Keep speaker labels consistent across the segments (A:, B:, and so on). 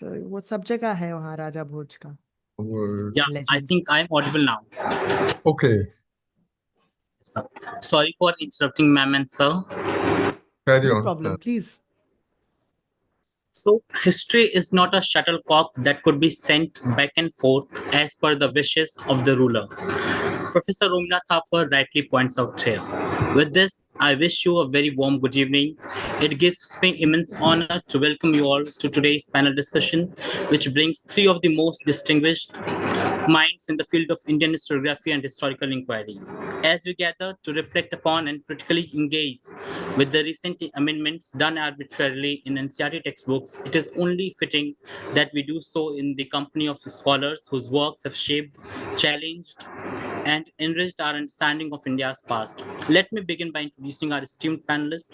A: तो वो सब जगह है वहाँ राजा भोज का
B: Yeah, I
A: legend.
B: think I'm audible now.
C: Okay,
B: So, sorry for interrupting, ma'am and sir.
C: carry
A: no
C: on.
A: Problem please.
B: So, history is not a shuttlecock that could be sent back and forth as per the wishes of the ruler. Professor Romila Thapar rightly points out here. With this, I wish you a very warm good evening. It gives me immense honor to welcome you all to today's panel discussion, which brings three of the most distinguished minds in the field of Indian historiography and historical inquiry. As we gather to reflect upon and critically engage with the recent amendments done arbitrarily in NCERT textbooks, it is only fitting that we do so in the company of scholars whose works have shaped, challenged, and enriched our understanding of India's past. Let me begin by introducing our esteemed panelists.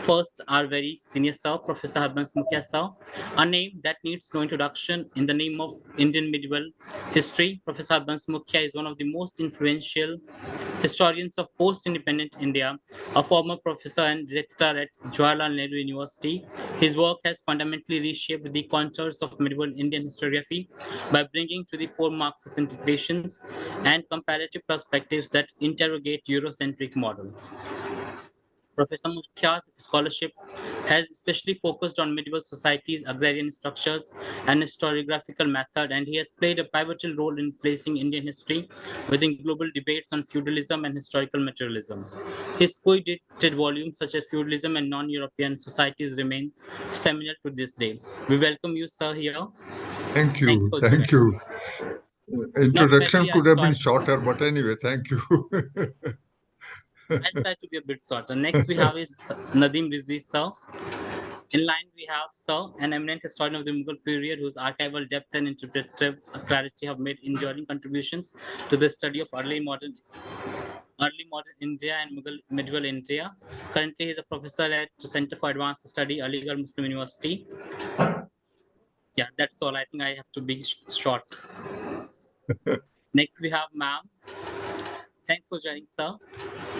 B: First, our very senior sir, Professor Harbans Mukhia sir, a name that needs no introduction in the name of Indian medieval history. Professor Harbans Mukhia is one of the most influential historians of post-independent India, a former professor and director at Jawaharlal Nehru University. His work has fundamentally reshaped the contours of medieval Indian historiography by bringing to the fore Marxist interpretations and comparative perspectives that interrogate Eurocentric models. Professor Mukhia's scholarship has especially focused on medieval societies, agrarian structures, and historiographical method, and he has played a pivotal role in placing Indian history within global debates on feudalism and historical materialism. His co-edited volumes such as Feudalism and Non-European Societies remain seminal to this day. We welcome you, sir, here.
C: Thank
B: Thanks
C: you.
B: for
C: Thank
B: joining.
C: you.
B: Now,
C: Introduction
B: probably
C: could have been shorter, but anyway, thank you.
B: I'll try to be a bit shorter. Next, we have is Nadeem Rezavi, sir. In line, we have Sir, an eminent historian of the Mughal period whose archival depth and interpretive clarity have made enduring contributions to the study of early modern India and Mughal medieval India. Currently, he is a professor at the Center for Advanced Study, Aligarh Muslim University. Yeah, that's all. I think I have to be short. Next, we have ma'am. Thanks for joining, sir.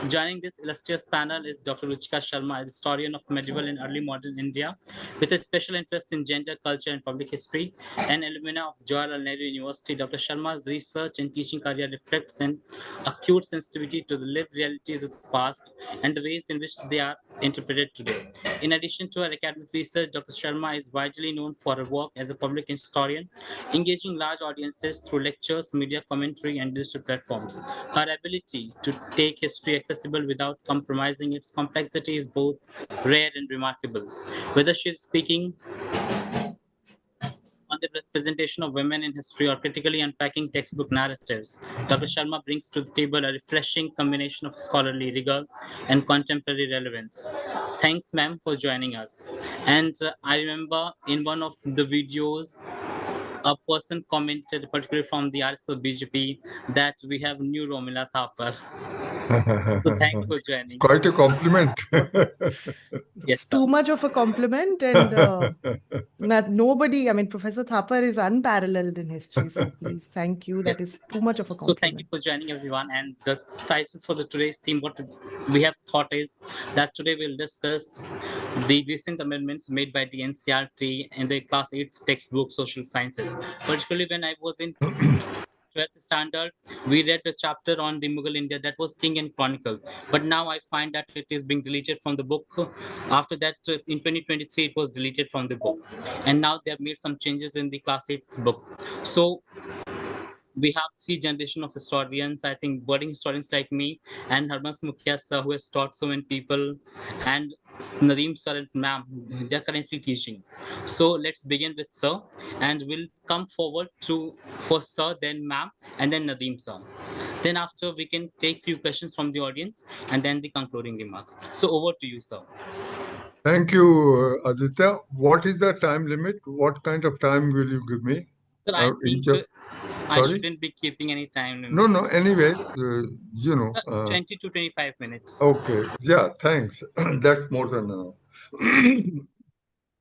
B: Joining this illustrious panel is Dr. Ruchika Sharma, a historian of medieval and early modern India, with a special interest in gender, culture, and public history, and alumna of Jawaharlal Nehru University. Dr. Sharma's research and teaching career reflects an acute sensitivity to the lived realities of the past and the ways in which they are interpreted today. In addition to her academic research, Dr. Sharma is widely known for her work as a public historian, engaging large audiences through lectures, media commentary, and digital platforms. Her ability to take history accessible without compromising its complexity is both rare and remarkable. Whether she is speaking on the representation of women in history or critically unpacking textbook narratives, Dr. Sharma brings to the table a refreshing combination of scholarly rigor and contemporary relevance. Thanks, ma'am, for joining us. And I remember in one of the videos, a person commented, particularly from the RSO BJP, that we have new Romila Thapar. So thanks for joining.
C: Quite a compliment.
B: Yes,
A: It's
B: sir.
A: too much of a compliment, and nobody, I mean, Professor Thapar is unparalleled in history. So please, thank you. That
B: Yes.
A: is too much of a
B: So thank you
A: compliment.
B: for joining, everyone. And the title for the today's theme, what we have thought is that today we'll discuss the recent amendments made by the NCERT in the class 8 textbook social sciences. Particularly when I was in 12th standard, we read a chapter on the Mughal India that was King and Chronicle. But now I find that it is being deleted from the book. After that, in 2023, it was deleted from the book. And now they have made some changes in the class 8 book. So we have three generation of historians. I think budding historians like me and Harbans Mukhia sir, who has taught so many people, and Nadeem sir and ma'am, they're currently teaching. So let's begin with sir, and we'll come forward to first sir, then ma'am, and then Nadeem sir. Then after we can take few questions from the audience, and then the concluding remarks. So over to you, sir.
C: Thank you, Aditya. What is the time limit? What kind of time will you give me?
B: So I think I
C: Sorry?
B: shouldn't be keeping any time limit.
C: No, anyway,
B: 20 to 25 minutes.
C: Okay, yeah, thanks. That's more than enough.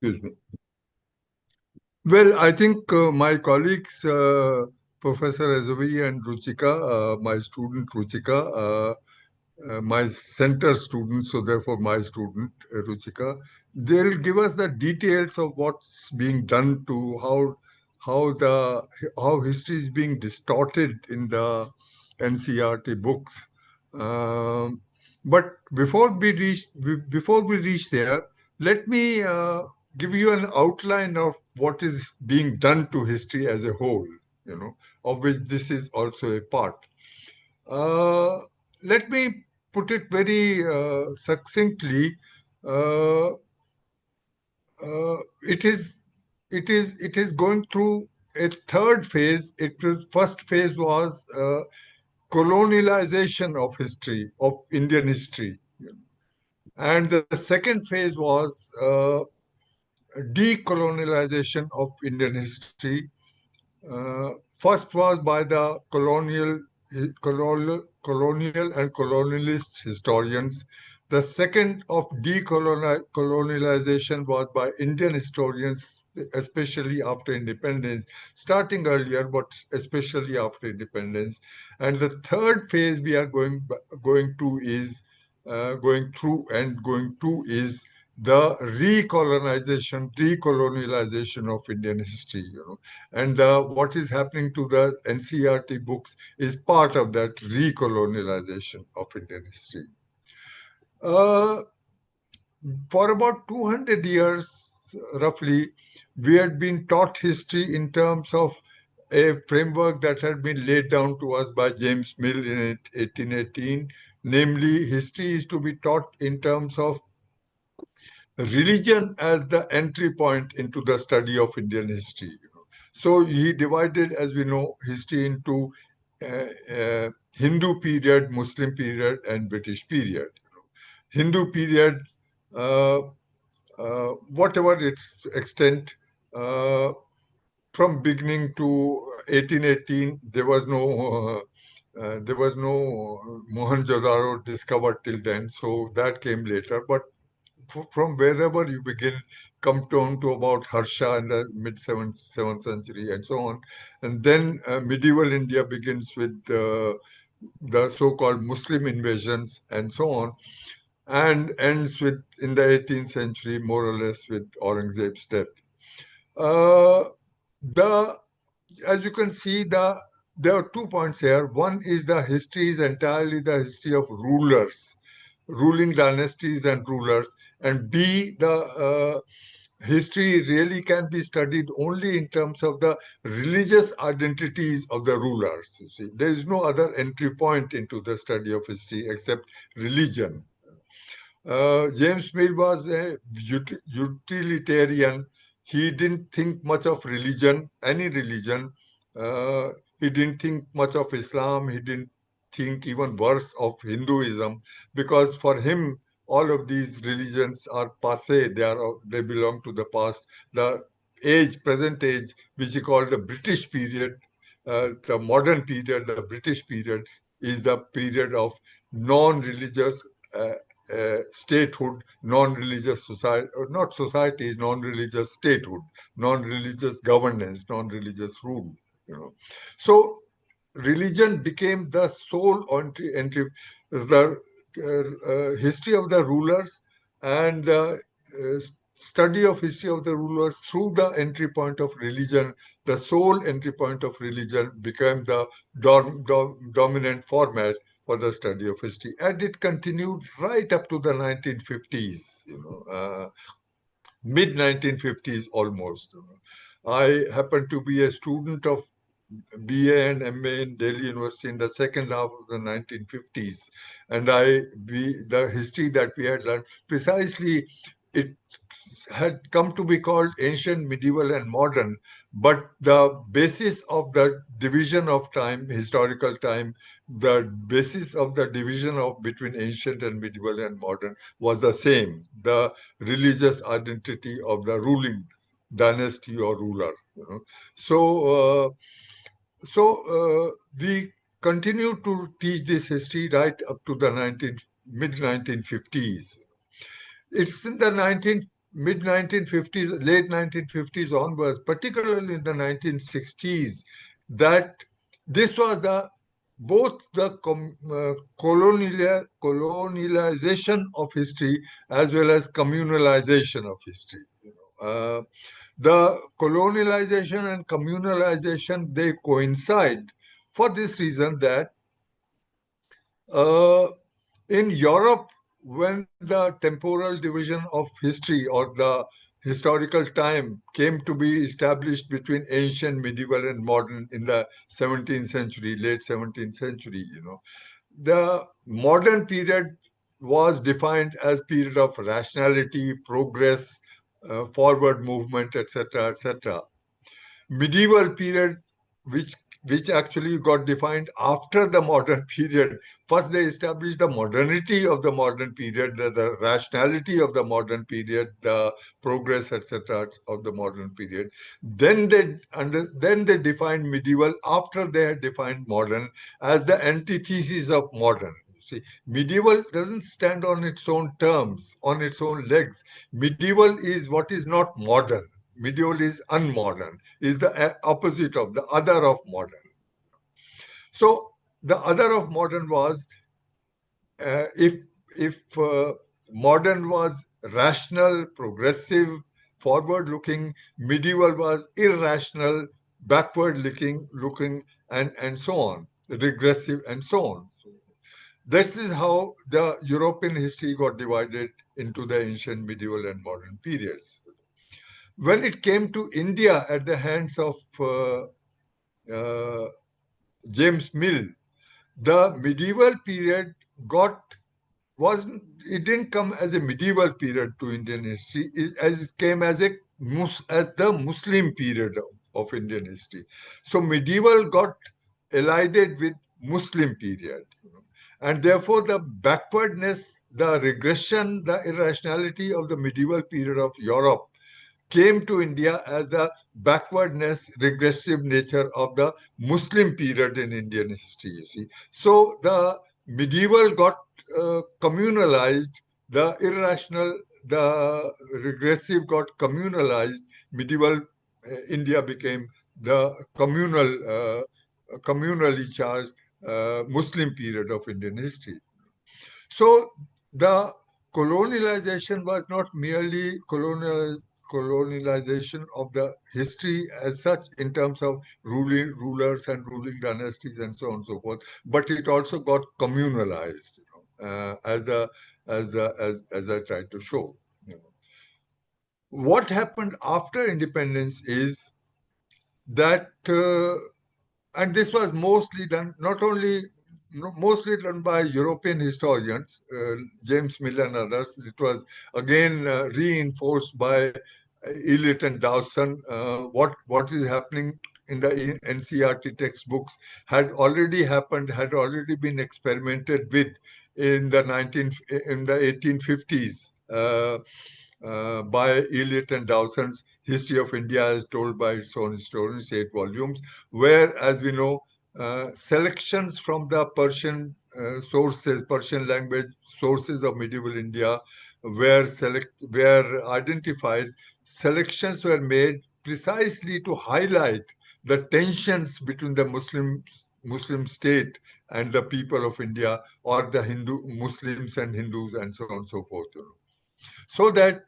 C: Excuse me. Well, I think my colleagues, Professor Rezavi and Ruchika, my student Ruchika, my center student, so therefore my student Ruchika, they'll give us the details of what's being done to how history is being distorted in the NCERT books. But before we reach there, let me give you an outline of what is being done to history as a whole, of which this is also a part. Uh, Let me put it very succinctly. Uh, it is going through a third phase. First phase was colonialization of history, of Indian history, and the second phase was decolonialization of Indian history. First was by the colonial and colonialist historians. The second of decolonialization was by Indian historians, especially after independence, starting earlier, but especially after independence. And the third phase we are going to is going to is the decolonization of Indian history. And what is happening to the NCERT books is part of that recolonialization of Indian history. Uh, for about 200 years, roughly, we had been taught history in terms of a framework that had been laid down to us by James Mill in 1818. Namely, history is to be taught in terms of religion as the entry point into the study of Indian history. So he divided, as we know, history into Hindu period, Muslim period, and British period. Hindu period, uh, whatever its extent, from beginning to 1818, there was no Mohenjo-daro discovered till then, so that came later. But from wherever you begin, come down to about Harsha in the mid-7th century and so on. And then medieval India begins with the so-called Muslim invasions and so on, and ends with, in the 18th century, more or less, with Aurangzeb's death. The As you can see, there are 2 points here. One is the history is entirely the history of rulers, ruling dynasties and rulers. And B, the history really can be studied only in terms of the religious identities of the rulers. You see, there is no other entry point into the study of history except religion. James Mill was a utilitarian. He didn't think much of religion, any religion. Uh, he didn't think much of Islam. He didn't think even worse of Hinduism, because for him, all of these religions are passé. They belong to the past. The present age, which he called the British period, the modern period, the British period, is the period of non-religious statehood, non-religious society, not societies, non-religious statehood, non-religious governance, non-religious rule. So religion became the sole entry, the history of the rulers and the study of history of the rulers through the entry point of religion, the sole entry point of religion, became the dominant format for the study of history. And it continued right up to the 1950s, mid-1950s almost. I happened to be a student of BA and MA in Delhi University in the second half of the 1950s. And the history that we had learned, precisely, it had come to be called ancient, medieval, and modern. But the basis of the division of time, historical time, the basis of the division of between ancient and medieval and modern was the same: the religious identity of the ruling dynasty or ruler. So, we continue to teach this history right up to the mid-1950s. It's in the mid-1950s, late 1950s onwards, particularly in the 1960s, that this was the both the colonialization of history as well as communalization of history. The colonialization and communalization, they coincide for this reason that uh, in Europe, when the temporal division of history or the historical time came to be established between ancient, medieval, and modern in the 17th century, late 17th century, the modern period was defined as period of rationality, progress, forward movement, etc., etc. Medieval period, which which actually got defined after the modern period. First, they established the modernity of the modern period, the rationality of the modern period, the progress, etc., of the modern period. Then they defined medieval after they had defined modern as the antithesis of modern. See, medieval doesn't stand on its own terms, on its own legs. Medieval is what is not modern. Medieval is unmodern, is the opposite of the other of modern. So the other of modern was if modern was rational, progressive, forward-looking, medieval was irrational, backward-looking, and so on, regressive, and so on. This is how the European history got divided into the ancient, medieval, and modern periods. When it came to India at the hands of uh, James Mill, the medieval period it didn't come as a medieval period to Indian history, as it came as the Muslim period of Indian history. So medieval got elided with Muslim period, and therefore the backwardness, the regression, the irrationality of the medieval period of Europe came to India as the backwardness, regressive nature of the Muslim period in Indian history, you see. So the medieval got communalized, the irrational, the regressive got communalized, medieval India became the communally charged Muslim period of Indian history. So the colonialization was not merely colonialization of the history as such in terms of ruling rulers and ruling dynasties and so on and so forth, but it also got communalized, as I tried to show. What happened after independence is that, and this was mostly done mostly done by European historians, James Mill and others. It was again reinforced by Eliot and Dawson. What is happening in the NCERT textbooks had already happened, had already been experimented with in the 1850s. By Eliot and Dawson's History of India as told by its own historians, 8 volumes, where, as we know, selections from the Persian sources, Persian language sources of medieval India were identified. Selections were made precisely to highlight the tensions between the Muslim state and the people of India, or the Hindu Muslims and Hindus, and so on and so forth. So that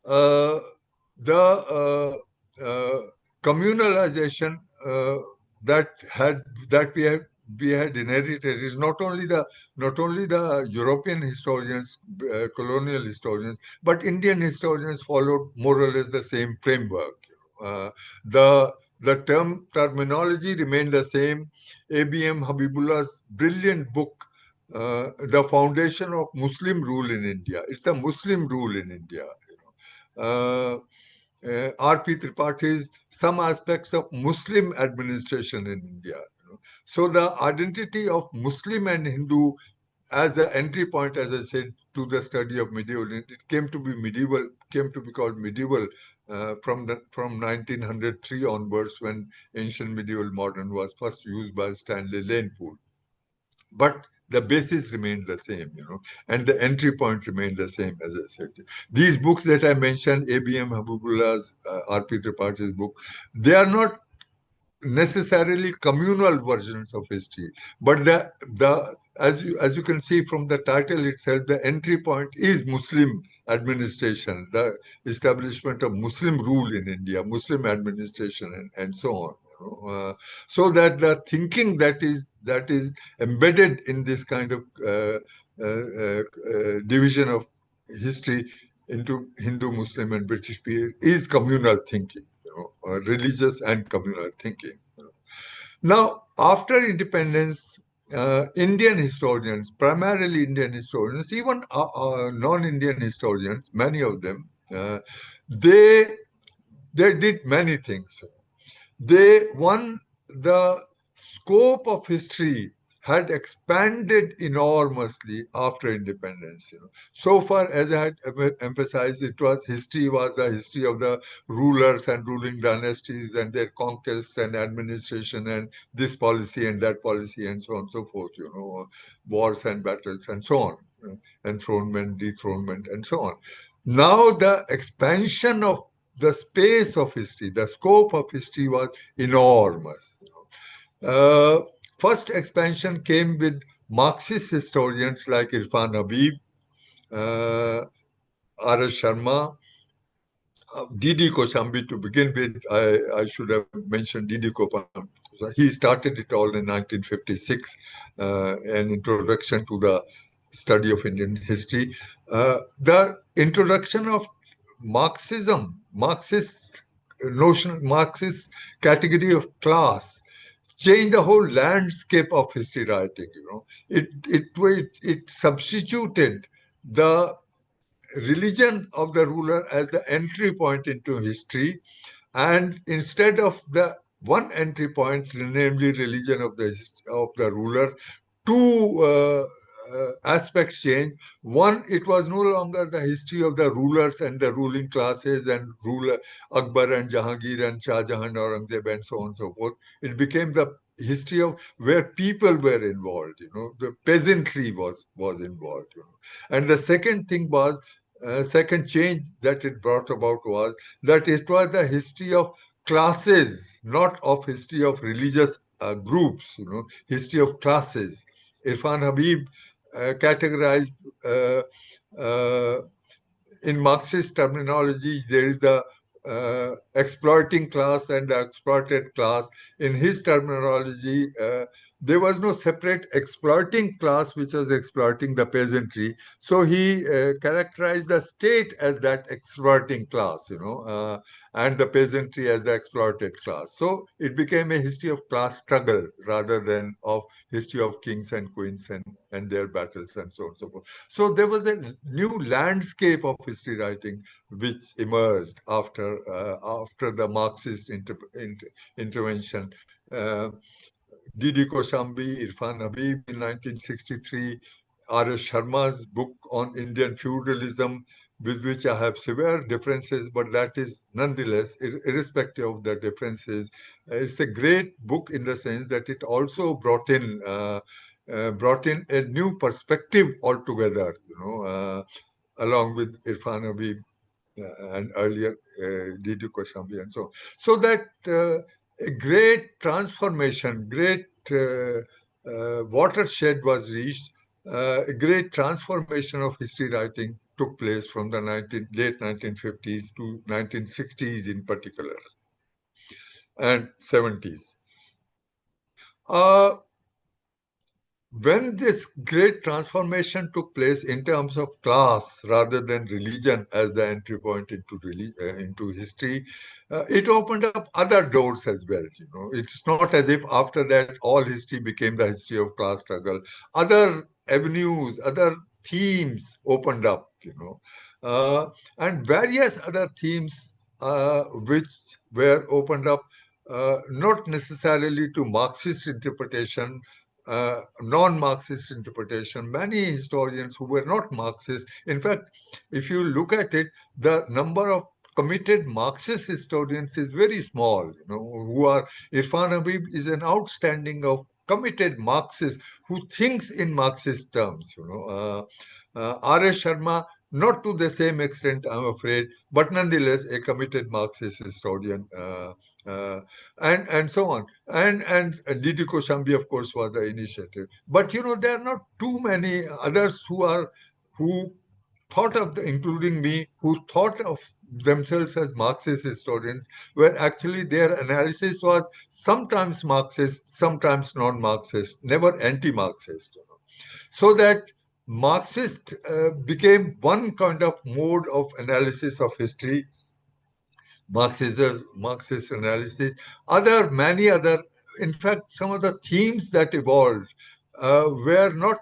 C: uh, the communalization that had that we had inherited is not only the European historians, colonial historians, but Indian historians followed more or less the same framework. The terminology remained the same. ABM Habibullah's brilliant book, The Foundation of Muslim Rule in India. It's the Muslim rule in India. R.P. Tripaঠি's Some Aspects of Muslim Administration in India. So the identity of Muslim and Hindu as the entry point, as I said, to the study of medieval, it came to be called medieval from 1903 onwards, when ancient medieval modern was first used by Stanley Lanepool. But the basis remained the same, and the entry point remained the same, as I said. These books that I mentioned, ABM Habibullah's, R.P. Tripaঠি's book, they are not necessarily communal versions of history, but the as you can see from the title itself, the entry point is Muslim administration, the establishment of Muslim rule in India, Muslim administration, and so on. So that the thinking that is embedded in this kind of division of history into Hindu, Muslim, and British period is communal thinking, religious and communal thinking. Now, after independence, Indian historians, primarily Indian historians, even non-Indian historians, many of them, they did many things. The scope of history had expanded enormously after independence. So far, as I had emphasized, history was the history of the rulers and ruling dynasties and their conquests and administration and this policy and that policy and so on and so forth, wars and battles and so on, enthronement, dethronement, and so on. Now the expansion of the space of history, the scope of history was enormous. First expansion came with Marxist historians like Irfan Habib, R.S. Sharma, D.D. Koshambi to begin with. I should have mentioned D.D. Koshambi. He started it all in 1956, an introduction to the study of Indian history. The introduction of Marxism, Marxist notion, Marxist category of class, changed the whole landscape of history writing. It substituted the religion of the ruler as the entry point into history, and instead of the one entry point, namely religion of the ruler, two aspects changed. One, it was no longer the history of the rulers and the ruling classes and ruler Akbar and Jahangir and Shah Jahan, Aurangzeb, and so on and so forth. It became the history of where people were involved. The peasantry was involved. And the second thing was, second change that it brought about was that it was the history of classes, not of history of religious groups. History of classes. Irfan Habib categorized in Marxist terminology, there is the exploiting class and the exploited class. In his terminology, there was no separate exploiting class which was exploiting the peasantry. So he characterized the state as that exploiting class, and the peasantry as the exploited class. So it became a history of class struggle rather than of history of kings and queens and their battles and so on and so forth. So there was a new landscape of history writing which emerged after the Marxist intervention. D.D. Koshambi, Irfan Habib in 1963, R.S. Sharma's book on Indian feudalism, with which I have severe differences, but that is nonetheless, irrespective of the differences, it's a great book in the sense that it also brought in a new perspective altogether, along with Irfan Habib and earlier D.D. Koshambi and so on. So that a great transformation, great watershed was reached. A great transformation of history writing took place from the late 1950s to 1960s in particular, and 70s. When this great transformation took place in terms of class rather than religion as the entry point into history, it opened up other doors as well. It's not as if after that all history became the history of class struggle. Other avenues, other themes opened up. And various other themes which were opened up, not necessarily to Marxist interpretation, non-Marxist interpretation. Many historians who were not Marxist, in fact, if you look at it, the number of committed Marxist historians is very small. Who are Irfan Habib is an outstanding of committed Marxist who thinks in Marxist terms. R.S. Sharma not to the same extent, I'm afraid, but nonetheless a committed Marxist historian, and so on. And Didi Koshambi, of course, was the initiative. But there are not too many others who thought of, including me, who thought of themselves as Marxist historians, where actually their analysis was sometimes Marxist, sometimes non-Marxist, never anti-Marxist. So that Marxist became one kind of mode of analysis of history, Marxist analysis. Many other, in fact, some of the themes that evolved were not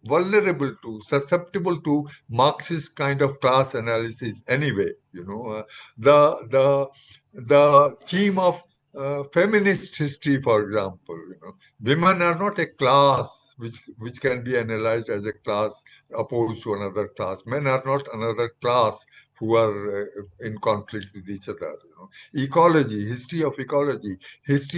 C: vulnerable to, susceptible to Marxist kind of class analysis anyway. The the the theme of feminist history, for example. Women are not a class which can be analyzed as a class opposed to another class. Men are not another class who are in conflict with each other. Ecology, history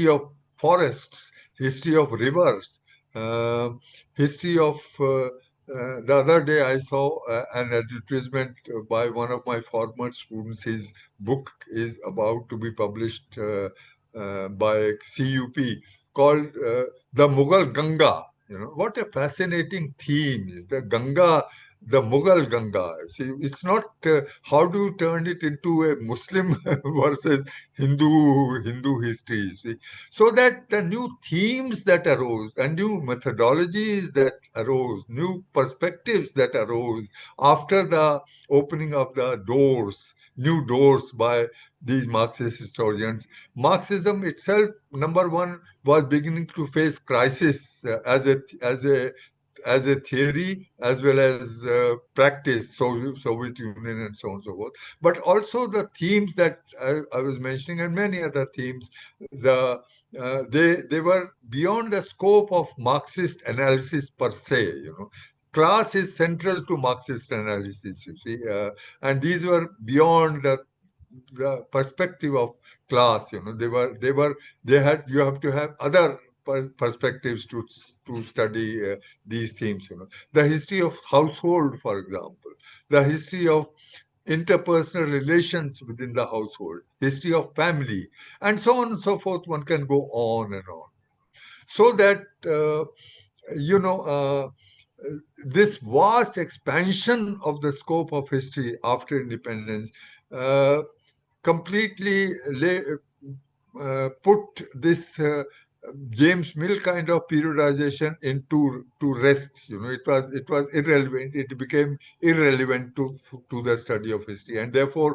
C: of forests, history of rivers, uh, history of. The other day, I saw an advertisement by one of my former students. His book is about to be published by CUP, called The Mughal Ganga. What a fascinating theme! The Ganga, the Mughal Ganga. See, it's not how do you turn it into a Muslim versus Hindu history. See? So that the new themes that arose and new methodologies that arose, new perspectives that arose after the opening of the doors, new doors by these Marxist historians. Marxism itself, number one, was beginning to face crisis as a theory as well as practice, Soviet Union and so on and so forth. But also the themes that I was mentioning and many other themes, they were beyond the scope of Marxist analysis per se. Class is central to Marxist analysis, you see, and these were beyond the perspective of class. You have to have other perspectives to study these themes. The history of household, for example, the history of interpersonal relations within the household, history of family, and so on and so forth. One can go on and on. So that you know. This vast expansion of the scope of history after independence uh, completely put this James Mill kind of periodization into to rest. It was irrelevant. It became irrelevant to the study of history, and therefore,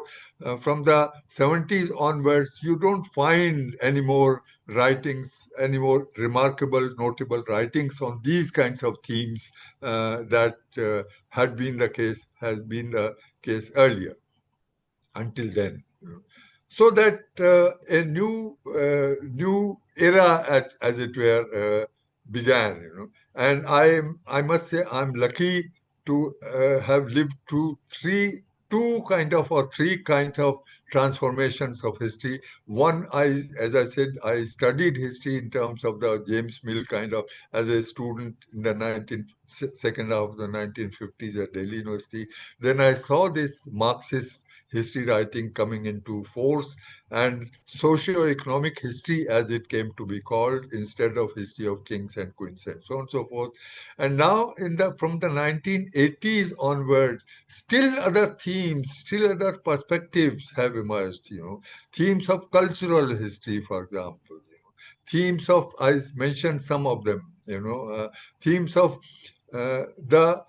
C: from the 70s onwards, you don't find any more writings, any more remarkable, notable writings on these kinds of themes that has been the case earlier until then. So that a new era, as it were, began. And I must say I'm lucky to have lived through three kinds of transformations of history. One, as I said, I studied history in terms of the James Mill kind of as a student in the second half of the 1950s at Delhi University. Then I saw this Marxist history writing coming into force, and socio-economic history, as it came to be called, instead of history of kings and queens and so on and so forth. And now from the 1980s onwards, still other themes, still other perspectives have emerged. Themes of cultural history, for example. Themes of, I mentioned some of them. Themes of the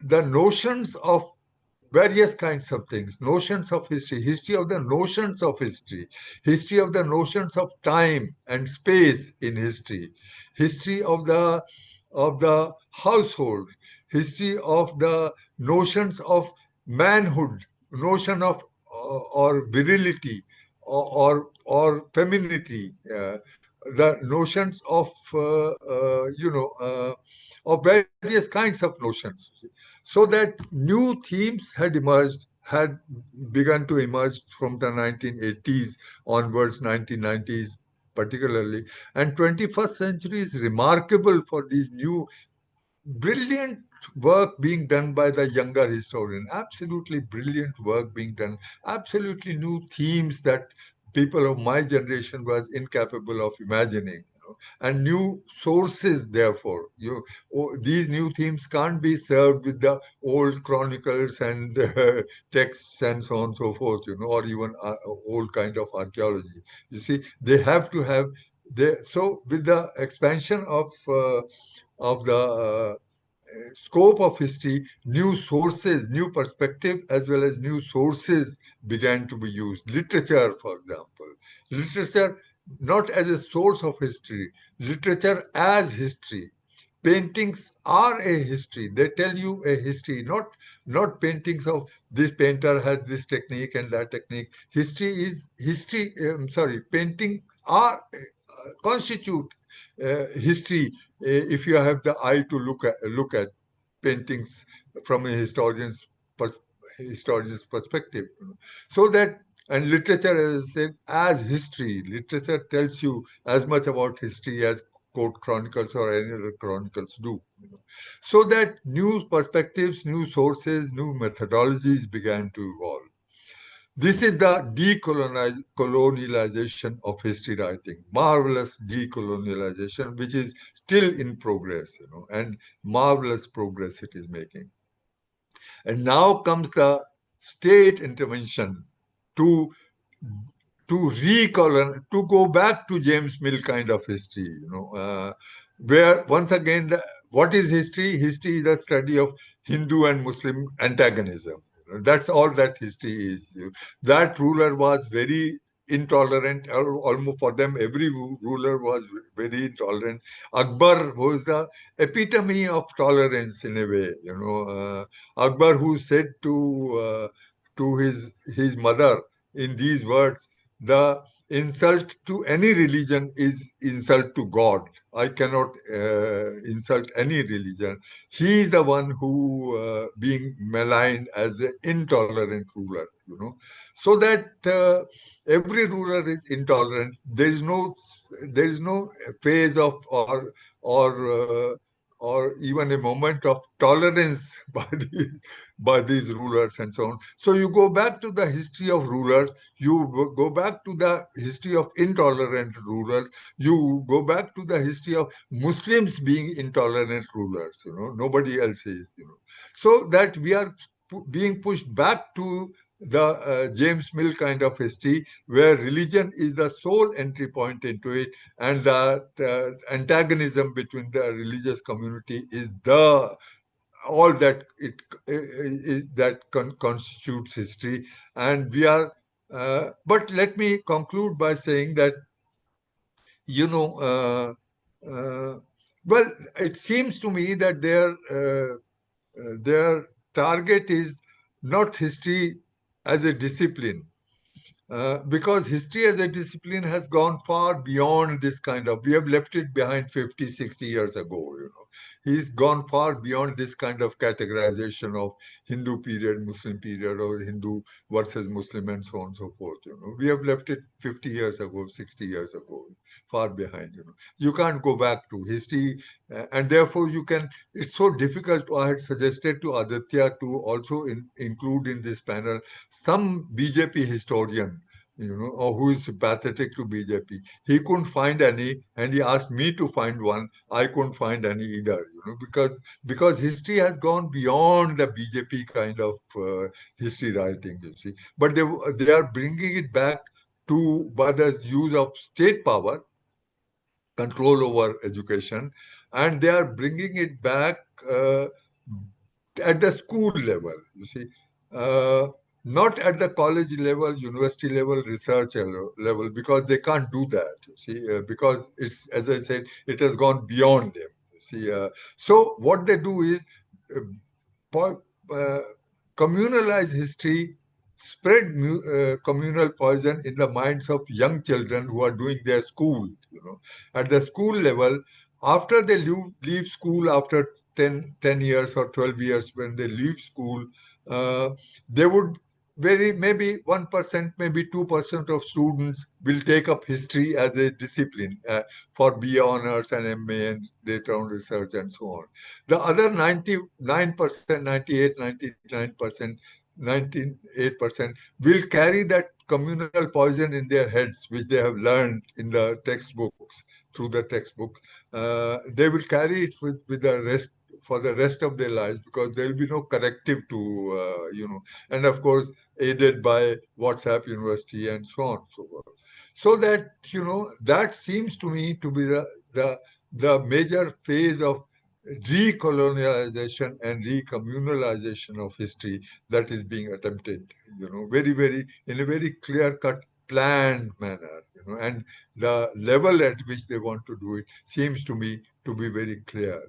C: notions of various kinds of things, notions of history of the notions of history of the notions of time and space in history of the household, history of the notions of manhood, notion of or virility or femininity, the notions of various kinds of notions, so that new themes had begun to emerge from the 1980s onwards, 1990s particularly. And 21st century is remarkable for these new brilliant work being done by the younger historian, absolutely brilliant work being done, absolutely new themes that people of my generation was incapable of imagining, and new sources. Therefore, these new themes can't be served with the old chronicles and texts and so on and so forth, or even old kind of archaeology. You see, they have to have. So with the expansion of the scope of history, new sources, new perspective, as well as new sources began to be used. Literature, for example. Literature not as a source of history, literature as history. Paintings are a history. They tell you a history, not paintings of this painter has this technique and that technique. History is history. Painting are constitute history if you have the eye to look at paintings from a historian's perspective. So that, and literature, as I said, as history, literature tells you as much about history as court chronicles or any other chronicles do. So that new perspectives, new sources, new methodologies began to evolve. This is the decolonialization of history writing, marvelous decolonialization, which is still in progress, and marvelous progress it is making. And now comes the state intervention to to go back to James Mill kind of history, where once again, what is history? History is the study of Hindu and Muslim antagonism. That's all that history is. That ruler was very intolerant, almost for them, every ruler was very intolerant. Akbar was the epitome of tolerance in a way, Akbar, who said to his mother in these words, the insult to any religion is insult to God. I cannot insult any religion. He is the one who being maligned as an intolerant ruler, So that every ruler is intolerant. There is no phase of or even a moment of tolerance by these rulers and so on. So you go back to the history of rulers, you go back to the history of intolerant rulers, you go back to the history of Muslims being intolerant rulers, nobody else is, So that we are being pushed back to the James Mill kind of history, where religion is the sole entry point into it, and the antagonism between the religious community is the all that it is that constitutes history. And we are but let me conclude by saying that, you know well, it seems to me that their target is not history as a discipline, because history as a discipline has gone far beyond this kind of, we have left it behind 50, 60 years ago, He's gone far beyond this kind of categorization of Hindu period, Muslim period, or Hindu versus Muslim, and so on and so forth, We have left it 50 years ago, 60 years ago, far behind, You can't go back to history, and therefore it's so difficult. I had suggested to Aditya to also include in this panel some BJP historian, or who is sympathetic to BJP. He couldn't find any, and he asked me to find one. I couldn't find any either, because history has gone beyond the BJP kind of history writing, you see. But they are bringing it back to by the use of state power, control over education, and they are bringing it back at the school level, you see, not at the college level, university level, research level, because they can't do that, you see, because it's, as I said, it has gone beyond them, you see. So what they do is uh, uh, communalize history, spread communal poison in the minds of young children who are doing their school, At the school level, after they leave school after 10 years or 12 years, when they leave school, they would maybe 1%, maybe 2% of students will take up history as a discipline for BA honors and MA and later on research and so on. The other 99%, 98, 99%, 98% will carry that communal poison in their heads, which they have learned in the textbooks, through the textbook. They will carry it with the rest for the rest of their lives, because there will be no corrective to, and of course, aided by WhatsApp University and so on and so forth. So that, that seems to me to be the major phase of decolonialization and recommunalization of history that is being attempted, in a very clear-cut, planned manner, and the level at which they want to do it seems to me to be very clear.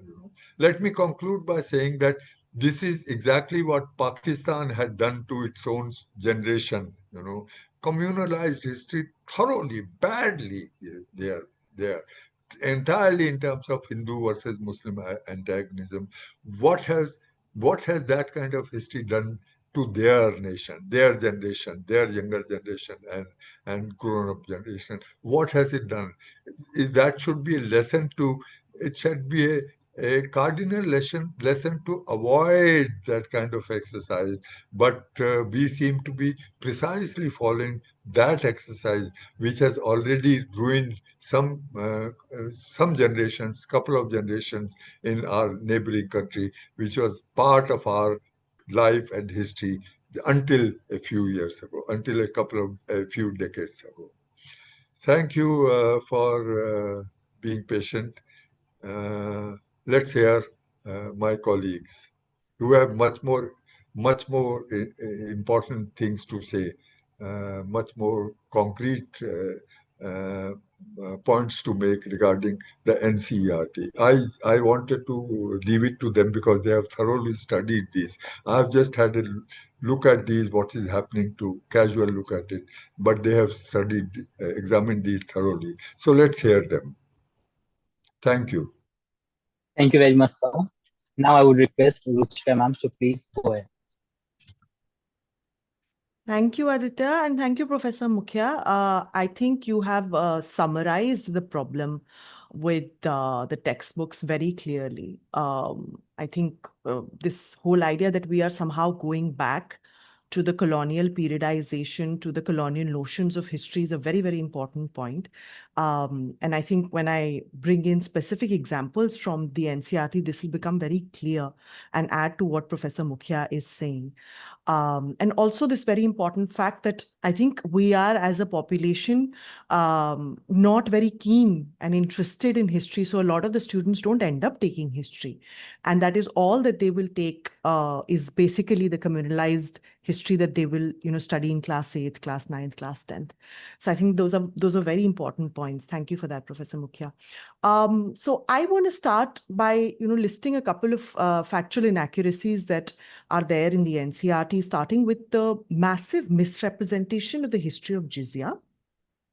C: Let me conclude by saying that this is exactly what Pakistan had done to its own generation, communalized history thoroughly, badly there, entirely in terms of Hindu versus Muslim antagonism. What has that kind of history done to their nation, their generation, their younger generation, and grown-up generation? What has it done? That should be a lesson to. It should be a cardinal lesson to avoid that kind of exercise. But we seem to be precisely following that exercise, which has already ruined some generations, couple of generations in our neighboring country, which was part of our life and history until a few years ago, until a few decades ago. Thank you for being patient. Let's hear my colleagues who have much more important things to say, much more concrete points to make regarding the NCERT. I wanted to leave it to them because they have thoroughly studied these. I've just had a look at these, what is happening, to casual look at it, but they have studied, examined these thoroughly. So let's hear them. Thank you.
D: Thank you very much, sir. Now I would request Ruchika ma'am to please go ahead.
A: Thank you, Aditya, and thank you, Professor Mukhia. I think you have summarized the problem with the textbooks very clearly. I think this whole idea that we are somehow going back to the colonial periodization, to the colonial notions of history is a very, very important point. And I think when I bring in specific examples from the NCERT, this will become very clear and add to what Professor Mukhia is saying. And also this very important fact that I think we are, as a population, not very keen and interested in history. So a lot of the students don't end up taking history. And that is all that they will take is basically the communalized history that they will, study in class 8th, class 9th, class 10th. So I think those are very important points. Thank you for that, Professor Mukhia. So I want to start by, listing a couple of factual inaccuracies that are there in the NCERT, starting with the massive misrepresentation of the history of jizya.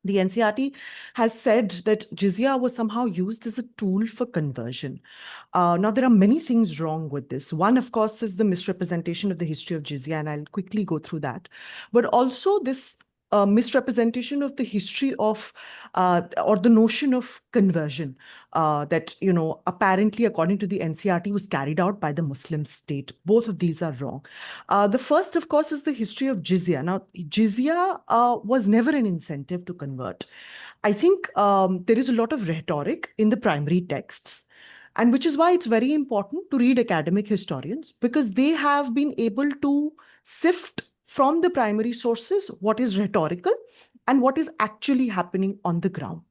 A: The NCERT has said that jizya was somehow used as a tool for conversion. Now, there are many things wrong with this. One, of course, is the misrepresentation of the history of jizya, and I'll quickly go through that. But also this misrepresentation of the history of or the notion of conversion that, apparently, according to the NCERT, was carried out by the Muslim state. Both of these are wrong. The first, of course, is the history of jizya. Now, jizya was never an incentive to convert. I think there is a lot of rhetoric in the primary texts, and which is why it's very important to read academic historians, because they have been able to sift from the primary sources what is rhetorical and what is actually happening on the ground.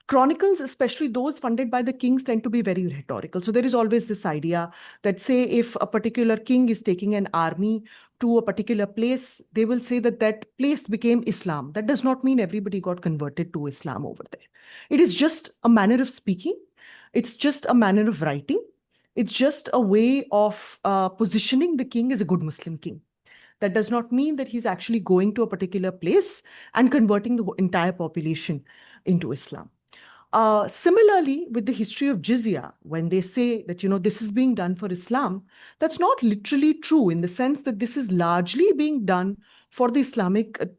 A: Chronicles, especially those funded by the kings, tend to be very rhetorical. So there is always this idea that, say, if a particular king is taking an army to a particular place, they will say that that place became Islam. That does not mean everybody got converted to Islam over there. It is just a manner of speaking. It's just a manner of writing. It's just a way of positioning the king as a good Muslim king. That does not mean that he's actually going to a particular place and converting the entire population into Islam. Similarly, with the history of jizya, when they say that, this is being done for Islam, that's not literally true in the sense that this is largely being done for the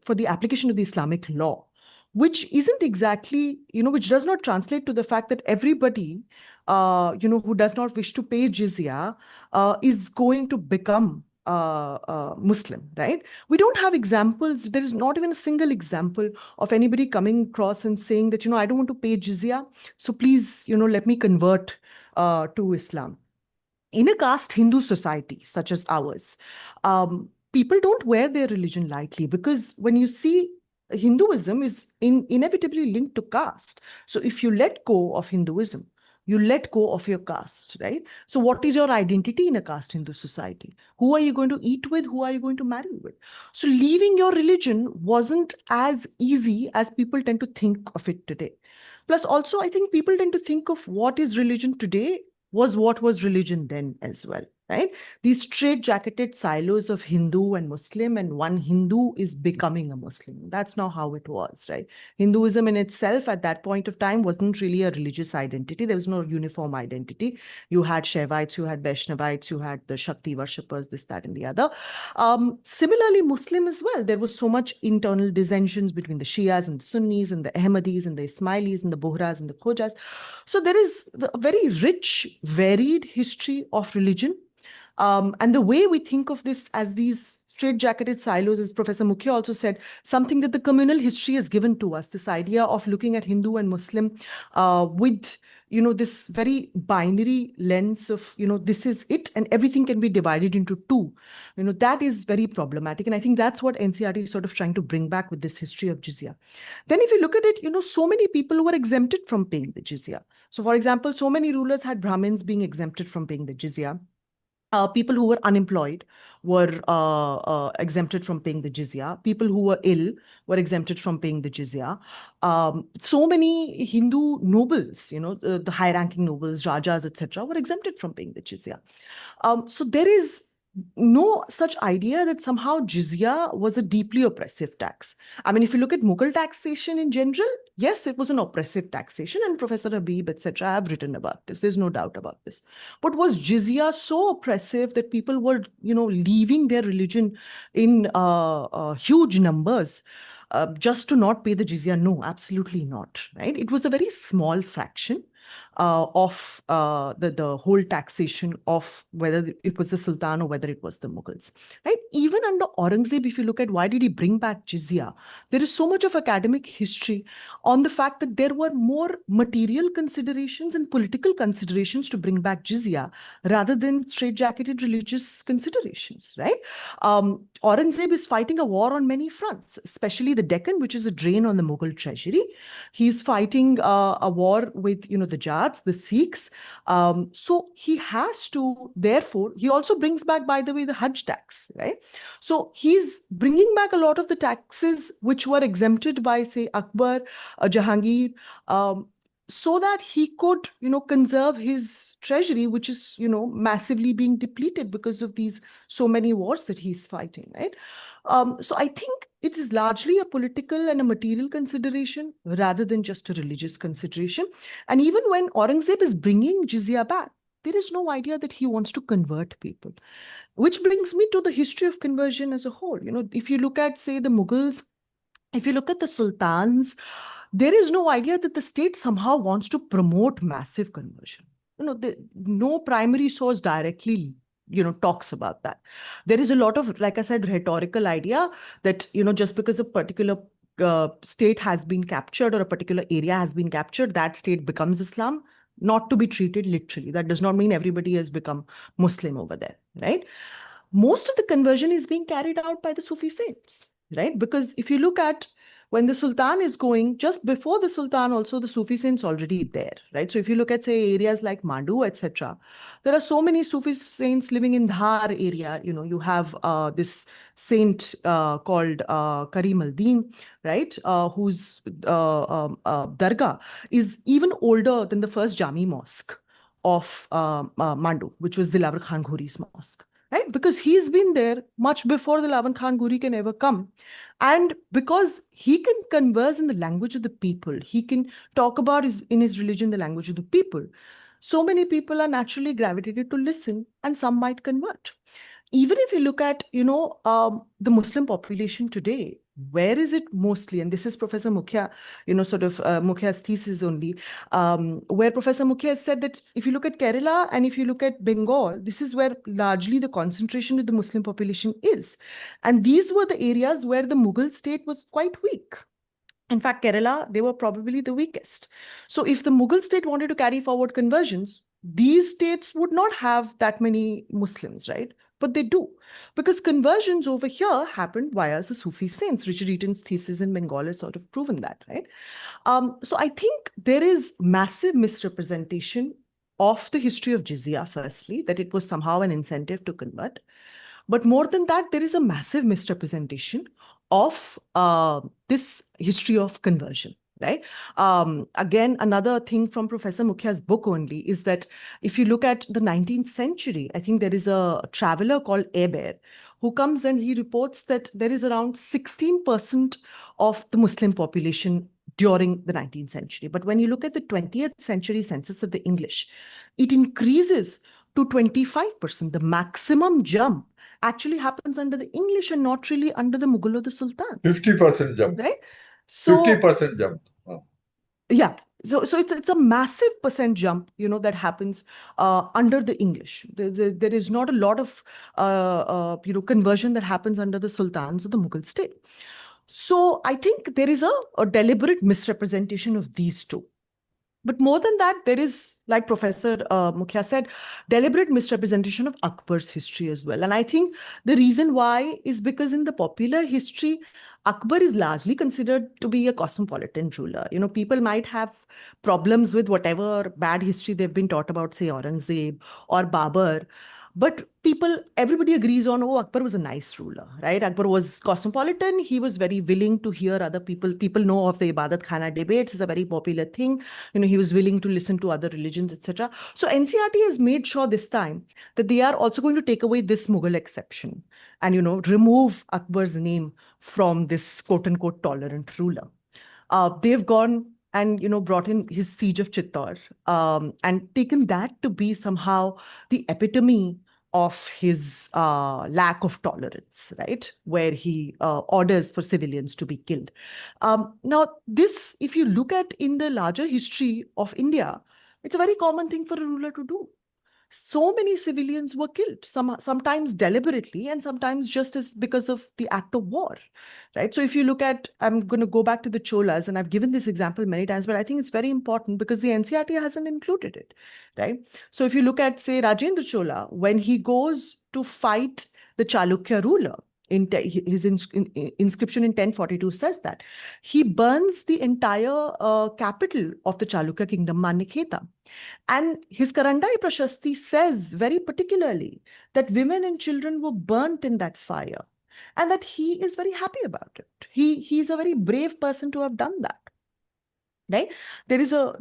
A: for the application of the Islamic law, which isn't exactly, which does not translate to the fact that everybody, who does not wish to pay jizya, is going to become Muslim, right? We don't have examples. There is not even a single example of anybody coming across and saying that, I don't want to pay jizya, so please, let me convert to Islam. In a caste Hindu society such as ours, people don't wear their religion lightly, because when you see, Hinduism is inevitably linked to caste. So if you let go of Hinduism, you let go of your caste, right? So what is your identity in a caste Hindu society? Who are you going to eat with? Who are you going to marry with? So leaving your religion wasn't as easy as people tend to think of it today. Plus, also, I think people tend to think of what is religion today was what was religion then as well, right? These straight-jacketed silos of Hindu and Muslim, and one Hindu is becoming a Muslim. That's not how it was, right? Hinduism in itself at that point of time wasn't really a religious identity. There was no uniform identity. You had Shaivites, you had Vaishnavites, you had the Shakti worshippers, this, that, and the other. Similarly, Muslim as well. There was so much internal dissensions between the Shias and the Sunnis and the Ahmadis and the Ismailis and the Bohras and the Khojas. So there is a very rich, varied history of religion. And the way we think of this as these straight-jacketed silos, as Professor Mukhia also said, something that the communal history has given to us, this idea of looking at Hindu and Muslim with, this very binary lens of, this is it, and everything can be divided into two. That is very problematic. And I think that's what NCERT is sort of trying to bring back with this history of jizya. Then if you look at it, so many people were exempted from paying the jizya. So for example, so many rulers had Brahmins being exempted from paying the jizya. People who were unemployed were exempted from paying the jizya. People who were ill were exempted from paying the jizya. So many Hindu nobles, the high-ranking nobles, rajas, etc., were exempted from paying the jizya. So there is no such idea that somehow jizya was a deeply oppressive tax. I mean, if you look at Mughal taxation in general, yes, it was an oppressive taxation, and Professor Habib, etc., have written about this. There's no doubt about this. But was jizya so oppressive that people were, leaving their religion in huge numbers just to not pay the jizya? No, absolutely not. Right? It was a very small fraction of the whole taxation of whether it was the Sultan or whether it was the Mughals. Right? Even under Aurangzeb, if you look at why did he bring back jizya, there is so much of academic history on the fact that there were more material considerations and political considerations to bring back jizya rather than straight-jacketed religious considerations. Right? Aurangzeb is fighting a war on many fronts, especially the Deccan, which is a drain on the Mughal treasury. He's fighting a war with, the Jats, the Sikhs. So he has to, therefore, he also brings back, by the way, the Hajj tax, right? So he's bringing back a lot of the taxes which were exempted by, say, Akbar, Jahangir, so that he could, conserve his treasury, which is, massively being depleted because of these so many wars that he's fighting, right? So I think it is largely a political and a material consideration rather than just a religious consideration. And even when Aurangzeb is bringing jizya back, there is no idea that he wants to convert people. Which brings me to the history of conversion as a whole. If you look at, say, the Mughals, if you look at the sultans, there is no idea that the state somehow wants to promote massive conversion. No primary source directly, talks about that. There is a lot of, like I said, rhetorical idea that, just because a particular state has been captured or a particular area has been captured, that state becomes Islam, not to be treated literally. That does not mean everybody has become Muslim over there, right? Most of the conversion is being carried out by the Sufi saints, right? Because if you look at when the Sultan is going, just before the Sultan, also the Sufi saints already there, right? So if you look at, say, areas like Mandu, etc., there are so many Sufi saints living in Dhar area. You have this saint called Karim al-Din, right? Whose dargah is even older than the first Jami mosque of Mandu, which was Dilawar Khan Ghori's mosque. right? Because he's been there much before the Lavan Khan Guri can ever come. And because he can converse in the language of the people, he can talk about in his religion the language of the people. So many people are naturally gravitated to listen, and some might convert. Even if you look at, the Muslim population today, where is it mostly? And this is Professor Mukhia, Mukhia's thesis only, where Professor Mukhia has said that if you look at Kerala and if you look at Bengal, this is where largely the concentration of the Muslim population is. And these were the areas where the Mughal state was quite weak. In fact, Kerala, they were probably the weakest. So if the Mughal state wanted to carry forward conversions, these states would not have that many Muslims, right? But they do. Because conversions over here happened via the Sufi saints. Richard Eaton's thesis in Bengal has sort of proven that, right? So I think there is massive misrepresentation of the history of jizya, firstly, that it was somehow an incentive to convert. But more than that, there is a massive misrepresentation of this history of conversion, right? Again, another thing from Professor Mukhia's book only is that if you look at the 19th century, I think there is a traveler called Eber who comes and he reports that there is around 16% of the Muslim population during the 19th century. But when you look at the 20th century census of the English, it increases to 25%. The maximum jump actually happens under the English and not really under the Mughal or the Sultans.
C: 50% jump.
A: Right? So
C: 50% jump.
A: yeah. So it's a massive percent jump, that happens under the English. There is not a lot of conversion that happens under the Sultans or the Mughal state. So I think there is a deliberate misrepresentation of these two. But more than that, there is, like Professor Mukhia said, deliberate misrepresentation of Akbar's history as well. And I think the reason why is because in the popular history, Akbar is largely considered to be a cosmopolitan ruler. People might have problems with whatever bad history they've been taught about, say, Aurangzeb or Babur. But everybody agrees on, Akbar was a nice ruler, right? Akbar was cosmopolitan. He was very willing to hear other people. People know of the Ibadat Khana debates. It's a very popular thing. He was willing to listen to other religions, etc. So NCERT has made sure this time that they are also going to take away this Mughal exception and, remove Akbar's name from this quote unquote tolerant ruler. They've gone and, brought in his siege of Chittor and taken that to be somehow the epitome of his lack of tolerance, right? Where he orders for civilians to be killed. Now, this, if you look at in the larger history of India, it's a very common thing for a ruler to do. So many civilians were killed, sometimes deliberately and sometimes just as because of the act of war, right? So if you look at, I'm going to go back to the Cholas, and I've given this example many times, but I think it's very important because the NCERT hasn't included it, right? So if you look at, say, Rajendra Chola, when he goes to fight the Chalukya ruler, his inscription in 1042 says that he burns the entire capital of the Chalukya kingdom, Maniketa. And his Karandai Prashasti says very particularly that women and children were burnt in that fire and that he is very happy about it. He's a very brave person to have done that. Right? There is a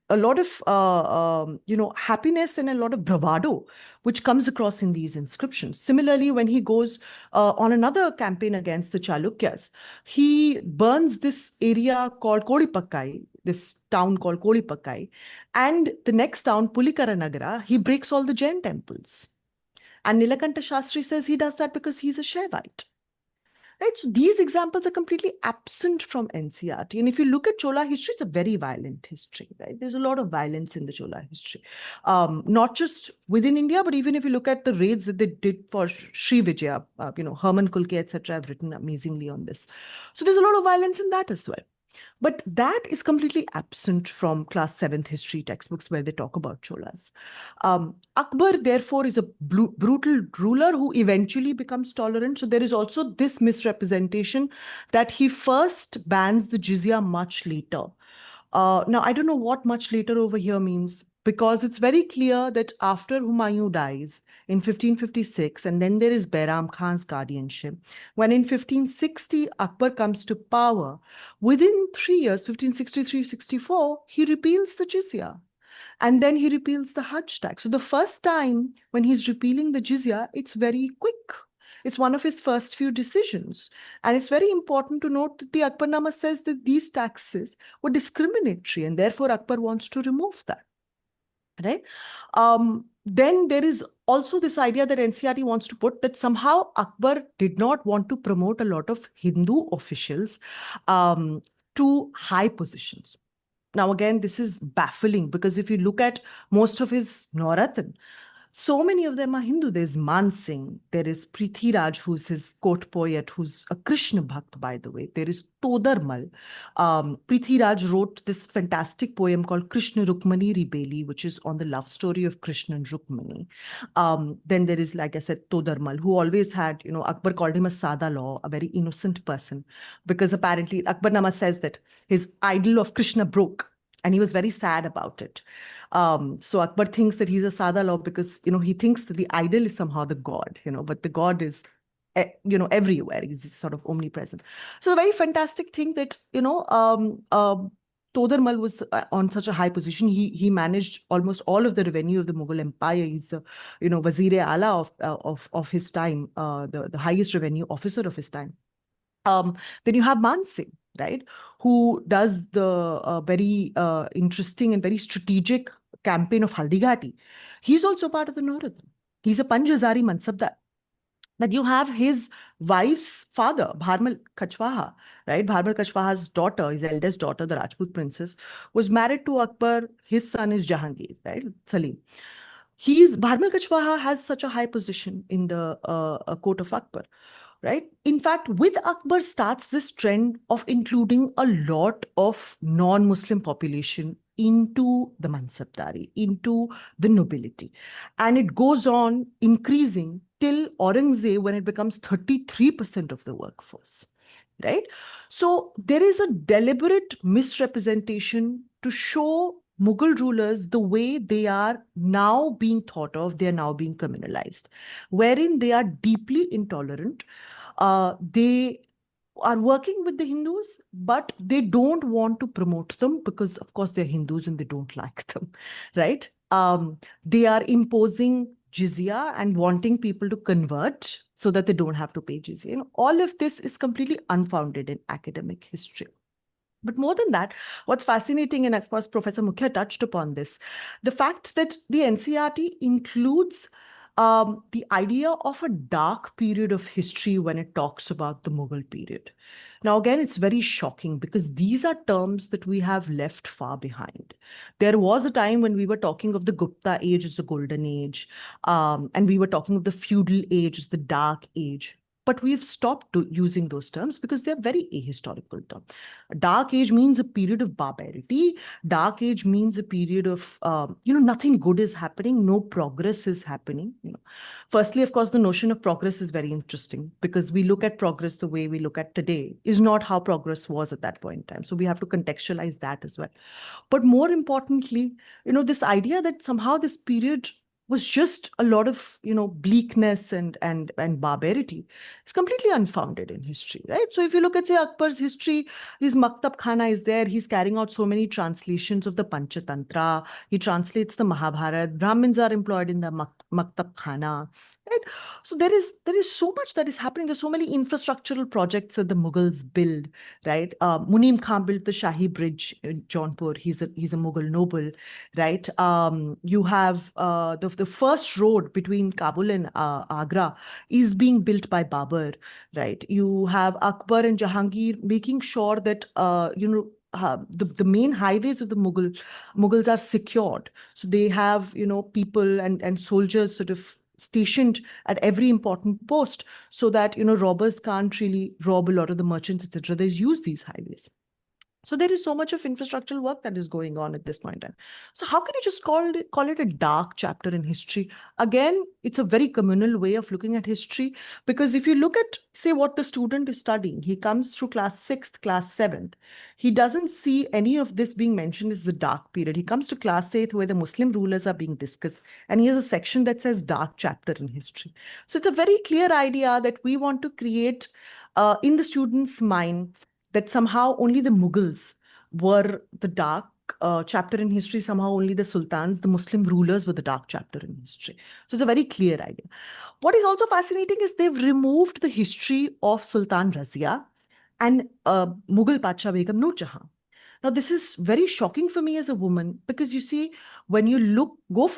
A: lot of happiness and a lot of bravado which comes across in these inscriptions. Similarly, when he goes on another campaign against the Chalukyas, he burns this area called Kodipakkai, this town called Kodipakkai, and the next town, Pulikaranagara, he breaks all the Jain temples. And Nilakanta Shastri says he does that because he's a Shaivite. Right? So these examples are completely absent from NCERT. And if you look at Chola history, it's a very violent history, right? There's a lot of violence in the Chola history, not just within India, but even if you look at the raids that they did for Sri Vijaya, Herman Kulke, etc. have written amazingly on this. So there's a lot of violence in that as well. But that is completely absent from class 7th history textbooks where they talk about Cholas. Akbar, therefore, is a brutal ruler who eventually becomes tolerant. So there is also this misrepresentation that he first bans the jizya much later. Now, I don't know what much later over here means, because it's very clear that after Humayun dies in 1556, and then there is Bairam Khan's guardianship, when in 1560 Akbar comes to power, within 3 years, 1563-64, he repeals the jizya. And then he repeals the Hajj tax. So the first time when he's repealing the jizya, it's very quick. It's one of his first few decisions. And it's very important to note that the Akbarnama says that these taxes were discriminatory, and therefore Akbar wants to remove that. Right? Then there is also this idea that NCERT wants to put that somehow Akbar did not want to promote a lot of Hindu officials to high positions. Now, again, this is baffling because if you look at most of his Nauratan, so many of them are Hindu. There's Man Singh, there is Prithviraj, who's his court poet, who's a Krishna Bhakt, by the way. There is Todarmal. Prithviraj wrote this fantastic poem called Krishna Rukmani Rebeli, which is on the love story of Krishna and Rukmani. Then there is, like I said, Todarmal, who always had, Akbar called him a Sada Law, a very innocent person, because apparently Akbarnama says that his idol of Krishna broke, and he was very sad about it. So Akbar thinks that he's a Sada Law because, he thinks that the idol is somehow the god, but the god is, everywhere. He's sort of omnipresent. So a very fantastic thing that, Todarmal was on such a high position. He managed almost all of the revenue of the Mughal Empire. He's the, Wazir-e-Ala of his time, the highest revenue officer of his time. Then you have Man Singh, right, who does the very interesting and very strategic campaign of Haldighati. He's also part of the Nauratan. He's a Panjazari Mansabdar. That you have his wife's father, Bharmal Kachwaha, right? Bharmal Kachwaha's daughter, his eldest daughter, the Rajput princess, was married to Akbar. His son is Jahangir, right? Salim. Bharmal Kachwaha has such a high position in the court of Akbar, right? In fact, with Akbar starts this trend of including a lot of non-Muslim population into the Mansabdari, into the nobility. And it goes on increasing till Aurangzeb, when it becomes 33% of the workforce, right? So there is a deliberate misrepresentation to show Mughal rulers the way they are now being thought of, they are now being communalized, wherein they are deeply intolerant. They are working with the Hindus, but they don't want to promote them because, of course, they're Hindus and they don't like them, right? They are imposing jizya and wanting people to convert so that they don't have to pay jizya. All of this is completely unfounded in academic history. But more than that, what's fascinating, and of course, Professor Mukhia touched upon this, the fact that the NCERT includes the idea of a dark period of history when it talks about the Mughal period. Now, again, it's very shocking because these are terms that we have left far behind. There was a time when we were talking of the Gupta age as the golden age, and we were talking of the feudal age as the dark age. But we've stopped using those terms because they're very ahistorical terms. Dark age means a period of barbarity. Dark age means a period of, nothing good is happening, no progress is happening. Firstly, of course, the notion of progress is very interesting because we look at progress the way we look at today is not how progress was at that point in time. So we have to contextualize that as well. But more importantly, this idea that somehow this period was just a lot of, bleakness and barbarity. It's completely unfounded in history, right? So if you look at, say, Akbar's history, his Maktab Khana is there. He's carrying out so many translations of the Panchatantra. He translates the Mahabharata. Brahmins are employed in the Maktab Khana, right? So there is so much that is happening. There's so many infrastructural projects that the Mughals build, right? Munim Khan built the Shahi Bridge in Jaunpur. He's a Mughal noble, right? You have the first road between Kabul and Agra is being built by Babur, right? You have Akbar and Jahangir making sure that, the main highways of the Mughals are secured. So they have, people and soldiers sort of stationed at every important post so that, robbers can't really rob a lot of the merchants, etc. They use these highways. So there is so much of infrastructural work that is going on at this point in time. So how can you just call it a dark chapter in history? Again, it's a very communal way of looking at history, because if you look at, say, what the student is studying, he comes through class 6th, class 7th. He doesn't see any of this being mentioned as the dark period. He comes to class 8th where the Muslim rulers are being discussed, and he has a section that says dark chapter in history. So it's a very clear idea that we want to create in the student's mind that somehow only the Mughals were the dark chapter in history, somehow only the sultans, the Muslim rulers were the dark chapter in history. So it's a very clear idea. What is also fascinating is they've removed the history of Sultan Razia and Mughal Pacha Begum Nur Jahan. Now, this is very shocking for me as a woman, because you see, when you go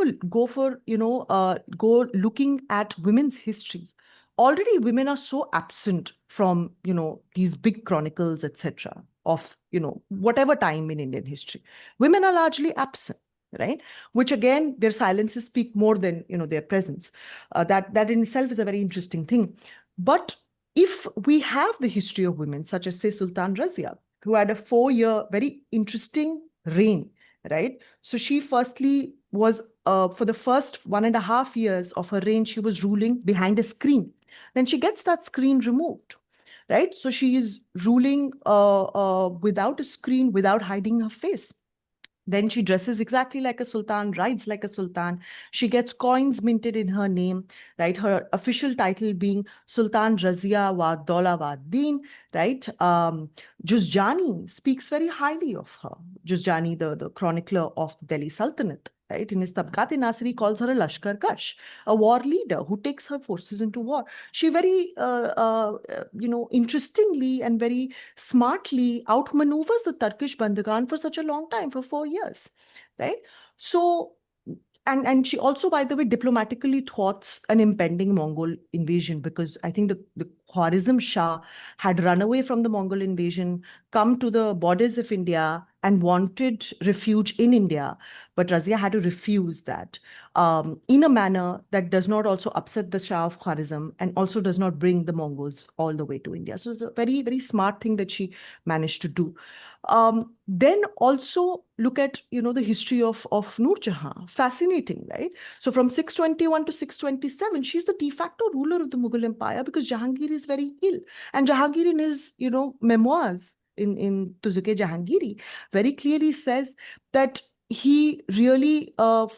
A: looking at women's histories, already women are so absent from, these big chronicles, etc., of, whatever time in Indian history. Women are largely absent, right? Which again, their silences speak more than, their presence. That in itself is a very interesting thing. But if we have the history of women, such as, say, Sultan Razia, who had a 4-year, very interesting reign, right? So she firstly was, for the first 1.5 years of her reign, she was ruling behind a screen. Then she gets that screen removed, right? So she is ruling without a screen, without hiding her face. Then she dresses exactly like a sultan, rides like a sultan. She gets coins minted in her name, right? Her official title being Sultan Razia wa Daula wa Din, right? Juzjani speaks very highly of her. Juzjani, the chronicler of the Delhi Sultanate, right? In his Tabqat-e-Nasri, calls her a Lashkar Kash, a war leader who takes her forces into war. She very, interestingly and very smartly outmaneuvers the Turkish Bandagan for such a long time, for 4 years, right? So, and she also, by the way, diplomatically thwarts an impending Mongol invasion, because I think the Khwarizm Shah had run away from the Mongol invasion, come to the borders of India and wanted refuge in India. But Razia had to refuse that in a manner that does not also upset the Shah of Khwarizm and also does not bring the Mongols all the way to India. So it's a very, very smart thing that she managed to do. Then also look at, the history of Nur Jahan. Fascinating, right? So from 621 to 627, she's the de facto ruler of the Mughal Empire, because Jahangir is very ill. And Jahangir, in his, memoirs in Tuzuke Jahangiri, very clearly says that he really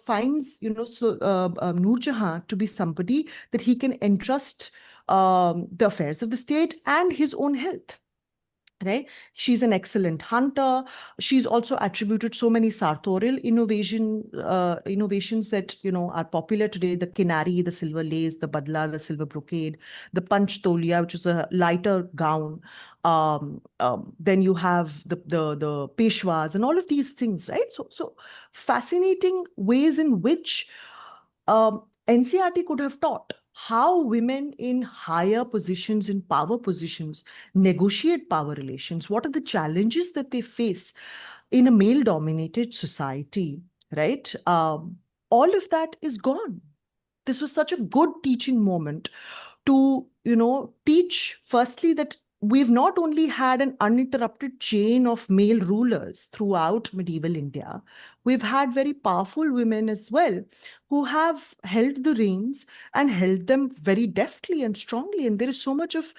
A: finds, Nur Jahan to be somebody that he can entrust the affairs of the state and his own health. Right? She's an excellent hunter. She's also attributed so many sartorial innovations that, are popular today: the kinari, the silver lace, the badla, the silver brocade, the panch tolia, which is a lighter gown. Then you have the peshwas and all of these things, right? So fascinating ways in which NCERT could have taught how women in higher positions, in power positions, negotiate power relations. What are the challenges that they face in a male-dominated society, right? All of that is gone. This was such a good teaching moment to, teach firstly that we've not only had an uninterrupted chain of male rulers throughout medieval India, we've had very powerful women as well who have held the reins and held them very deftly and strongly. And there is so much of,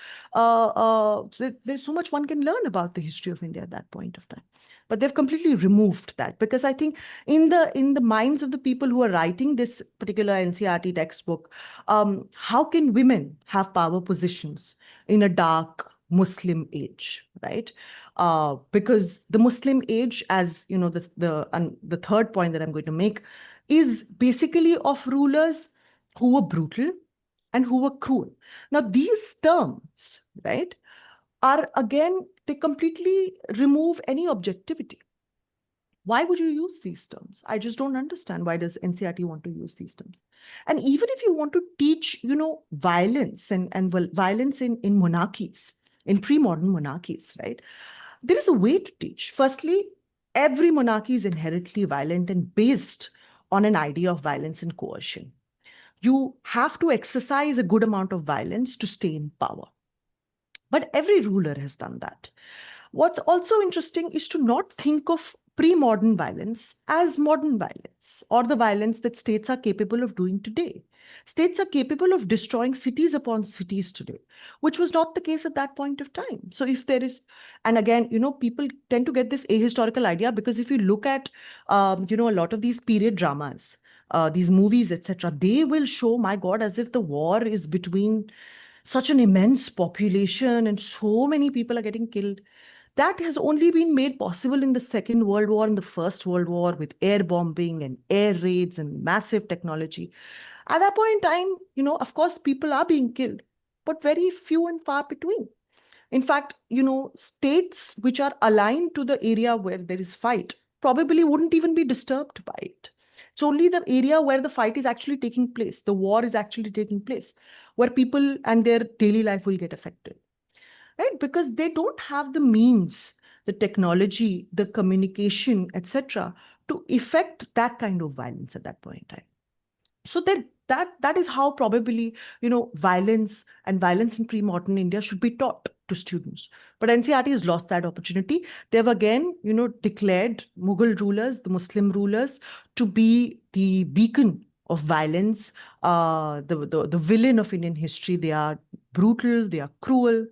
A: there's so much one can learn about the history of India at that point of time. But they've completely removed that, because I think in the minds of the people who are writing this particular NCERT textbook, how can women have power positions in a dark Muslim age, right? Because the Muslim age, as you know, the third point that I'm going to make, is basically of rulers who were brutal and who were cruel. Now, these terms, right, are again, they completely remove any objectivity. Why would you use these terms? I just don't understand. Why does NCERT want to use these terms? And even if you want to teach, violence and violence in monarchies, in pre-modern monarchies, right? There is a way to teach. Firstly, every monarchy is inherently violent and based on an idea of violence and coercion. You have to exercise a good amount of violence to stay in power. But every ruler has done that. What's also interesting is to not think of pre-modern violence as modern violence, or the violence that states are capable of doing today. States are capable of destroying cities upon cities today, which was not the case at that point of time. So if there is, and again, people tend to get this ahistorical idea, because if you look at, a lot of these period dramas, these movies, etc., they will show, my God, as if the war is between such an immense population and so many people are getting killed. That has only been made possible in the Second World War and the First World War with air bombing and air raids and massive technology. At that point in time, of course, people are being killed, but very few and far between. In fact, states which are aligned to the area where there is fight probably wouldn't even be disturbed by it. It's only the area where the fight is actually taking place, the war is actually taking place, where people and their daily life will get affected, right? Because they don't have the means, the technology, the communication, etc., to effect that kind of violence at that point in time. So that is how probably violence and violence in pre-modern India should be taught to students. But NCERT has lost that opportunity. They've again declared Mughal rulers, the Muslim rulers, to be the beacon of violence, the villain of Indian history. They are brutal, they are cruel,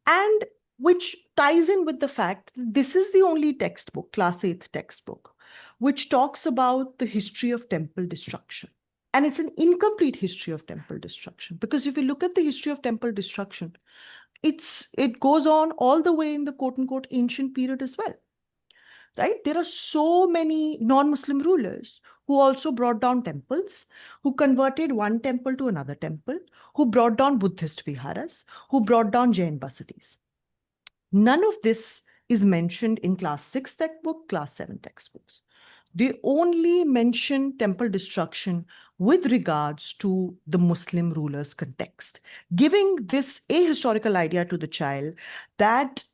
A: and which ties in with the fact that this is the only textbook, class 8th textbook, which talks about the history of temple destruction. And it's an incomplete history of temple destruction, because if you look at the history of temple destruction, it goes on all the way in the quote unquote ancient period as well, right? There are so many non-Muslim rulers who also brought down temples, who converted one temple to another temple, who brought down Buddhist viharas, who brought down Jain basatis. None of this is mentioned in class 6 textbook, class 7 textbooks. They only mention temple destruction with regards to the Muslim rulers' context, giving this a historical idea to the child that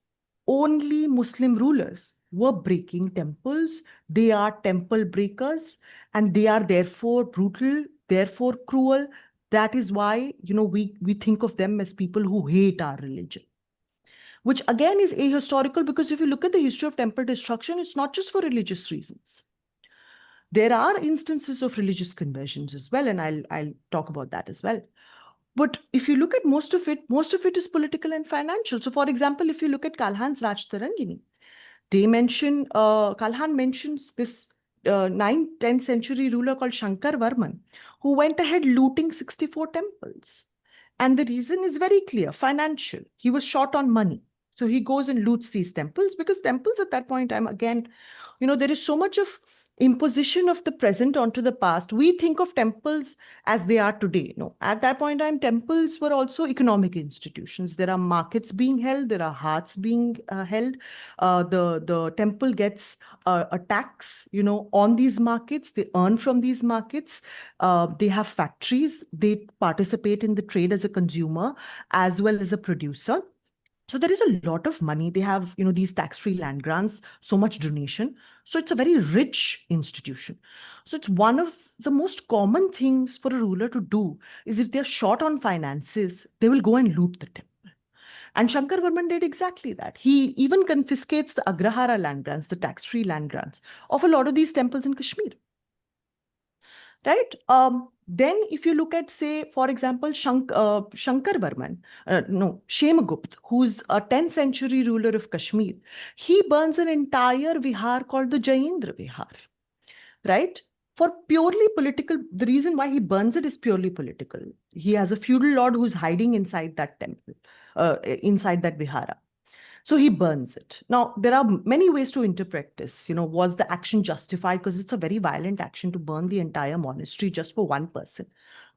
A: only Muslim rulers were breaking temples. They are temple breakers, and they are therefore brutal, therefore cruel. That is why, we think of them as people who hate our religion, which again is ahistorical, because if you look at the history of temple destruction, it's not just for religious reasons. There are instances of religious conversions as well, and I'll talk about that as well. But if you look at most of it is political and financial. So for example, if you look at Kalhan's Raj Tarangini, Kalhan mentions this 9th, 10th century ruler called Shankar Varman, who went ahead looting 64 temples. And the reason is very clear, financial. He was short on money. So he goes and loots these temples, because temples at that point in time, again, there is so much of imposition of the present onto the past. We think of temples as they are today. No, at that point in time, temples were also economic institutions. There are markets being held, there are hearths being held. The temple gets a tax, on these markets. They earn from these markets. They have factories. They participate in the trade as a consumer as well as a producer. So there is a lot of money. They have, these tax-free land grants, so much donation. So it's a very rich institution. So it's one of the most common things for a ruler to do is, if they're short on finances, they will go and loot the temple. And Shankar Varman did exactly that. He even confiscates the Agrahara land grants, the tax-free land grants of a lot of these temples in Kashmir. Right? Then if you look at, say, for example, Shankar Varman, Shemagupt, who's a 10th century ruler of Kashmir, he burns an entire vihar called the Jayendra Vihar, right? For purely political, the reason why he burns it is purely political. He has a feudal lord who's hiding inside that temple, inside that vihara. So he burns it. Now, there are many ways to interpret this. Was the action justified? Because it's a very violent action to burn the entire monastery just for one person,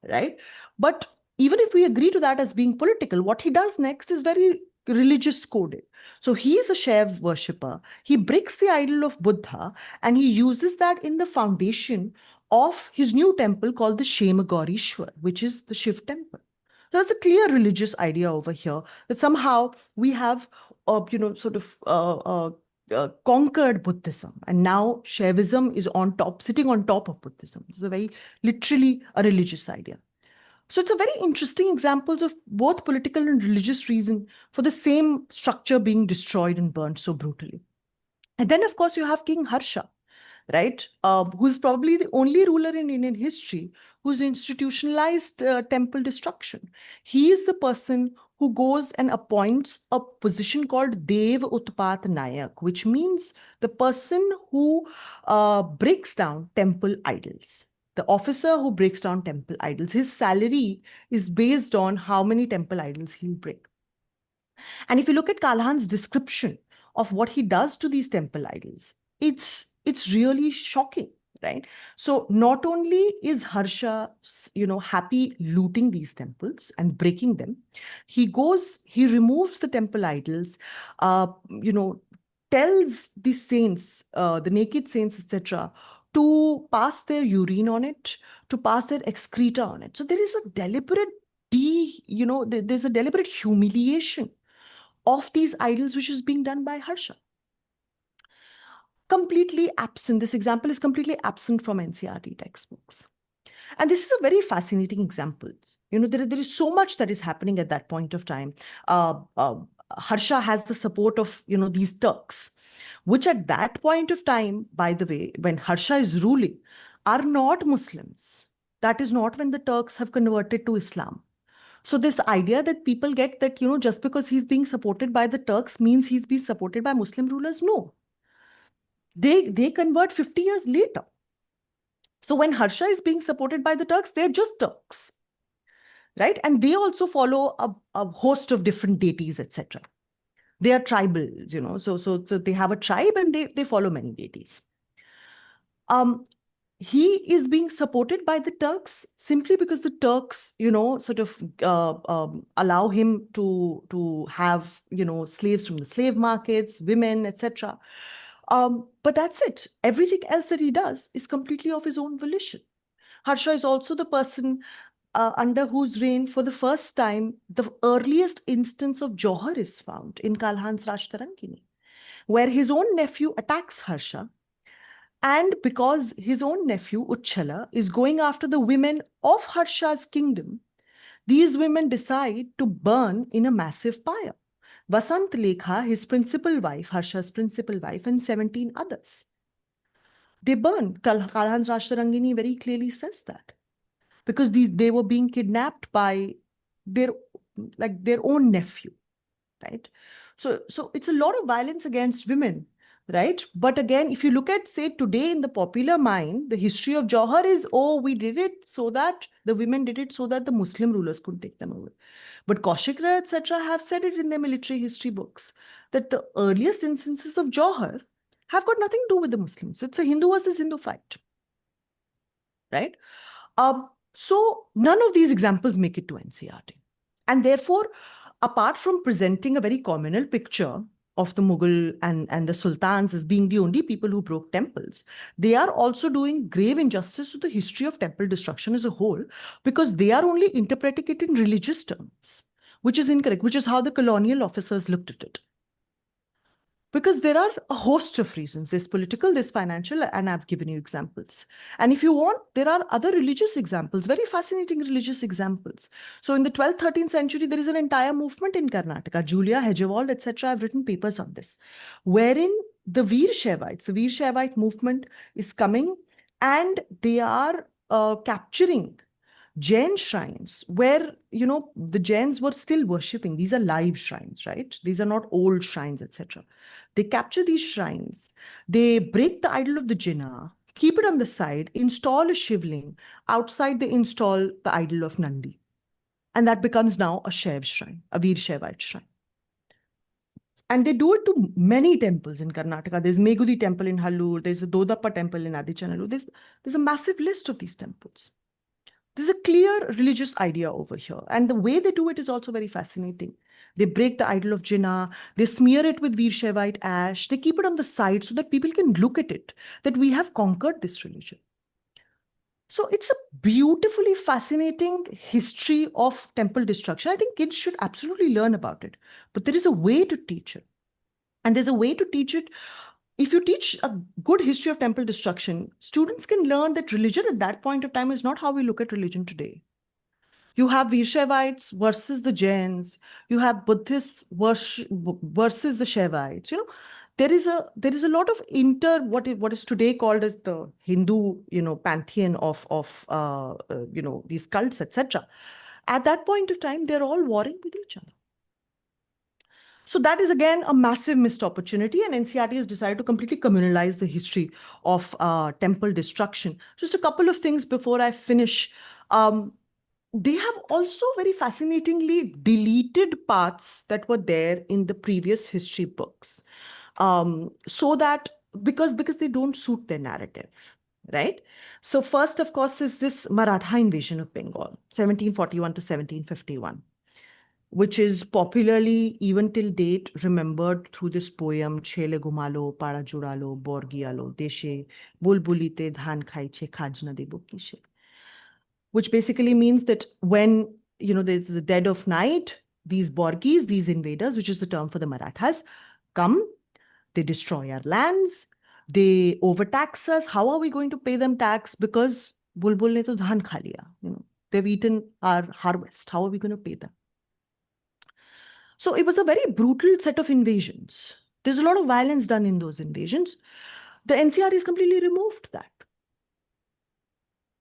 A: right? But even if we agree to that as being political, what he does next is very religious coded. So he is a Shiv worshipper. He breaks the idol of Buddha, and he uses that in the foundation of his new temple called the Shemagaurishwar, which is the Shiv temple. So that's a clear religious idea over here, that somehow we have conquered Buddhism, and now Shaivism is on top, sitting on top of Buddhism. It's a very literally a religious idea. So it's a very interesting examples of both political and religious reason for the same structure being destroyed and burnt so brutally. And then, of course, you have King Harsha, right? Who's probably the only ruler in Indian history who's institutionalized temple destruction. He is the person who goes and appoints a position called Dev Utpat Nayak, which means the person who breaks down temple idols. The officer who breaks down temple idols, his salary is based on how many temple idols he'll break. And if you look at Kalhan's description of what he does to these temple idols, it's really shocking, right? So not only is Harsha, happy looting these temples and breaking them, he removes the temple idols, tells the saints, the naked saints, etc., to pass their urine on it, to pass their excreta on it. So there is a deliberate there's a deliberate humiliation of these idols which is being done by Harsha. Completely absent. This example is completely absent from NCERT textbooks. And this is a very fascinating example. There is so much that is happening at that point of time. Harsha has the support of, these Turks, which at that point of time, by the way, when Harsha is ruling, are not Muslims. That is not when the Turks have converted to Islam. So this idea that people get that, just because he's being supported by the Turks means he's being supported by Muslim rulers, no. They convert 50 years later. So when Harsha is being supported by the Turks, they're just Turks, right? And they also follow a host of different deities, etc. They are tribal, so they have a tribe and they follow many deities. He is being supported by the Turks simply because the Turks, allow him to have, slaves from the slave markets, women, etc. But that's it. Everything else that he does is completely of his own volition. Harsha is also the person under whose reign, for the first time, the earliest instance of Johar is found in Kalhan's Rashtarangini, where his own nephew attacks Harsha. And because his own nephew, Uchchala, is going after the women of Harsha's kingdom, these women decide to burn in a massive pyre. Vasant Lekha, his principal wife, Harsha's principal wife, and 17 others. They burn. Kalhan's Rashtarangini very clearly says that. Because they were being kidnapped by their own nephew, right? So it's a lot of violence against women, right? But again, if you look at, say, today in the popular mind, the history of Johar is, we did it so that the women did it so that the Muslim rulers could take them over. But Kaushikra, etc., have said it in their military history books that the earliest instances of Johar have got nothing to do with the Muslims. It's a Hindu versus Hindu fight, right? So none of these examples make it to NCERT. And therefore, apart from presenting a very communal picture of the Mughal and the sultans as being the only people who broke temples, they are also doing grave injustice to the history of temple destruction as a whole, because they are only interpreting it in religious terms, which is incorrect, which is how the colonial officers looked at it. Because there are a host of reasons. There's political, there's financial, and I've given you examples. And if you want, there are other religious examples, very fascinating religious examples. So in the 12th, 13th century, there is an entire movement in Karnataka. Julia, Hegewald, etc. have written papers on this, wherein the Veer Shaivites, the Veer Shaivite movement is coming, and they are capturing Jain shrines where, the Jains were still worshipping. These are live shrines, right? These are not old shrines, etc. They capture these shrines. They break the idol of the Jinnah, keep it on the side, install a shivling. Outside, they install the idol of Nandi. And that becomes now a Shaiv shrine, a Veer Shaivite shrine. And they do it to many temples in Karnataka. There's Megudi temple in Hallur. There's the Dodappa temple in Adichanallur. There's a massive list of these temples. There's a clear religious idea over here. And the way they do it is also very fascinating. They break the idol of Jinnah. They smear it with Veer Shaivite ash. They keep it on the side so that people can look at it, that we have conquered this religion. So it's a beautifully fascinating history of temple destruction. I think kids should absolutely learn about it. But there is a way to teach it. And there's a way to teach it. If you teach a good history of temple destruction, students can learn that religion at that point of time is not how we look at religion today. You have Veer Shaivites versus the Jains. You have Buddhists versus the Shaivites. There is a lot of what is today called as the Hindu, pantheon of these cults, etc. At that point of time, they're all warring with each other. So that is, again, a massive missed opportunity, and NCERT has decided to completely communalize the history of temple destruction. Just a couple of things before I finish. They have also very fascinatingly deleted parts that were there in the previous history books. so that because they don't suit their narrative, right? So first, of course, is this Maratha invasion of Bengal, 1741 to 1751, which is popularly, even till date, remembered through this poem, Chele Gumalo, Para Juralo, Borgialo, Deshe, Bulbulite, Dhan Khaiche, Khajna Debo Kishe, which basically means that when, there's the dead of night, these Borgis, these invaders, which is the term for the Marathas, come, they destroy our lands, they overtax us. How are we going to pay them tax? Because Bulbul ne to dhan kha liya. They've eaten our harvest. How are we going to pay them? So it was a very brutal set of invasions. There's a lot of violence done in those invasions. The NCERT has completely removed that,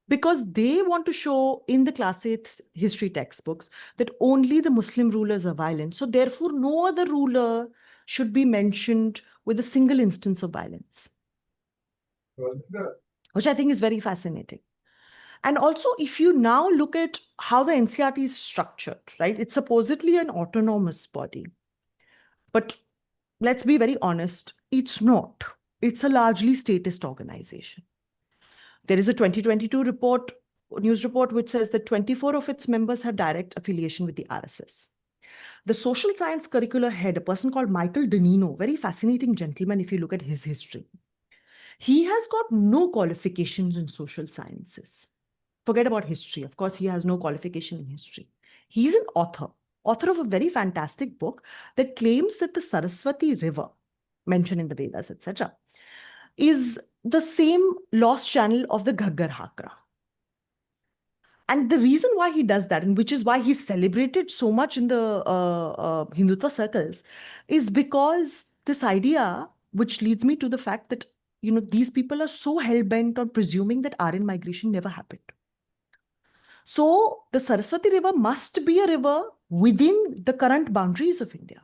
A: because they want to show in the class 8 history textbooks that only the Muslim rulers are violent. So therefore, no other ruler should be mentioned with a single instance of violence, which I think is very fascinating. And also, if you now look at how the NCERT is structured, right? It's supposedly an autonomous body. But let's be very honest, it's not. It's a largely statist organization. There is a 2022 news report, which says that 24 of its members have direct affiliation with the RSS. The social science curricular head, a person called Michael Danino, very fascinating gentleman if you look at his history. He has got no qualifications in social sciences. Forget about history. Of course, he has no qualification in history. He's an author of a very fantastic book that claims that the Saraswati River, mentioned in the Vedas, etc., is the same lost channel of the Ghaggar Hakra. And the reason why he does that, and which is why he's celebrated so much in the Hindutva circles, is because this idea, which leads me to the fact that, these people are so hell-bent on presuming that Aryan migration never happened. So the Saraswati River must be a river within the current boundaries of India,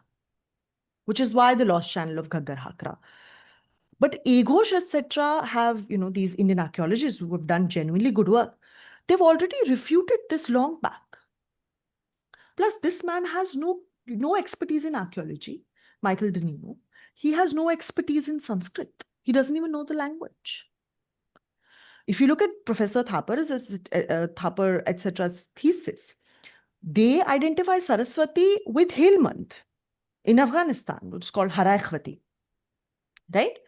A: which is why the lost channel of Ghaggar Hakra. But Ghosh, etc., have, these Indian archaeologists who have done genuinely good work. They've already refuted this long back. Plus, this man has no expertise in archaeology, Michael Danino. He has no expertise in Sanskrit. He doesn't even know the language. If you look at Professor Thapar, etc.'s thesis, they identify Saraswati with Helmand in Afghanistan, which is called Haraikhwati, right?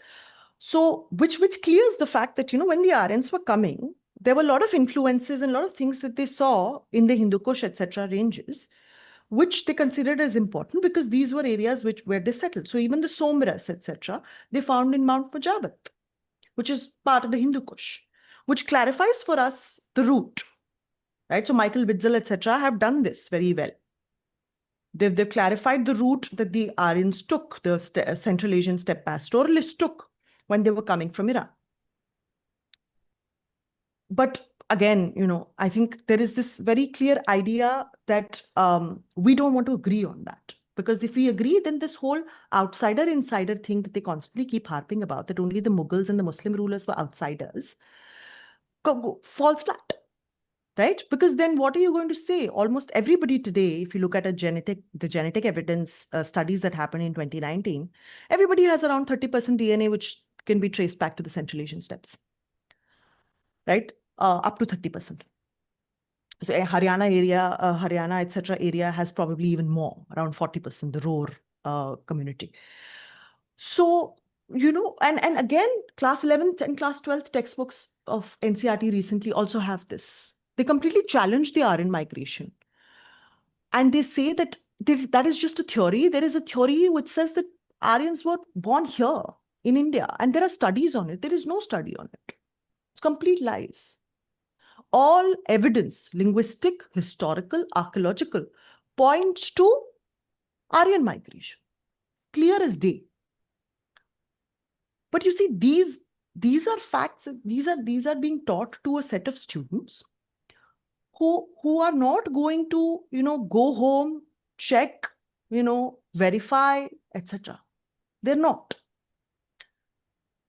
A: So, which clears the fact that, when the Aryans were coming, there were a lot of influences and a lot of things that they saw in the Hindu Kush, etc. ranges, which they considered as important because these were areas where they settled. So even the Somras, etc., they found in Mount Mujabat, which is part of the Hindu Kush, which clarifies for us the route, right? So Michael Witzel, etc., have done this very well. They've clarified the route that the Aryans took, the Central Asian steppe pastoralists took when they were coming from Iran. But again, I think there is this very clear idea that we don't want to agree on that. Because if we agree, then this whole outsider-insider thing that they constantly keep harping about, that only the Mughals and the Muslim rulers were outsiders, falls flat, right? Because then what are you going to say? Almost everybody today, if you look at the genetic evidence studies that happened in 2019, everybody has around 30% DNA, which can be traced back to the Central Asian steppes, right? Up to 30%. So Haryana, etc. area has probably even more, around 40%, the Roar community. So, and again, class 11th and class 12th textbooks of NCERT recently also have this. They completely challenge the Aryan migration. And they say that that is just a theory. There is a theory which says that Aryans were born here in India, and there are studies on it. There is no study on it. It's complete lies. All evidence, linguistic, historical, archaeological, points to Aryan migration. Clear as day. But you see, these are facts. These are being taught to a set of students who are not going to, go home, check, verify, etc. They're not.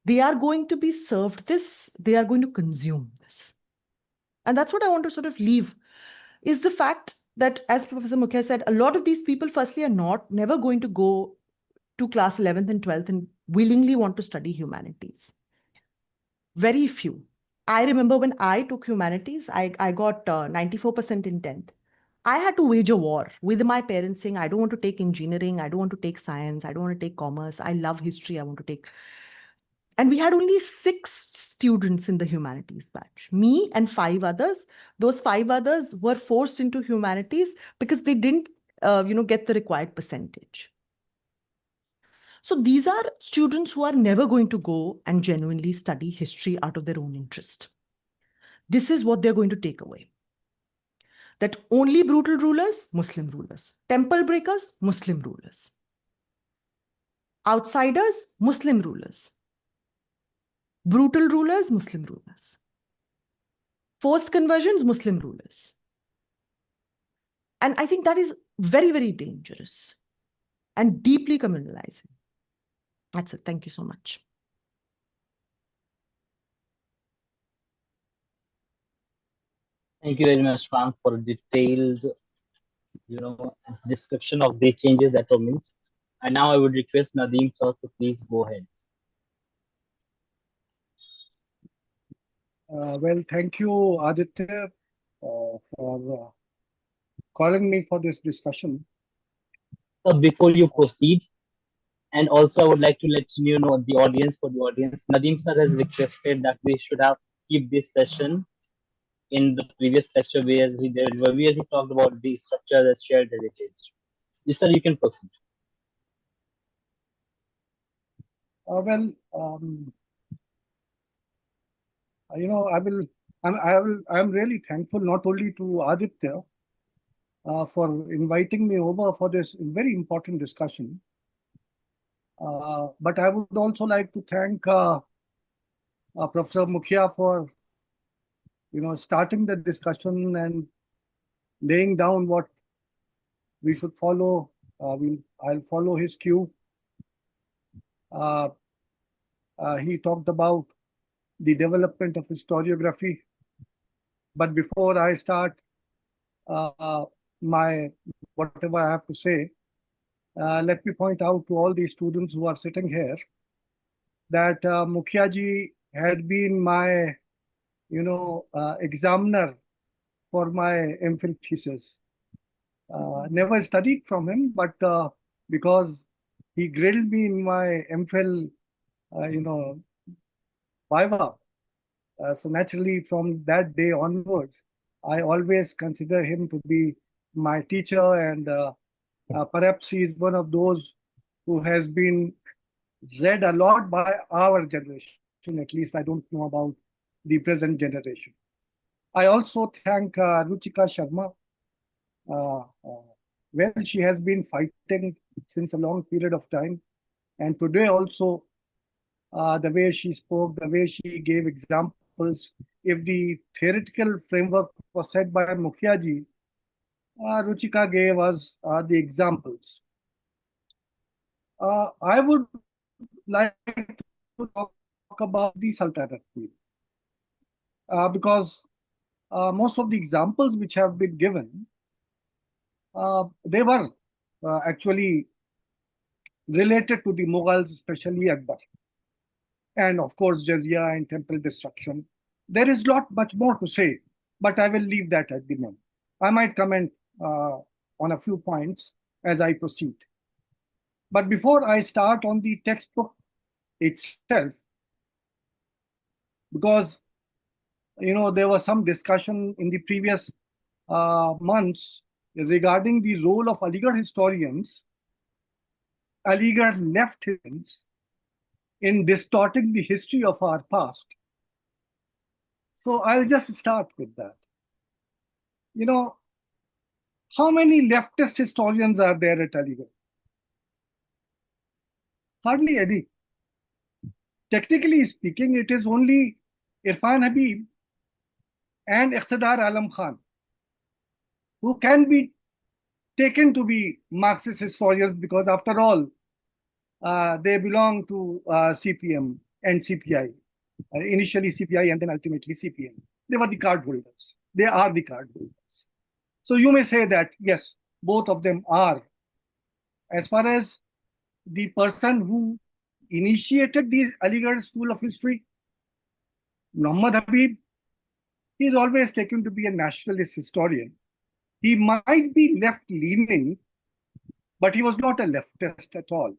A: They are going to be served this. They are going to consume this. And that's what I want to sort of leave, is the fact that, as Professor Mukhia said, a lot of these people, firstly, are never going to go to class 11th and 12th and willingly want to study humanities. Very few. I remember when I took humanities, I got 94% in 10th. I had to wage a war with my parents saying, I don't want to take engineering, I don't want to take science, I don't want to take commerce, I love history, I want to take. And we had only 6 students in the humanities batch, me and 5 others. Those 5 others were forced into humanities because they didn't, get the required percentage. So these are students who are never going to go and genuinely study history out of their own interest. This is what they're going to take away. That only brutal rulers, Muslim rulers. Temple breakers, Muslim rulers. Outsiders, Muslim rulers. Brutal rulers, Muslim rulers. Forced conversions, Muslim rulers. And I think that is very, very dangerous and deeply communalizing. That's it. Thank you so much.
D: Thank you very much, ma'am, for a detailed, description of the changes that were made. And now I would request Nadeem sir to please go ahead.
E: Well, thank you, Aditya, for calling me for this discussion.
D: So before you proceed, and also I would like to let you know the audience, Nadeem sir has requested that we should have keep this session in the previous lecture where he talked about the structure as shared heritage. Yes, sir, you can proceed.
E: I'm really thankful not only to Aditya for inviting me over for this very important discussion, but I would also like to thank Professor Mukhia for starting the discussion and laying down what we should follow. I'll follow his cue. He talked about the development of historiography. But before I start my whatever I have to say, let me point out to all the students who are sitting here that Mukhia ji had been my, examiner for my MPhil thesis. Never studied from him, but because he grilled me in my MPhil, Viva. So naturally, from that day onwards, I always consider him to be my teacher, and perhaps he is one of those who has been read a lot by our generation. At least I don't know about the present generation. I also thank Ruchika Sharma. Well, she has been fighting since a long period of time, and today also, the way she spoke, the way she gave examples. If the theoretical framework was set by Mukhia ji, Ruchika gave us the examples. I would like to talk about the Sultanate period because most of the examples which have been given, they were actually related to the Mughals, especially Akbar. And of course, jizya and temple destruction. There is not much more to say, but I will leave that at the moment. I might comment on a few points as I proceed. But before I start on the textbook itself, because there was some discussion in the previous months regarding the role of Aligarh historians, Aligarh left historians, in distorting the history of our past. So I'll just start with that. How many leftist historians are there at Aligarh? Hardly any. Technically speaking, it is only Irfan Habib and Iqtidar Alam Khan who can be taken to be Marxist historians, because after all, they belong to CPM and CPI. Initially CPI and then ultimately CPM. They were the card holders. They are the card holders. So you may say that, yes, both of them are. As far as the person who initiated the Aligarh School of History, Muhammad Habib. He is always taken to be a nationalist historian. He might be left-leaning, but he was not a leftist at all.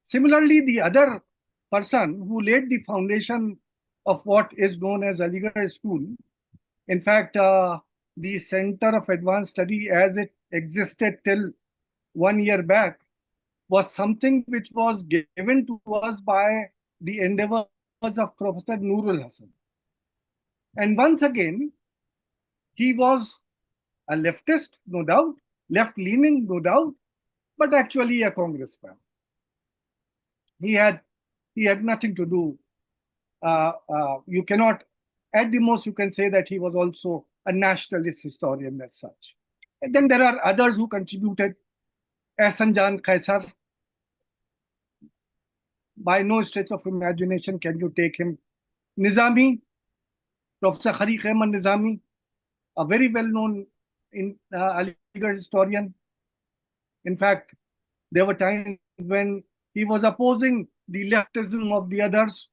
E: Similarly, the other person who laid the foundation of what is known as Aligarh School, in fact, the Center of Advanced Study as it existed till 1 year back, was something which was given to us by the endeavors of Professor Nurul Hasan. And once again, he was a leftist, no doubt, left-leaning, no doubt, but actually a congressman. He had nothing to do. You cannot, at the most, you can say that he was also a nationalist historian as such. And then there are others who contributed. Ehsan Jan Kaisar, by no stretch of imagination can you take him. Nizami, Professor Khariq Ahmad Nizami, a very well-known Aligarh historian. In fact, there were times when he was opposing the leftism of the others.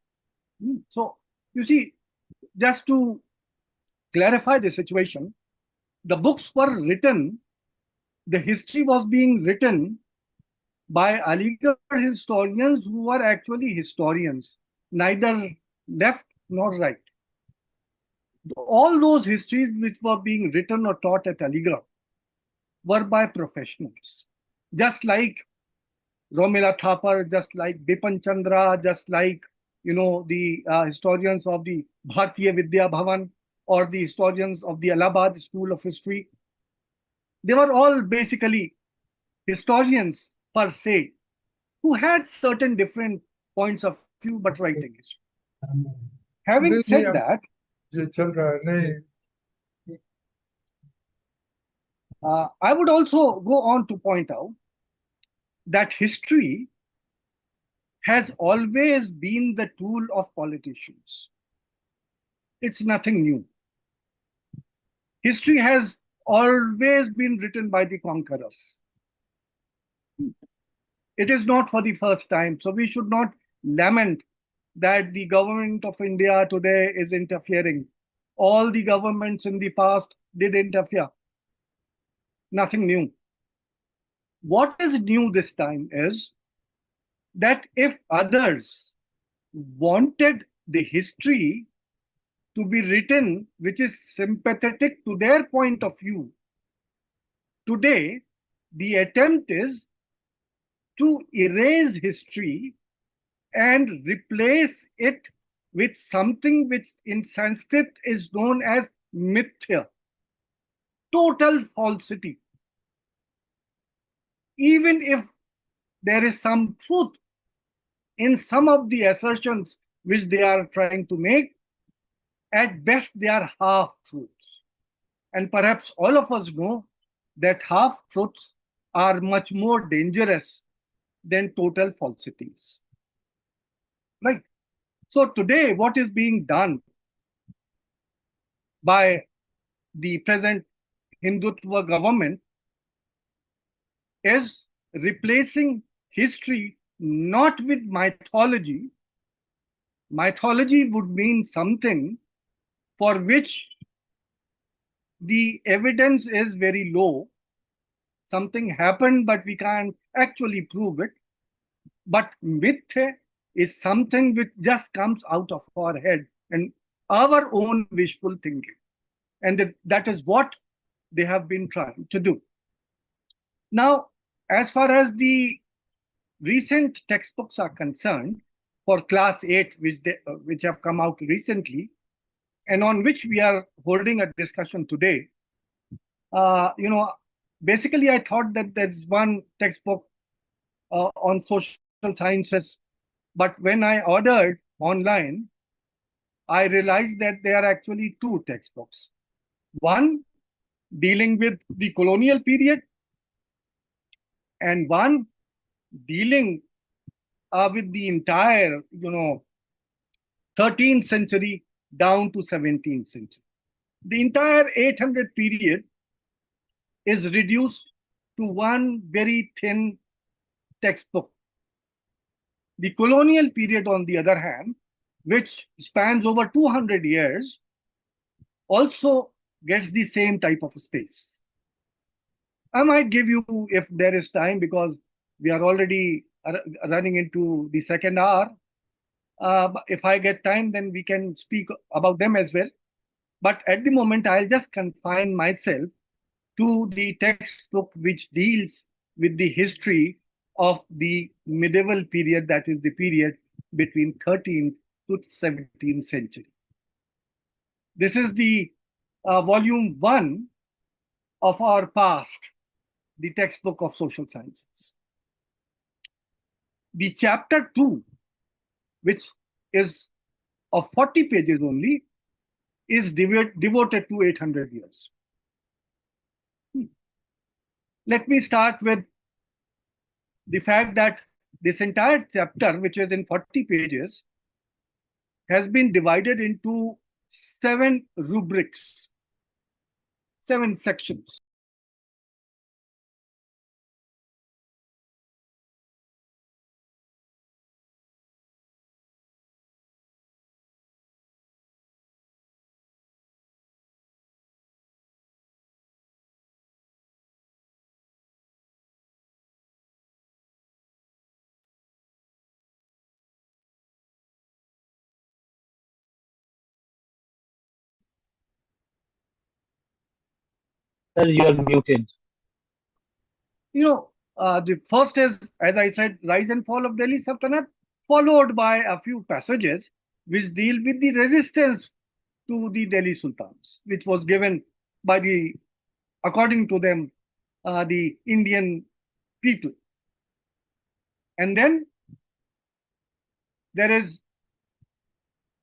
E: So, you see, just to clarify the situation, the books were written, the history was being written by Aligarh historians who were actually historians, neither left nor right. All those histories which were being written or taught at Aligarh were by professionals, just like Romila Thapar, just like Bipan Chandra, just like the historians of the Bharatiya Vidya Bhavan or the historians of the Allahabad School of History. They were all basically historians per se, who had certain different points of view but writing history. Having said that, I would also go on to point out that history has always been the tool of politicians. It's nothing new. History has always been written by the conquerors. It is not for the first time. So we should not lament that the government of India today is interfering. All the governments in the past did interfere. Nothing new. What is new this time is that if others wanted the history to be written which is sympathetic to their point of view, today the attempt is to erase history and replace it with something which in Sanskrit is known as mithya, total falsity. Even if there is some truth in some of the assertions which they are trying to make, at best they are half-truths. And perhaps all of us know that half-truths are much more dangerous than total falsities. Right? So today, what is being done by the present Hindutva government is replacing history not with mythology. Mythology would mean something for which the evidence is very low. Something happened, but we can't actually prove it. But myth is something which just comes out of our head and our own wishful thinking. And that is what they have been trying to do. Now, as far as the recent textbooks are concerned, for class 8, which have come out recently, and on which we are holding a discussion today, basically I thought that there's one textbook on social sciences, but when I ordered online, I realized that there are actually two textbooks. One dealing with the colonial period, and one dealing with the entire, 13th century down to 17th century. The entire 800 period is reduced to one very thin textbook. The colonial period, on the other hand, which spans over 200 years, also gets the same type of space. I might give you, if there is time, because we are already running into the second hour. But if I get time, then we can speak about them as well. But at the moment, I'll just confine myself to the textbook which deals with the history of the medieval period, that is the period between 13th to 17th century. This is the volume 1 of our past, the textbook of social sciences. The chapter 2, which is of 40 pages only, is devoted to 800 years. Let me start with the fact that this entire chapter, which is in 40 pages, has been divided into 7 rubrics, 7 sections.
D: Sir, you are muted.
E: The first is, as I said, rise and fall of Delhi Sultanate, followed by a few passages which deal with the resistance to the Delhi Sultans, which was given by the, according to them, the Indian people. And then there is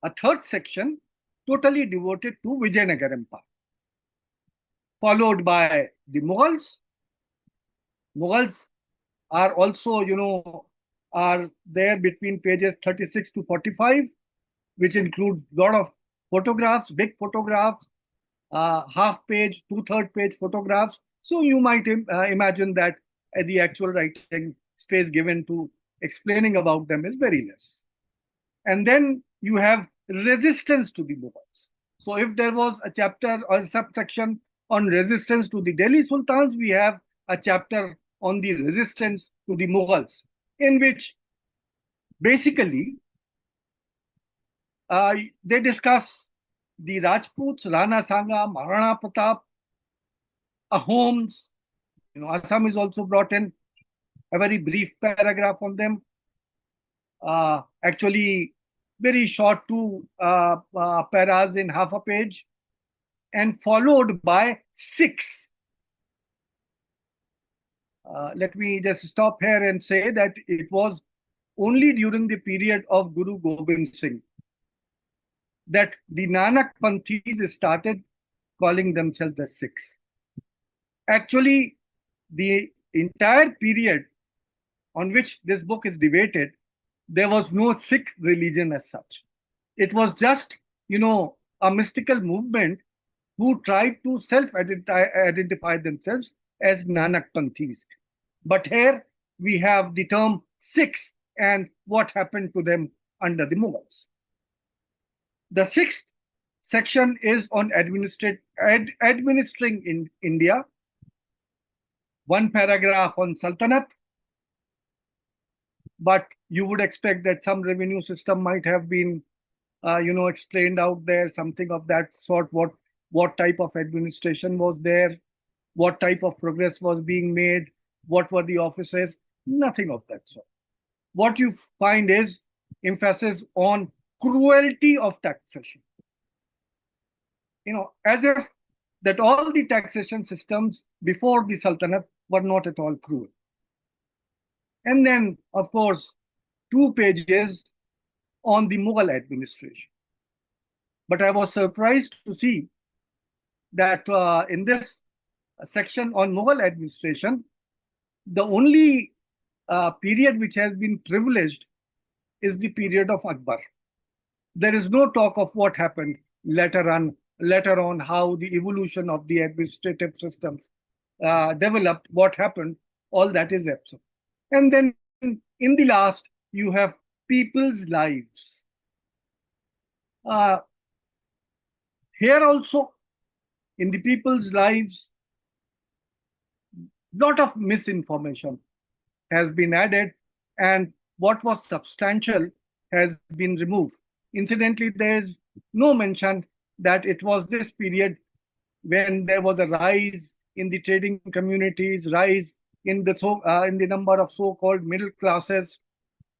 E: a third section totally devoted to Vijayanagar Empire, followed by the Mughals. Mughals are also, are there between pages 36 to 45, which includes a lot of photographs, big photographs, half page, 2/3 page photographs. So you might imagine that the actual writing space given to explaining about them is very less. And then you have resistance to the Mughals. So if there was a chapter or a subsection on resistance to the Delhi Sultans, we have a chapter on the resistance to the Mughals, in which basically they discuss the Rajputs, Rana Sanga, Maharana Pratap, Ahoms. Assam is also brought in, a very brief paragraph on them. Actually, very short, 2 paras in half a page, and followed by 6. Let me just stop here and say that it was only during the period of Guru Gobind Singh that the Nanak Panthis started calling themselves the Sikhs. Actually, the entire period on which this book is debated, there was no Sikh religion as such. It was just, a mystical movement who tried to self-identify themselves as Nanak Panthis. But here we have the term Sikhs and what happened to them under the Mughals. The 6th section is on administering in India. 1 paragraph on Sultanate. But you would expect that some revenue system might have been, explained out there, something of that sort. What type of administration was there? What type of progress was being made? What were the offices? Nothing of that sort. What you find is emphasis on cruelty of taxation. As if that all the taxation systems before the Sultanate were not at all cruel. And then, of course, 2 pages on the Mughal administration. But I was surprised to see that in this section on Mughal administration, the only period which has been privileged is the period of Akbar. There is no talk of what happened later on, how the evolution of the administrative systems developed, what happened, all that is absent. And then in the last, you have people's lives. Here also, in the people's lives, lot of misinformation has been added, and what was substantial has been removed. Incidentally, there is no mention that it was this period when there was a rise in the trading communities, rise in the number of so-called middle classes.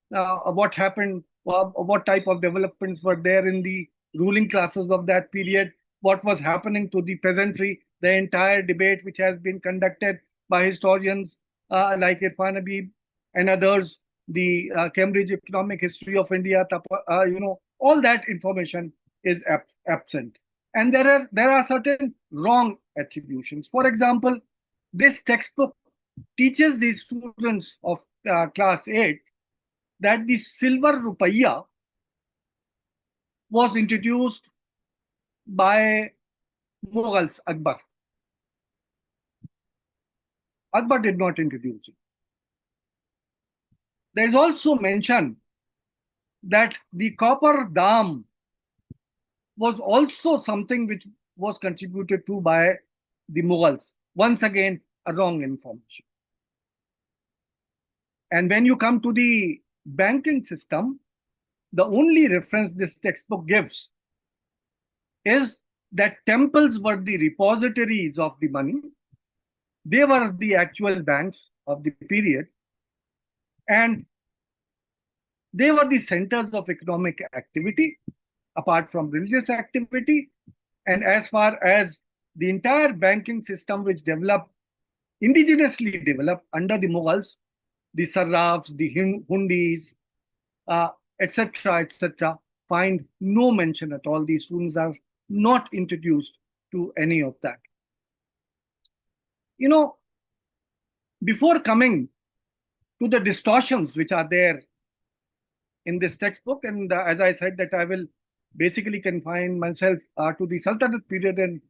E: What happened? What type of developments were there in the ruling classes of that period? What was happening to the peasantry? The entire debate which has been conducted by historians like Irfan Habib and others, the Cambridge Economic History of India, all that information is absent. And there are certain wrong attributions. For example, this textbook teaches the students of class 8 that the silver rupaya was introduced by Mughals, Akbar. Akbar did not introduce it. There is also mention that the copper dam was also something which was contributed to by the Mughals. Once again, a wrong information. And when you come to the banking system, the only reference this textbook gives is that temples were the repositories of the money. They were the actual banks of the period, and they were the centers of economic activity apart from religious activity. And as far as the entire banking system which indigenously developed under the Mughals, the sarrafs, the hundis, etc., find no mention at all. These students are not introduced to any of that. Before coming to the distortions which are there in this textbook, and as I said, that I will basically confine myself to the Sultanate period and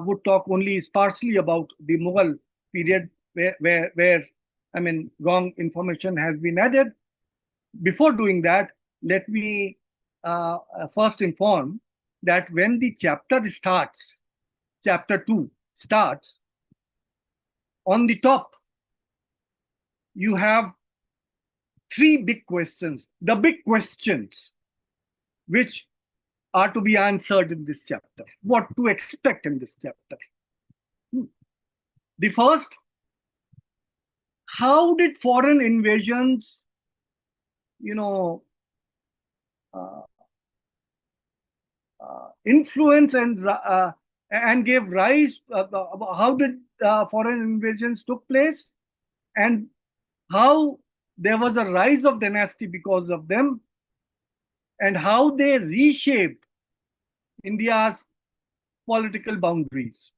E: would talk only sparsely about the Mughal period where wrong information has been added. Before doing that, let me first inform that when the chapter starts, chapter 2 starts, on the top, you have 3 big questions, the big questions which are to be answered in this chapter, what to expect in this chapter. The first, how did foreign invasions, influence and gave rise, how did foreign invasions took place, and how there was a rise of dynasty because of them, and how they reshaped India's political boundaries.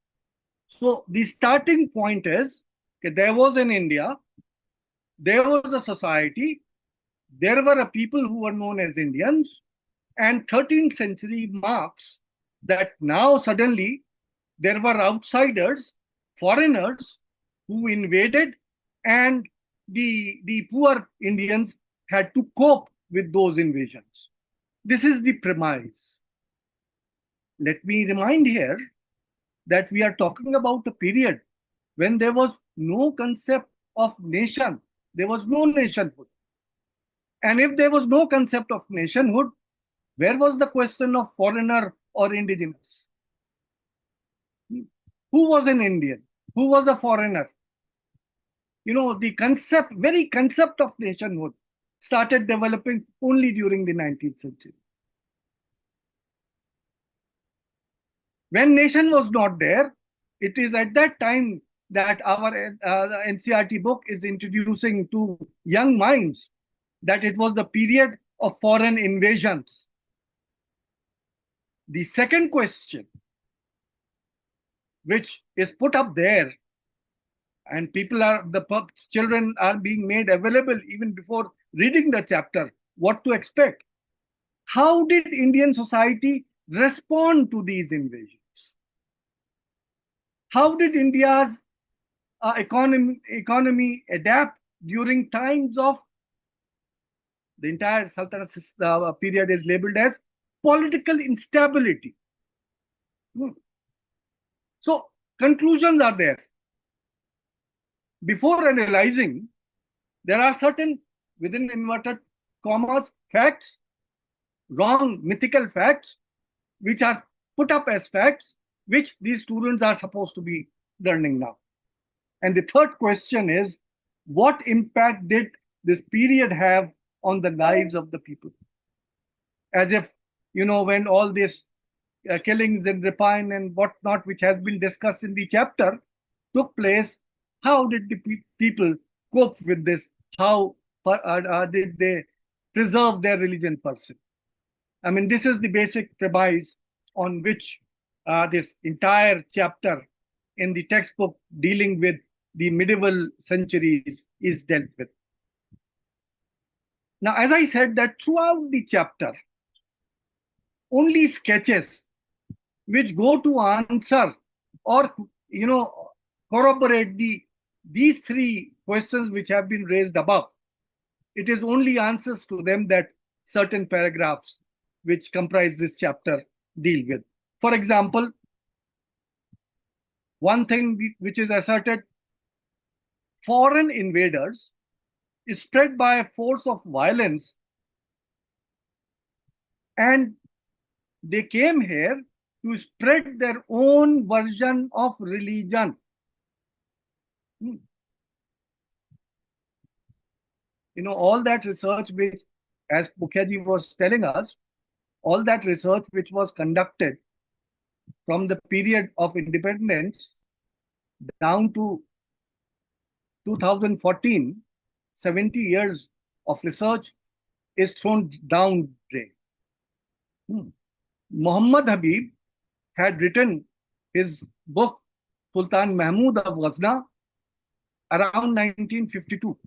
E: So the starting point is that there was in India, there was a society, there were a people who were known as Indians, and 13th century marks that now suddenly there were outsiders, foreigners who invaded, and the poor Indians had to cope with those invasions. This is the premise. Let me remind here that we are talking about a period when there was no concept of nation. There was no nationhood. And if there was no concept of nationhood, where was the question of foreigner or indigenous? Who was an Indian? Who was a foreigner? The very concept of nationhood started developing only during the 19th century. When nation was not there, it is at that time that our NCERT book is introducing to young minds that it was the period of foreign invasions. The second question, which is put up there, and children are being made available even before reading the chapter, what to expect. How did Indian society respond to these invasions? How did India's economy adapt during times of the entire Sultanate period is labeled as political instability. So conclusions are there. Before analyzing, there are certain, within inverted commas, facts, wrong mythical facts, which are put up as facts, which these students are supposed to be learning now. And the third question is, what impact did this period have on the lives of the people? As if, when all this killings in Ripine and whatnot, which has been discussed in the chapter, took place, how did the people cope with this? How did they preserve their religion per se? I mean, this is the basic premise on which this entire chapter in the textbook dealing with the medieval centuries is dealt with. Now, as I said, that throughout the chapter, only sketches which go to answer or corroborate these three questions which have been raised above. It is only answers to them that certain paragraphs which comprise this chapter deal with. For example, one thing which is asserted, foreign invaders is spread by a force of violence, and they came here to spread their own version of religion. All that research which, as Mukhia was telling us, all that research which was conducted from the period of independence down to 2014, 70 years of research is thrown down drain. Muhammad Habib had written his book Sultan Mahmud of Ghazna around 1952,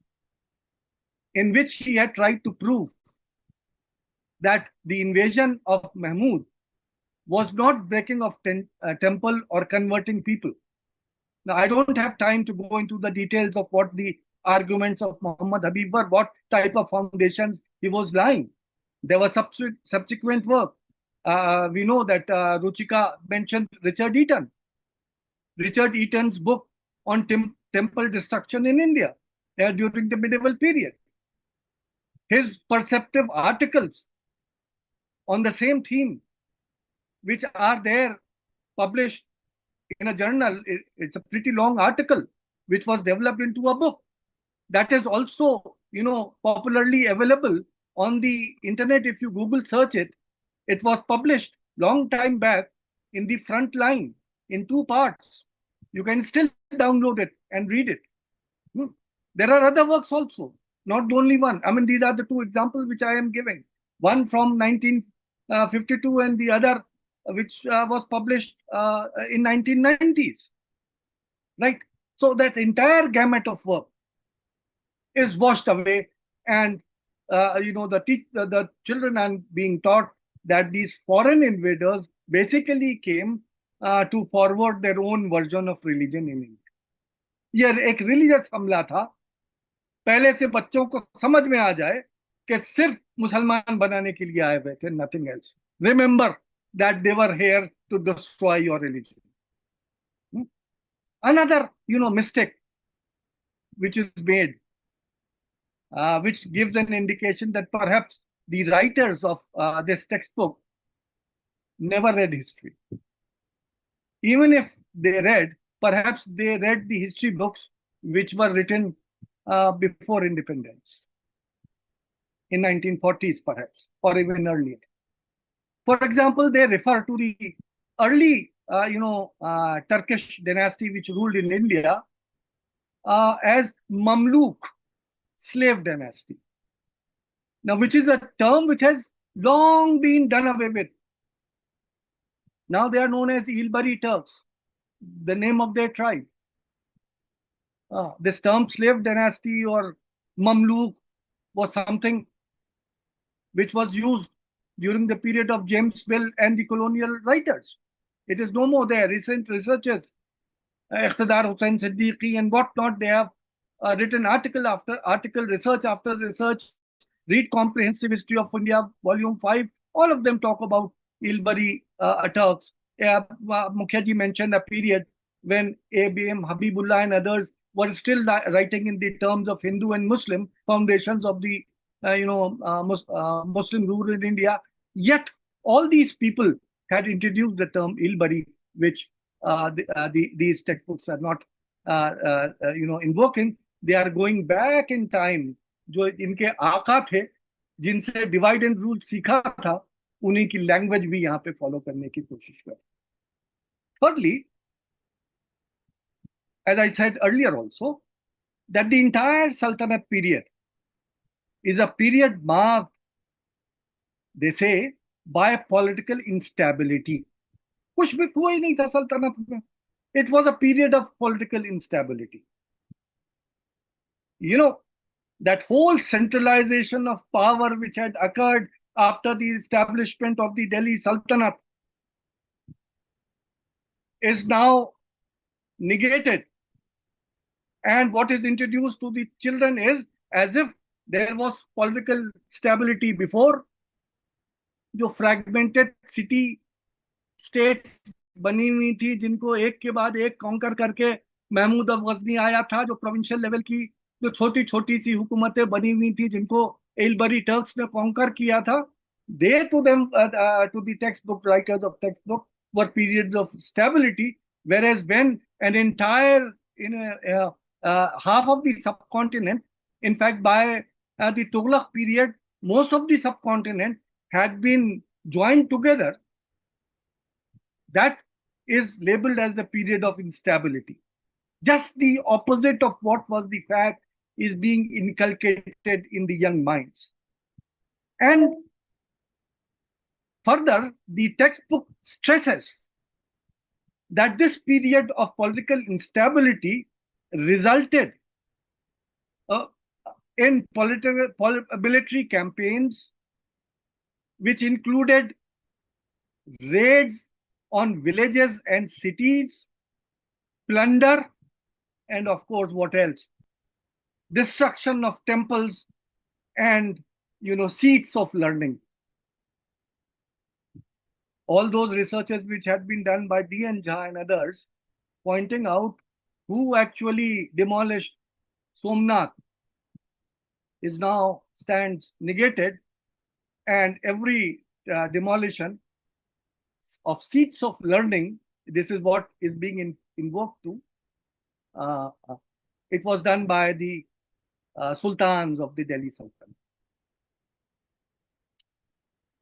E: in which he had tried to prove that the invasion of Mahmud was not breaking of temple or converting people. Now, I don't have time to go into the details of what the arguments of Muhammad Habib were, what type of foundations he was laying. There was subsequent work. We know that Ruchika mentioned Richard Eaton. Richard Eaton's book on temple destruction in India during the medieval period. His perceptive articles on the same theme, which are there published in a journal. It's a pretty long article, which was developed into a book that is also, popularly available on the internet. If you Google search it, it was published long time back in the front line in 2 parts. You can still download it and read it. There are other works also, not only one. I mean, these are the 2 examples which I am giving. One from 1952 and the other which was published in 1990s. Right? So that entire gamut of work is washed away, and the children are being taught that these foreign invaders basically came to forward their own version of religion in India. यह एक religious हमला था, पहले से बच्चों को समझ में आ जाए कि सिर्फ मुसलमान बनाने के लिए आए हुए थे, nothing else. Remember that they were here to destroy your religion. Another, mistake which is made, which gives an indication that perhaps the writers of this textbook never read history. Even if they read, perhaps they read the history books which were written before independence, in 1940s perhaps, or even earlier. For example, they refer to the early, Turkish dynasty which ruled in India as Mamluk, slave dynasty. Now, which is a term which has long been done away with. Now they are known as Ilbari Turks, the name of their tribe. This term slave dynasty or Mamluk was something which was used during the period of James Mill and the colonial writers. It is no more there. Recent researchers, Iqtidar Hussain Siddiqui and whatnot, they have written article after article, research after research, Read Comprehensive History of India, Volume 5. All of them talk about Ilbari attacks. Mukhia ji mentioned a period when ABM, Habibullah and others were still writing in the terms of Hindu and Muslim foundations of the Muslim rule in India. Yet all these people had introduced the term Ilbari, which these textbooks are not invoking. They are going back in time. जो इनके आका थे जिनसे divide and rule सीखा था उन्हीं की language भी यहाँ पे फॉलो करने की कोशिश कर. Thirdly, as I said earlier also, that the entire Sultanate period is a period marked, they say, by political instability. कुछ भी हुआ ही नहीं था सल्तनत में. It was a period of political instability. You know, that whole centralization of power which had occurred after the establishment of the Delhi Sultanate is now negated. And what is introduced to the children is as if there was political stability before. जो fragmented city states बनी हुई थी जिनको एक के बाद एक conquer करके महमूद ऑफ गजनी आया था, जो प्रोविंशियल लेवल की जो छोटी छोटी सी हुकूमतें बनी हुई थी जिनको एलबरी टर्क्स ने कॉन्कर किया था, they to them to the textbook writers of textbook were periods of stability, whereas when an entire half of the subcontinent, in fact by the Tughlaq period, most of the subcontinent had been joined together, that is labeled as the period of instability. Just the opposite of what was the fact is being inculcated in the young minds. And further, the textbook stresses that this period of political instability resulted in military campaigns which included raids on villages and cities, plunder, and of course, what else? Destruction of temples and, seats of learning. All those researches which had been done by D.N. Jha and others, pointing out who actually demolished Somnath is now stands negated, and every demolition of seats of learning, this is what is being invoked to. It was done by the sultans of the Delhi Sultanate,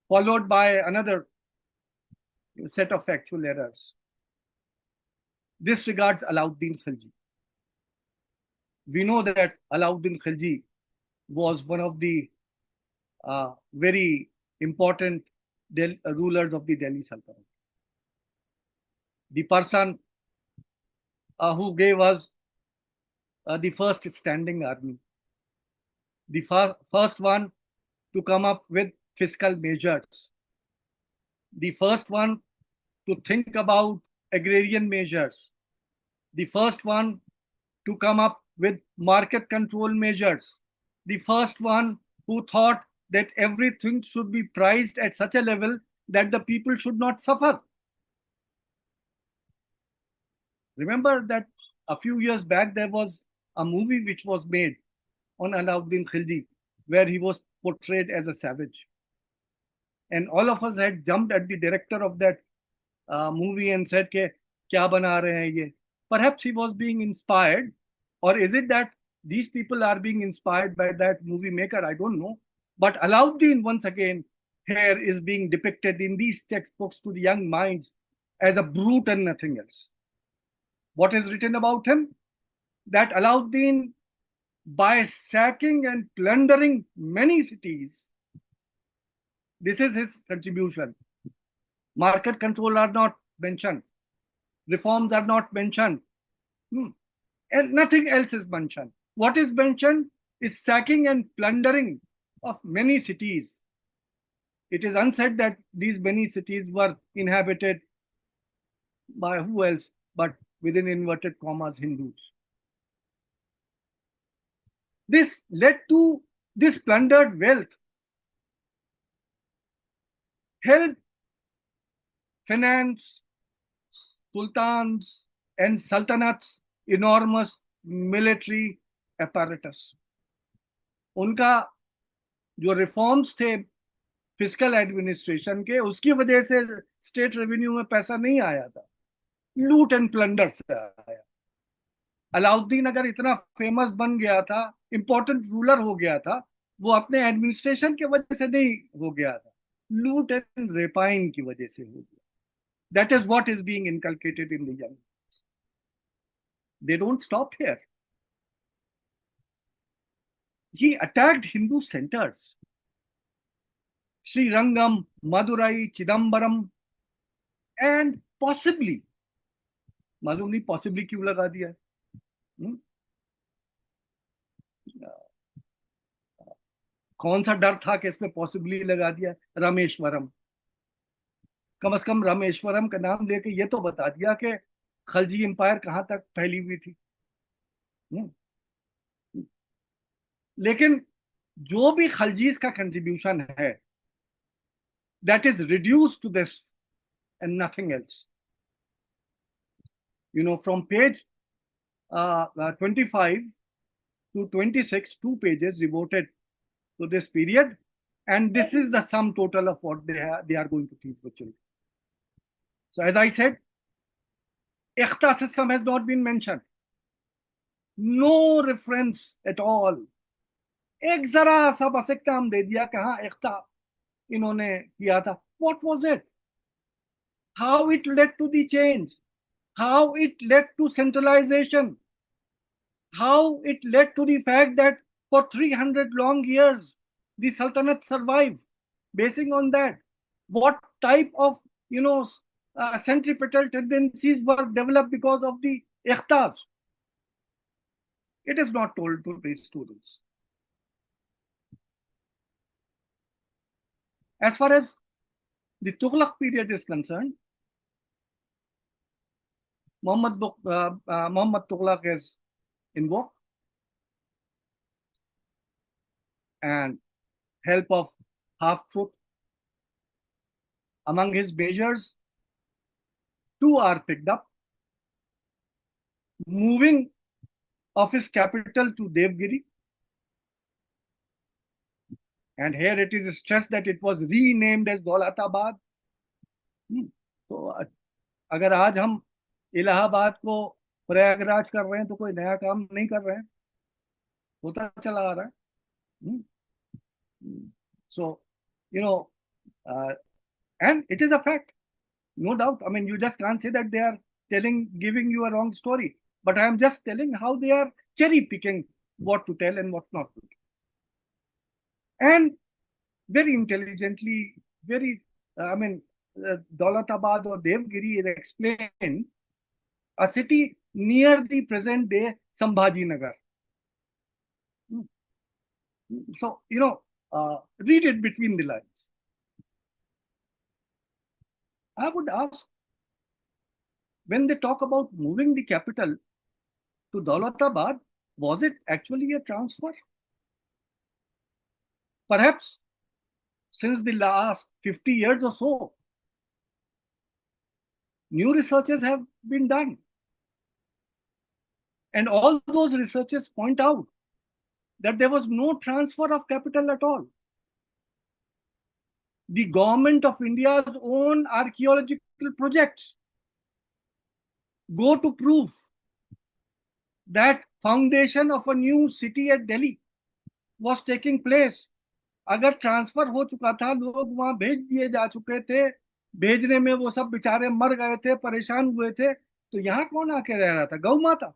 E: followed by another set of factual errors. This regards Alauddin Khilji. We know that Alauddin Khilji was one of the very important rulers of the Delhi Sultanate. The person who gave us the first standing army, the first one to come up with fiscal measures, the first one to think about agrarian measures, the first one to come up with market control measures, the first one who thought that everything should be priced at such a level that the people should not suffer. Remember that a few years back there was a movie which was made on Alauddin Khilji where he was portrayed as a savage. And all of us had jumped at the director of that movie and said, "Ke, kya bana rahe hain ye?" Perhaps he was being inspired, or is it that these people are being inspired by that movie maker? I don't know. But Alauddin, once again, here is being depicted in these textbooks to the young minds as a brute and nothing else. What is written about him? That Alauddin, by sacking and plundering many cities, this is his contribution. Market control are not mentioned. Reforms are not mentioned. And nothing else is mentioned. What is mentioned is sacking and plundering of many cities. It is unsaid that these many cities were inhabited by who else but, within inverted commas, Hindus. This led to this plundered wealth helped finance sultans and sultanats enormous military apparatus. उनका जो reforms थे physical administration के, उसकी वजह से state revenue में पैसा नहीं आया था, लूट एंड प्लंडर से आया। अलाउद्दीन अगर इतना फेमस बन गया था, इंपॉर्टेंट रूलर हो गया था, वो अपने एडमिनिस्ट्रेशन की वजह से नहीं हो गया था, लूट एंड रेपाइन की वजह से हो गया। That is what is being inculcated in the young. They don't stop here. He attacked Hindu centers, Srirangam, Madurai, Chidambaram, and possibly, मालूम नहीं possibly क्यों लगा दिया, कौन सा डर था कि इसमें possibly लगा दिया, रामेश्वरम। कम से कम रामेश्वरम का नाम लेके ये तो बता दिया कि खलजी एम्पायर कहां तक फैली हुई थी। लेकिन जो भी खलजीज का कंट्रीब्यूशन है, that is reduced to this and nothing else. You know, from page 25 to 26, 2 pages devoted to this period, and this is the sum total of what they are going to teach the children. So as I said, Ikhta system has not been mentioned. No reference at all. एक जरा सा बस एक नाम दे दिया कि हाँ इख्ता इन्होंने किया था. What was it? How it led to the change? How it led to centralization? How it led to the fact that for 300 long years the Sultanate survived, basing on that? What type of, centripetal tendencies were developed because of the ikhtas? It is not told to the students. As far as the Tughlaq period is concerned, Muhammad Tughlaq is invoked, and help of half-truth. Among his measures, 2 are picked up: moving of his capital to Devgiri, and here it is stressed that it was renamed as Daulatabad. तो अगर आज हम इलाहाबाद को प्रयागराज कर रहे हैं तो कोई नया काम नहीं कर रहे हैं, होता चला आ रहा है. So, and it is a fact, no doubt. I mean, you just can't say that they are giving you a wrong story, but I am just telling how they are cherry picking what to tell and what not to tell. And very intelligently, Daulatabad or Devgiri is explained, a city near the present day Sambhaji Nagar. So, read it between the lines. I would ask, when they talk about moving the capital to Daulatabad, was it actually a transfer? Perhaps since the last 50 years or so, new researches have been done. And all those researches point out that there was no transfer of capital at all. The government of India's own archaeological projects go to prove that foundation of a new city at Delhi was taking place. अगर transfer हो चुका था, लोग वहां भेज दिए जा चुके थे, भेजने में वो सब बेचारे मर गए थे, परेशान हुए थे, तो यहाँ कौन आके रह रहा था? गौ माता.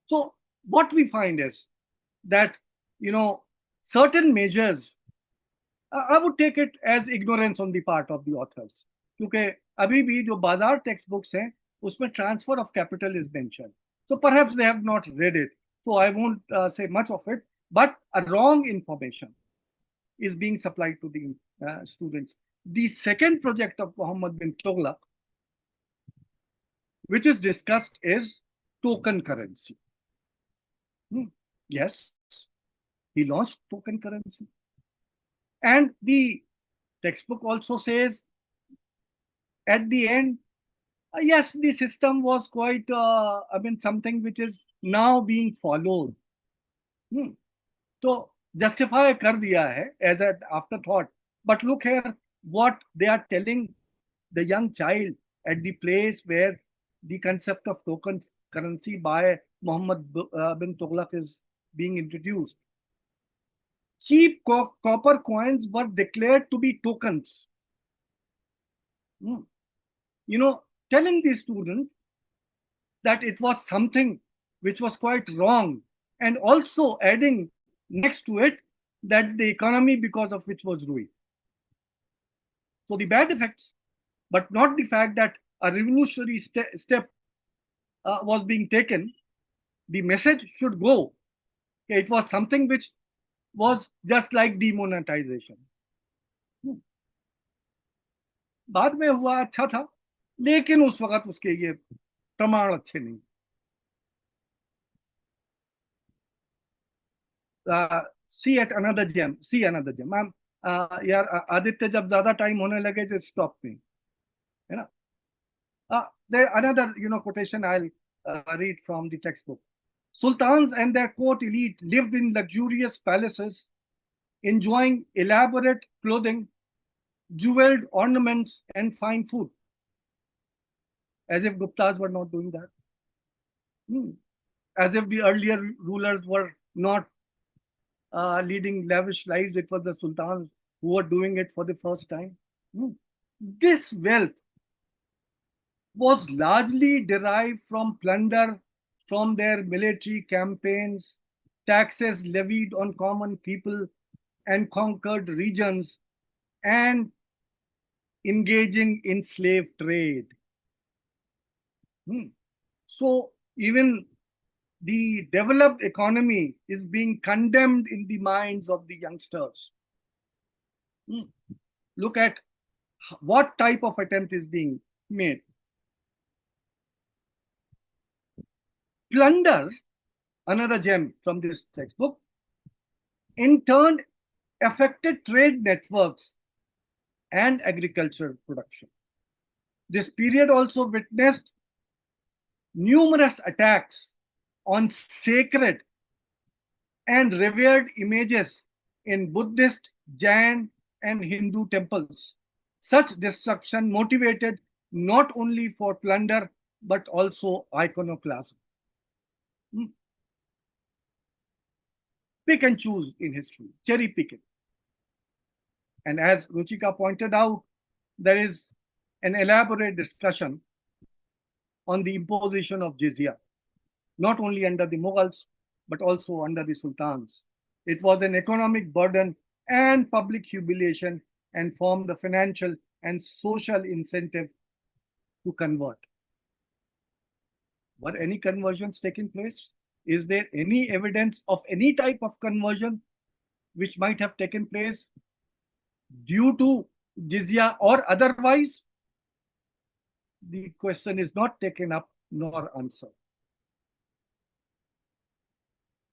E: So what we find is that, certain measures, I would take it as ignorance on the part of the authors, क्योंकि अभी भी जो बाजार टेक्स्ट बुक्स हैं उसमें transfer of capital is mentioned. So perhaps they have not read it. So I won't say much of it, but a wrong information is being supplied to the students. The second project of Muhammad bin Tughlaq, which is discussed, is token currency. Yes, he launched token currency. And the textbook also says at the end, yes, the system was quite, something which is now being followed. So justify कर दिया है as an afterthought. But look here, what they are telling the young child at the place where the concept of token currency by Muhammad bin Tughlaq is being introduced. Cheap copper coins were declared to be tokens. Telling the student that it was something which was quite wrong, and also adding next to it that the economy because of which was ruined. So the bad effects, but not the fact that a revolutionary step was being taken. The message should go. It was something which was just like demonetization. बाद में हुआ अच्छा था, लेकिन उस वक्त उसके ये प्रमाण अच्छे नहीं. See another gem. यार आदित्य जब ज्यादा टाइम होने लगे जो स्टॉप में, है ना. Another quotation I'll read from the textbook. Sultans and their court elite lived in luxurious palaces, enjoying elaborate clothing, jeweled ornaments, and fine food. As if Guptas were not doing that. As if the earlier rulers were not leading lavish lives. It was the sultans who were doing it for the first time. This wealth was largely derived from plunder from their military campaigns, taxes levied on common people and conquered regions, and engaging in slave trade. So even the developed economy is being condemned in the minds of the youngsters. Look at what type of attempt is being made. Plunder, another gem from this textbook, in turn affected trade networks and agricultural production. This period also witnessed numerous attacks on sacred and revered images in Buddhist, Jain, and Hindu temples. Such destruction motivated not only for plunder but also iconoclasm. Pick and choose in history, cherry picking. And as Ruchika pointed out, there is an elaborate discussion on the imposition of jizya, not only under the Mughals, but also under the sultans. It was an economic burden and public humiliation and formed a financial and social incentive to convert. Were any conversions taking place? Is there any evidence of any type of conversion which might have taken place due to jizya or otherwise? The question is not taken up nor answered.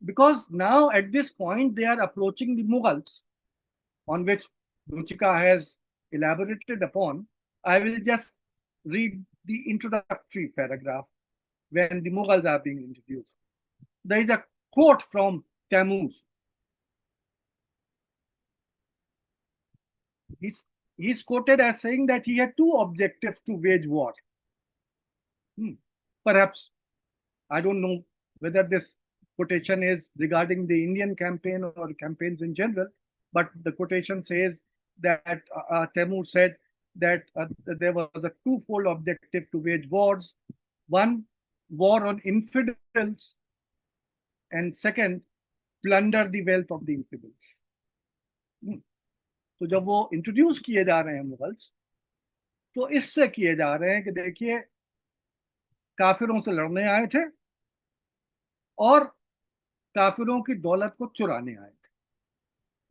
E: Because now at this point they are approaching the Mughals, on which Ruchika has elaborated upon. I will just read the introductory paragraph when the Mughals are being introduced. There is a quote from Tammuz. He's quoted as saying that he had two objectives to wage war. Perhaps, I don't know whether this quotation is regarding the Indian campaign or campaigns in general, but the quotation says that Tammuz said that there was a twofold objective to wage wars. One, war on infidels, and second, plunder the wealth of the infidels. तो जब वो introduce किए जा रहे हैं Mughals, तो इससे किए जा रहे हैं कि देखिए काफिरों से लड़ने आए थे और काफिरों की दौलत को चुराने आए थे.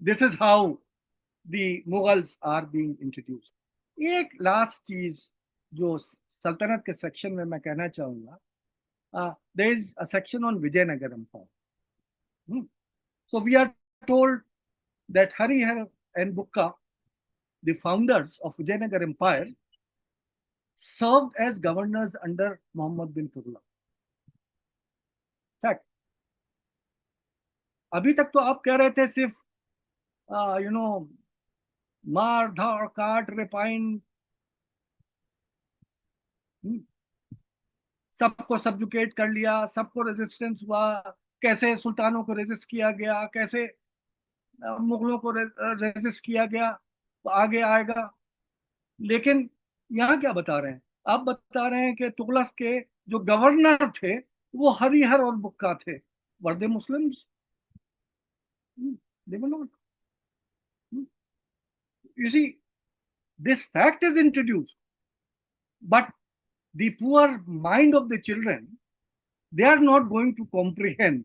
E: This is how the Mughals are being introduced. एक लास्ट चीज जो सल्तनत के सेक्शन में मैं कहना चाहूंगा, there is a section on Vijayanagaram power. So we are told that Harihar and Bukka, the founders of Vijayanagar Empire, served as governors under Muhammad bin Tughlaq. Fact. अभी तक तो आप कह रहे थे सिर्फ मार धाड़ काट रिपाइन, सबको सब्जुकेट कर लिया, सबको रेजिस्टेंस हुआ, कैसे सुल्तानों को रेजिस्ट किया गया, कैसे मुगलों को रेजिस्ट किया गया, तो आगे आएगा। लेकिन यहाँ क्या बता रहे हैं? आप बता रहे हैं कि तुगलक के जो गवर्नर थे वो हरिहर और बुक्का थे। वर दे Muslims? They were not. You see, this fact is introduced, but the poor mind of the children, they are not going to comprehend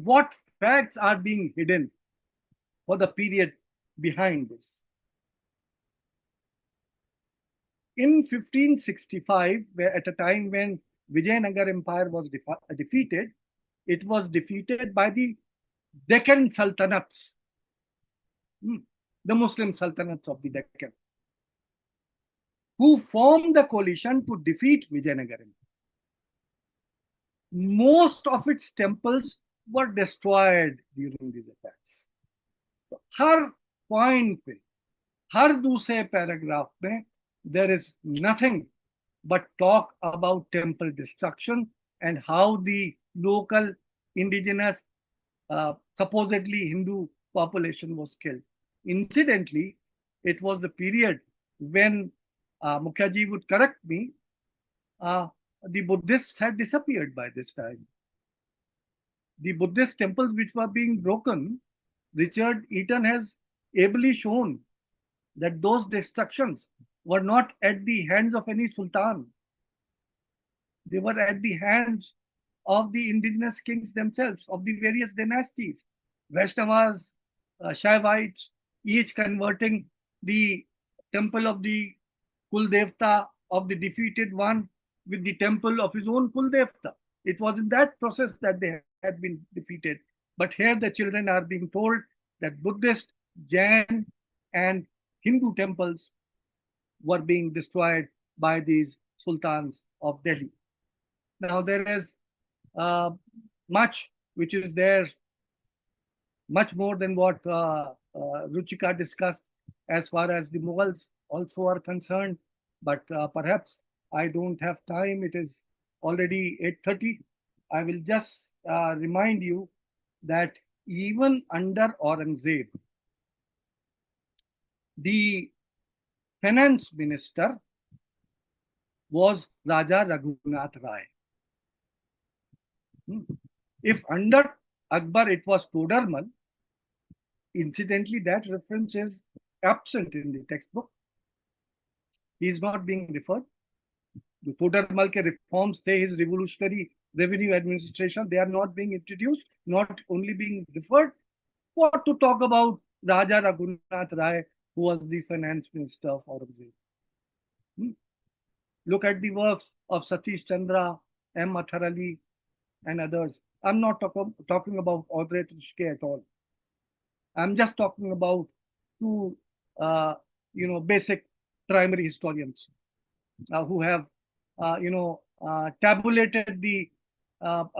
E: what facts are being hidden for the period behind this. In 1565, at a time when Vijayanagar Empire was defeated, it was defeated by the Deccan Sultanates, the Muslim Sultanates of the Deccan, who formed the coalition to defeat Vijayanagar Empire. Most of its temples were destroyed during these attacks. So, her point पे, हर दूसरे paragraph में, there is nothing but talk about temple destruction and how the local indigenous, supposedly Hindu population was killed. Incidentally, it was the period when Mukhia ji would correct me, the Buddhists had disappeared by this time. The Buddhist temples which were being broken, Richard Eaton has ably shown that those destructions were not at the hands of any sultan. They were at the hands of the indigenous kings themselves, of the various dynasties, Vaishnavas, Shaivites, each converting the temple of the Kuldevta of the defeated one with the temple of his own Kuldevta. It was in that process that they had been defeated. But here the children are being told that Buddhist, Jain, and Hindu temples were being destroyed by these sultans of Delhi. Now there is much which is there, much more than what Ruchika discussed as far as the Mughals also are concerned. But perhaps I don't have time. It is already 8:30. I will just remind you that even under Aurangzeb, the finance minister was Raja Raghunath Rai. If under Akbar it was Todarmal, incidentally that reference is absent in the textbook. He is not being referred. The Todarmal ke reforms, his revolutionary revenue administration, they are not being introduced, not only being referred. What to talk about Raja Raghunath Rai, who was the finance minister of Aurangzeb? Look at the works of Satish Chandra, M. Athar Ali, and others. I'm not talking about Audrey Tushke at all. I'm just talking about two, basic primary historians who have, tabulated the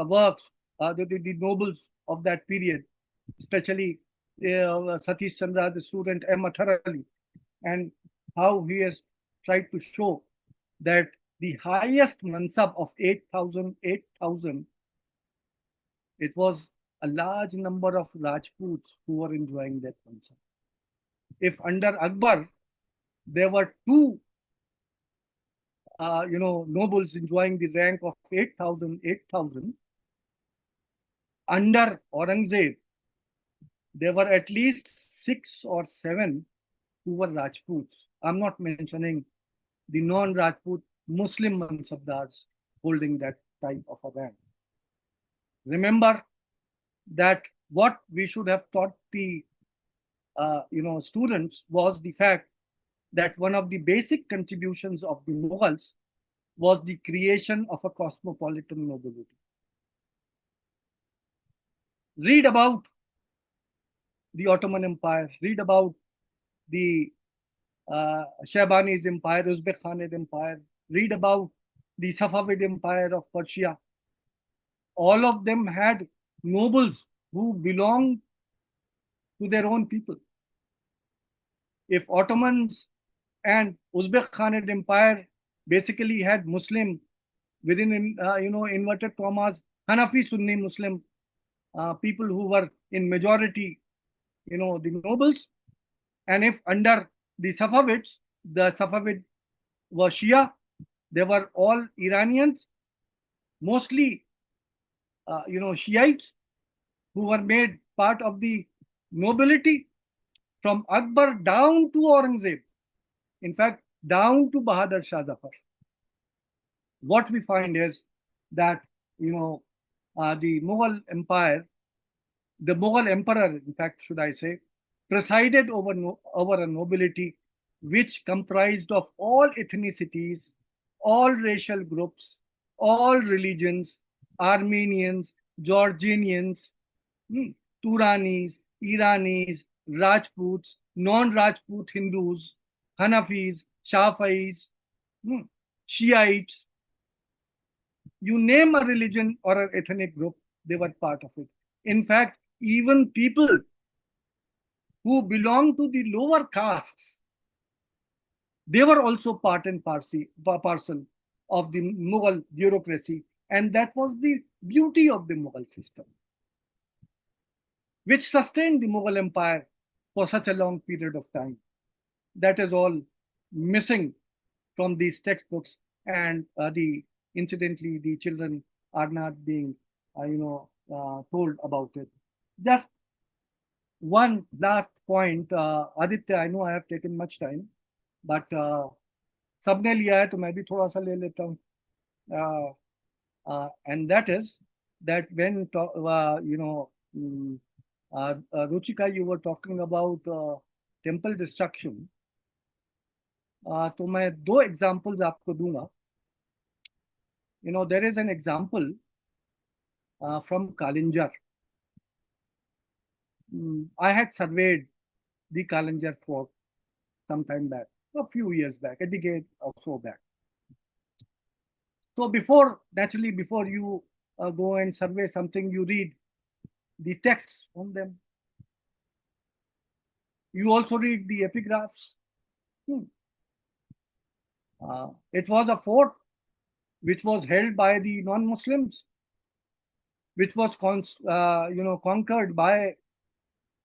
E: works, the nobles of that period, especially Satish Chandra, the student M. Athar Ali, and how he has tried to show that the highest mansab of 8,000, it was a large number of Rajputs who were enjoying that mansab. If under Akbar, there were two, nobles enjoying the rank of 8,000, under Aurangzeb, there were at least 6 or 7 who were Rajputs. I'm not mentioning the non-Rajput Muslim mansabdars holding that type of a rank. Remember that what we should have taught the students was the fact that one of the basic contributions of the Mughals was the creation of a cosmopolitan nobility. read about the Ottoman Empire, read about the Shaybani's Empire, Uzbek Khanate Empire, read about the Safavid Empire of Persia. All of them had nobles who belonged to their own people. If Ottomans and Uzbek Khanate Empire basically had Muslim within, inverted commas, Hanafi Sunni Muslim people who were in majority, the nobles. And if under the Safavids were Shia, they were all Iranians, mostly, Shiites, who were made part of the nobility from Akbar down to Aurangzeb. In fact, down to Bahadur Shah Zafar. What we find is that, the Mughal Empire, the Mughal emperor, in fact, should I say, presided over a nobility which comprised of all ethnicities, all racial groups, all religions, Armenians, Georgians, Turanis, Iranis, Rajputs, non-Rajput Hindus, Hanafis, Shafis, Shiites. You name a religion or an ethnic group, they were part of it. In fact, even people who belong to the lower castes, they were also part and parcel of the Mughal bureaucracy. And that was the beauty of the Mughal system, which sustained the Mughal Empire for such a long period of time. That is all missing from these textbooks, and incidentally, the children are not being, told about it. Just one last point, Aditya, I know I have taken much time, but सबने लिया है तो मैं भी थोड़ा सा ले लेता हूँ. And that is that when Ruchika, you were talking about temple destruction, तो मैं दो examples आपको दूंगा. There is an example from Kalinjar. I had surveyed the Kalinjar fort some time back, a few years back, a decade or so back. So naturally, before you go and survey something, you read the texts on them. You also read the epigraphs. It was a fort which was held by the non-Muslims, which was conquered by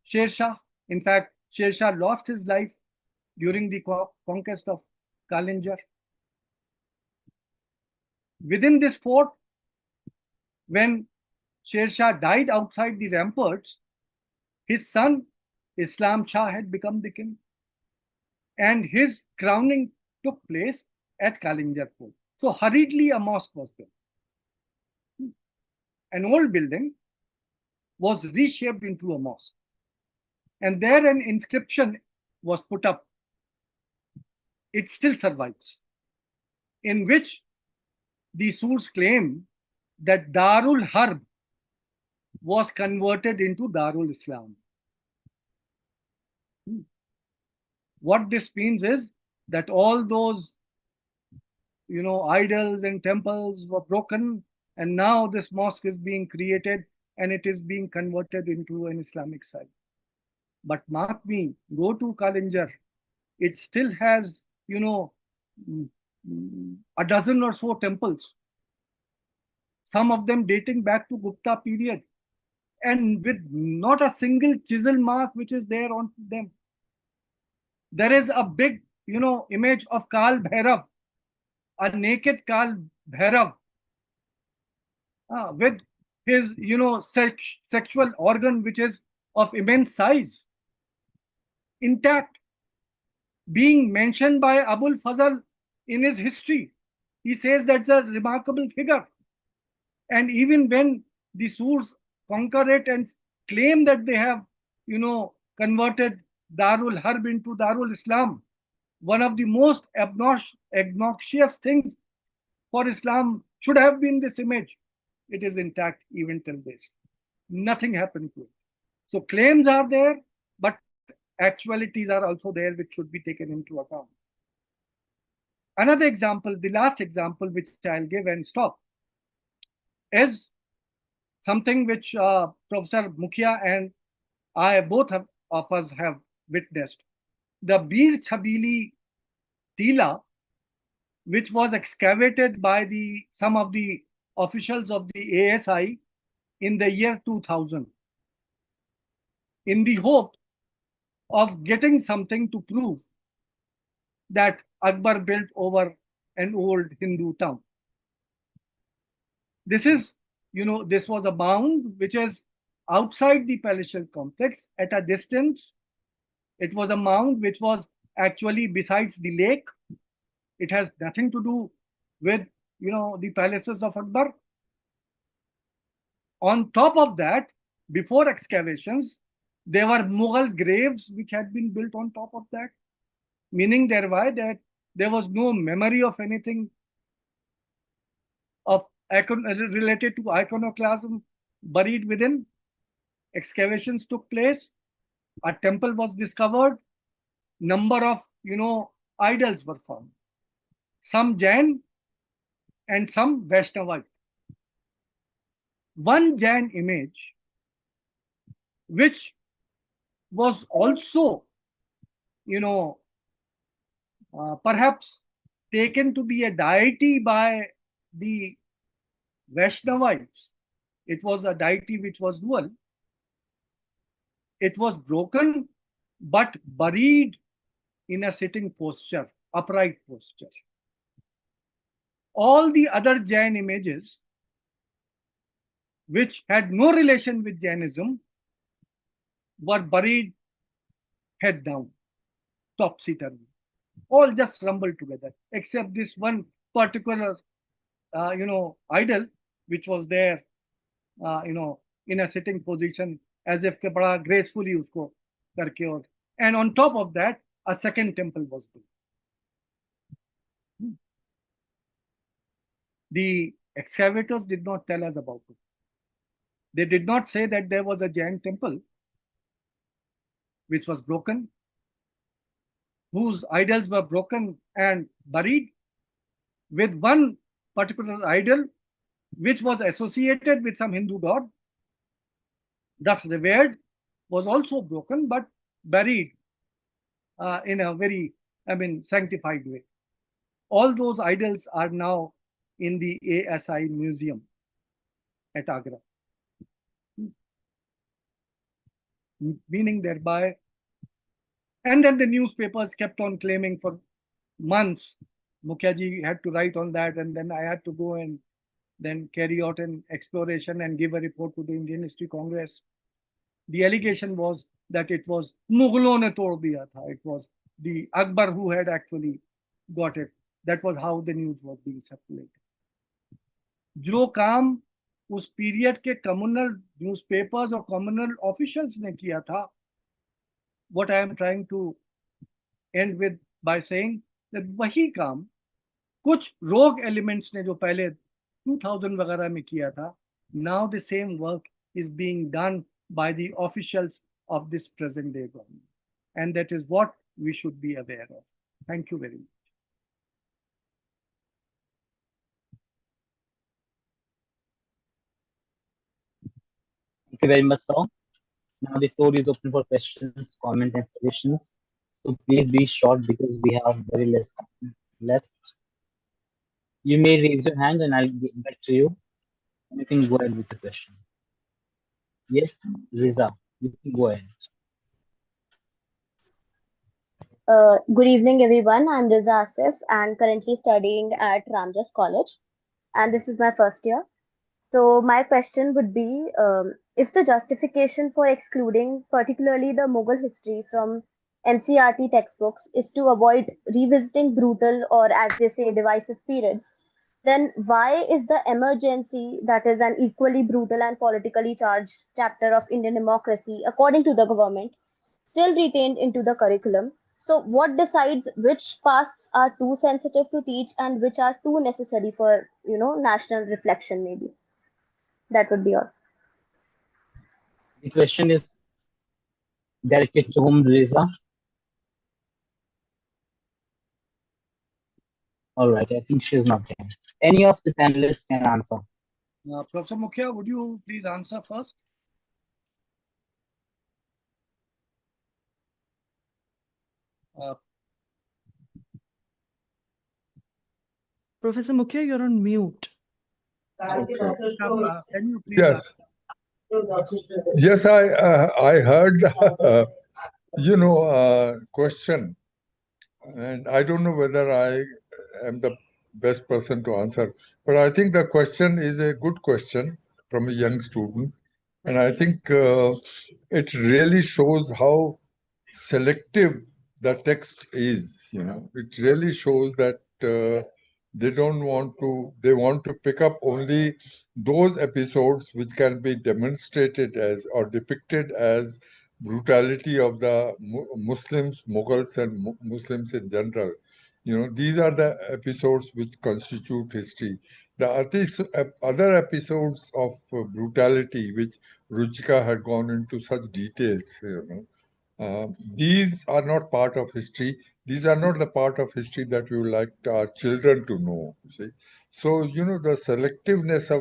E: Sher Shah. In fact, Sher Shah lost his life during the conquest of Kalinjar. Within this fort, when Sher Shah died outside the ramparts, his son Islam Shah had become the king, and his crowning took place at Kalinjar fort. So hurriedly a mosque was built. An old building was reshaped into a mosque, and there an inscription was put up. It still survives, in which the source claim that Darul Harb was converted into Darul Islam. What this means is that all those idols and temples were broken, and now this mosque is being created and it is being converted into an Islamic site. But mark me, go to Kalinjar, it still has a dozen or so temples, some of them dating back to Gupta period, and with not a single chisel mark which is there on them. There is a big image of Kal Bhairav, a naked Kal Bhairav, with his sexual organ which is of immense size, intact, being mentioned by Abul Fazl in his history. He says that's a remarkable figure. And even when the Surs conquer it and claim that they have converted Darul Harb into Darul Islam, one of the most obnoxious things for Islam should have been this image. It is intact even till this. Nothing happened to it. So claims are there, but actualities are also there, which should be taken into account. Another example, the last example, which I'll give and stop, is something which Professor Mukhia and I both of us have witnessed. The Bir Chabili Tila, which was excavated by some of the officials of the ASI in the year 2000, in the hope of getting something to prove that Akbar built over an old Hindu town. This is, this was a mound which is outside the palatial complex at a distance. It was a mound which was actually besides the lake. It has nothing to do with, the palaces of Akbar. On top of that, before excavations, there were Mughal graves which had been built on top of that, meaning thereby that there was no memory of anything of related to iconoclasm buried within. Excavations took place. A temple was discovered. Number of, idols were found. Some Jain and some Vaishnavite. One Jain image, which was also, perhaps taken to be a deity by the Vaishnavites. It was a deity which was dual. It was broken, but buried in a sitting posture, upright posture. All the other Jain images, which had no relation with Jainism, were buried head down, topsy-turvy. All just rumbled together, except this one particular, idol, which was there, in a sitting position, as if ke bada gracefully usko karke aur. And on top of that, a second temple was built. The excavators did not tell us about it. They did not say that there was a Jain temple which was broken, whose idols were broken and buried, with one particular idol which was associated with some Hindu god, thus revered, was also broken but buried in a very, sanctified way. All those idols are now in the ASI museum at Agra. Meaning thereby, and then the newspapers kept on claiming for months. Mukhia ji had to write on that, and then I had to go and then carry out an exploration and give a report to the Indian History Congress. The allegation was that it was Mughalon ne tod diya tha. It was the Akbar who had actually got it. That was how the news was being circulated. जो काम उस period के communal newspapers और communal officials ने किया था, what I am trying to end with by saying that वही काम कुछ rogue elements ने जो पहले 2000 वगैरह में किया था, now the same work is being done by the officials of this present day government, and that is what we should be aware of. Thank you very much.
D: Thank you very much, sir. Now the floor is open for questions, comments, and suggestions. So please be short because we have very less time left. You may raise your hand and I'll get back to you. You can go ahead with the question. Yes, Riza, you can go ahead.
F: Good evening, everyone. I'm Riza Asif and currently studying at Ramjas College, and this is my first year. So my question would be, if the justification for excluding particularly the Mughal history from NCERT textbooks is to avoid revisiting brutal or, as they say, divisive periods, then why is the emergency, that is an equally brutal and politically charged chapter of Indian democracy, according to the government, still retained into the curriculum? So what decides which pasts are too sensitive to teach and which are too necessary for, national reflection maybe? That would be all.
D: The question is directed to whom, Reza? All right, I think she's not there. Any of the panelists can answer.
E: Professor Mukhia, would you please answer first?
A: Professor Mukhia, you're on mute.
C: Okay.
E: Can you please
C: Yes. Yes, I heard question, and I don't know whether I am the best person to answer, but I think the question is a good question from a young student, and I think it really shows how selective the text is. It really shows that they want to pick up only those episodes which can be demonstrated as or depicted as brutality of the Muslims, Mughals, and Muslims in general. These are the episodes which constitute history. The other episodes of brutality, which Ruchika had gone into such details, these are not part of history. These are not the part of history that we would like our children to know. See, so the selectiveness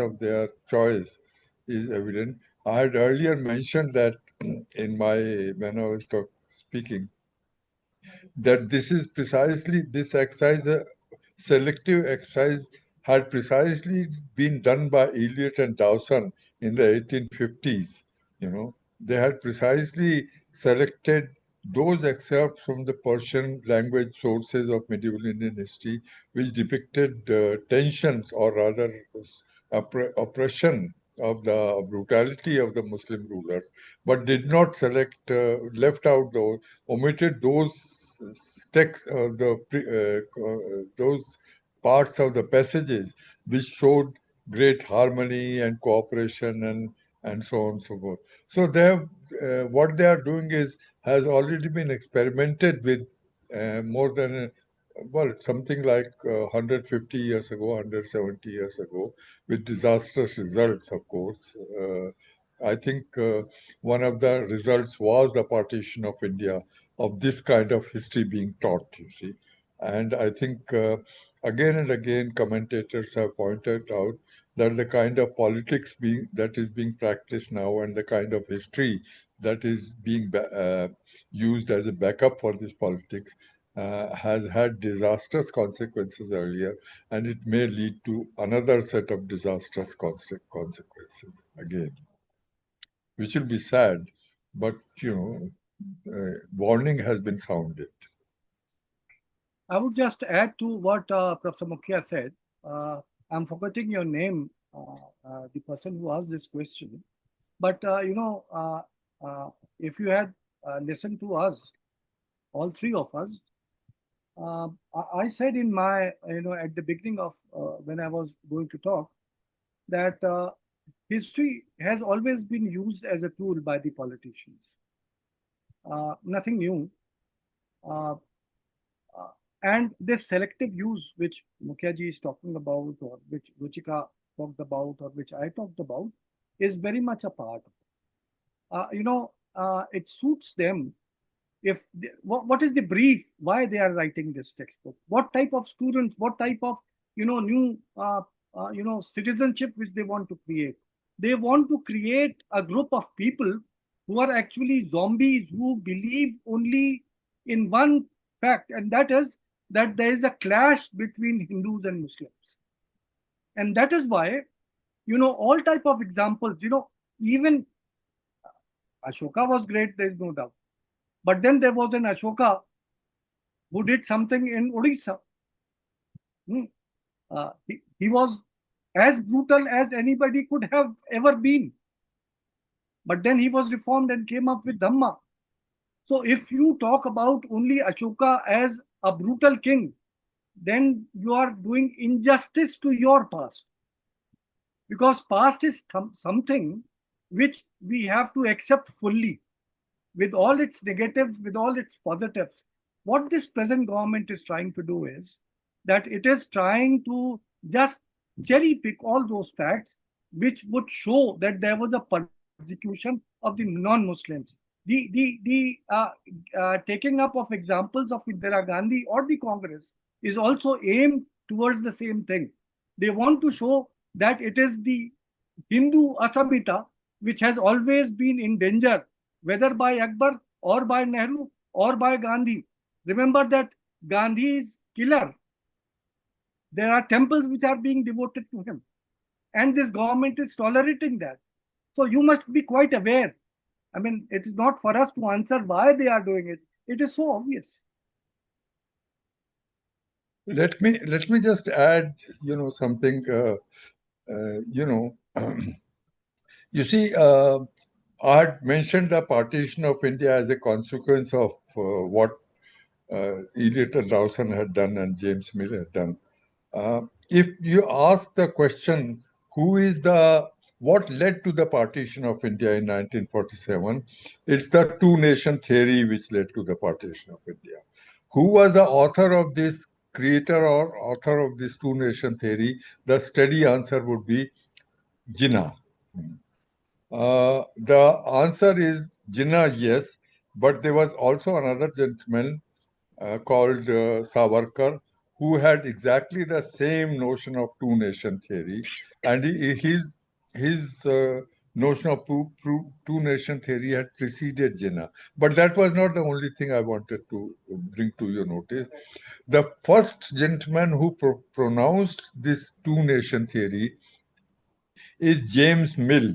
C: of their choice is evident. I had earlier mentioned that when I was speaking, that this exercise, selective exercise, had precisely been done by Eliot and Dawson in the 1850s. They had precisely selected those excerpts from the Persian language sources of medieval Indian history, which depicted tensions, or rather oppression of the brutality of the Muslim rulers, but did not left out those, omitted those texts, those parts of the passages which showed great harmony and cooperation and so on and so forth. So what they are doing has already been experimented with more than something like 150 years ago, 170 years ago, with disastrous results, of course. I think one of the results was the partition of India, of this kind of history being taught, you see. And I think again and again commentators have pointed out that the kind of politics that is being practiced now, and the kind of history that is being used as a backup for this politics has had disastrous consequences earlier, and it may lead to another set of disastrous consequences again, which will be sad, but warning has been sounded.
E: I would just add to what Professor Mukhia said. I'm forgetting your name, the person who asked this question. But if you had listened to us, all three of us, I said in my, at the beginning of when I was going to talk, that history has always been used as a tool by the politicians. Nothing new. And this selective use, which Mukhia ji is talking about, or which Ruchika talked about, or which I talked about, is very much a part of it. It suits them. What is the brief? Why they are writing this textbook? What type of students? What type of new citizenship which they want to create? They want to create a group of people who are actually zombies, who believe only in one fact, and that is that there is a clash between Hindus and Muslims. And that is why, all type of examples, even Ashoka was great, there is no doubt. But then there was an Ashoka who did something in Odisha. He was as brutal as anybody could have ever been. But then he was reformed and came up with Dhamma. So if you talk about only Ashoka as a brutal king, then you are doing injustice to your past. Because past is something which we have to accept fully, with all its negatives, with all its positives. What this present government is trying to do is that it is trying to just cherry pick all those facts which would show that there was a persecution of the non-Muslims. The taking up of examples of Indira Gandhi or the Congress is also aimed towards the same thing. They want to show that it is the Hindu Asabita which has always been in danger, whether by Akbar or by Nehru or by Gandhi. Remember that Gandhi's killer, there are temples which are being devoted to him, and this government is tolerating that. So you must be quite aware. I mean, it is not for us to answer why they are doing it. It is so obvious.
C: Let me just add, something. You see, I had mentioned the partition of India as a consequence of what Eliot and Dawson had done and James Mill had done. If you ask the question, what led to the partition of India in 1947, it's the two-nation theory which led to the partition of India. Who was the author of this, creator or author of this two-nation theory? The steady answer would be Jinnah. The answer is Jinnah, yes, but there was also another gentleman called Savarkar, who had exactly the same notion of two-nation theory, and his notion of two-nation theory had preceded Jinnah. But that was not the only thing I wanted to bring to your notice. The first gentleman who pronounced this two-nation theory is James Mill.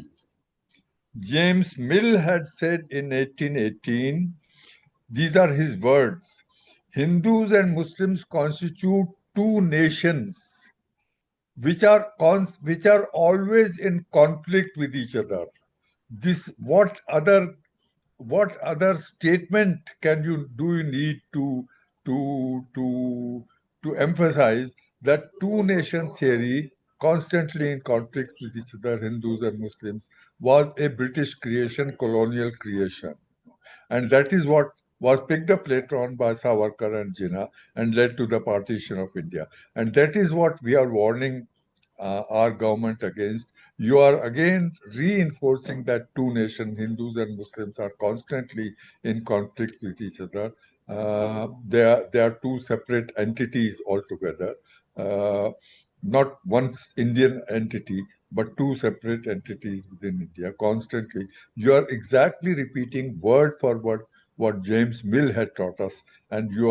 C: James Mill had said in 1818, these are his words: Hindus and Muslims constitute two nations which are always in conflict with each other. What other statement do you need to emphasize that two nation theory, constantly in conflict with each other, Hindus and Muslims, was a British creation, colonial creation? And that is what was picked up later on by Savarkar and Jinnah and led to the partition of India. And that is what we are warning our government against. You are again reinforcing that two nations, Hindus and Muslims, are constantly in conflict with each other. They are two separate entities altogether. Not one Indian entity, but two separate entities within India constantly. You are exactly repeating word for word what James Mill had taught us, and you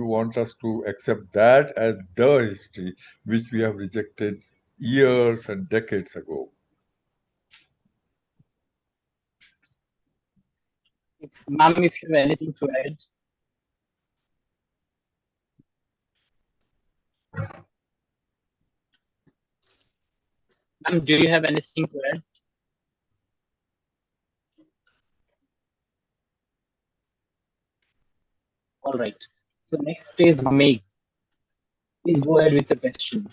C: want us to accept that as the history which we have rejected years and decades ago.
D: Ma'am, if you have anything to add. Ma'am, do you have anything to add? All right. So next is Meg. Please go ahead with the question.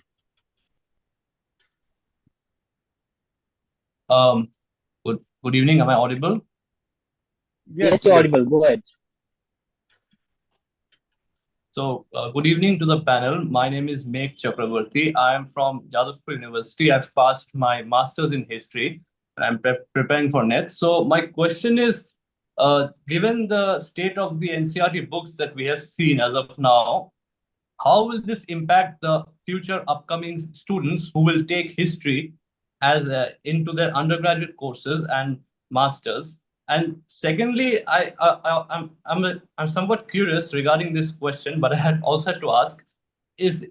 G: Good evening. Am I audible?
D: Yes, you're audible. Go ahead.
G: So, good evening to the panel. My name is Meg Chakravarti. I am from Jadavpur University. I've passed my master's in history, and I'm preparing for NET. So, my question is, given the state of the NCERT books that we have seen as of now, how will this impact the future upcoming students who will take history as into their undergraduate courses and masters? And secondly, I'm somewhat curious regarding this question, but I had also had to ask: is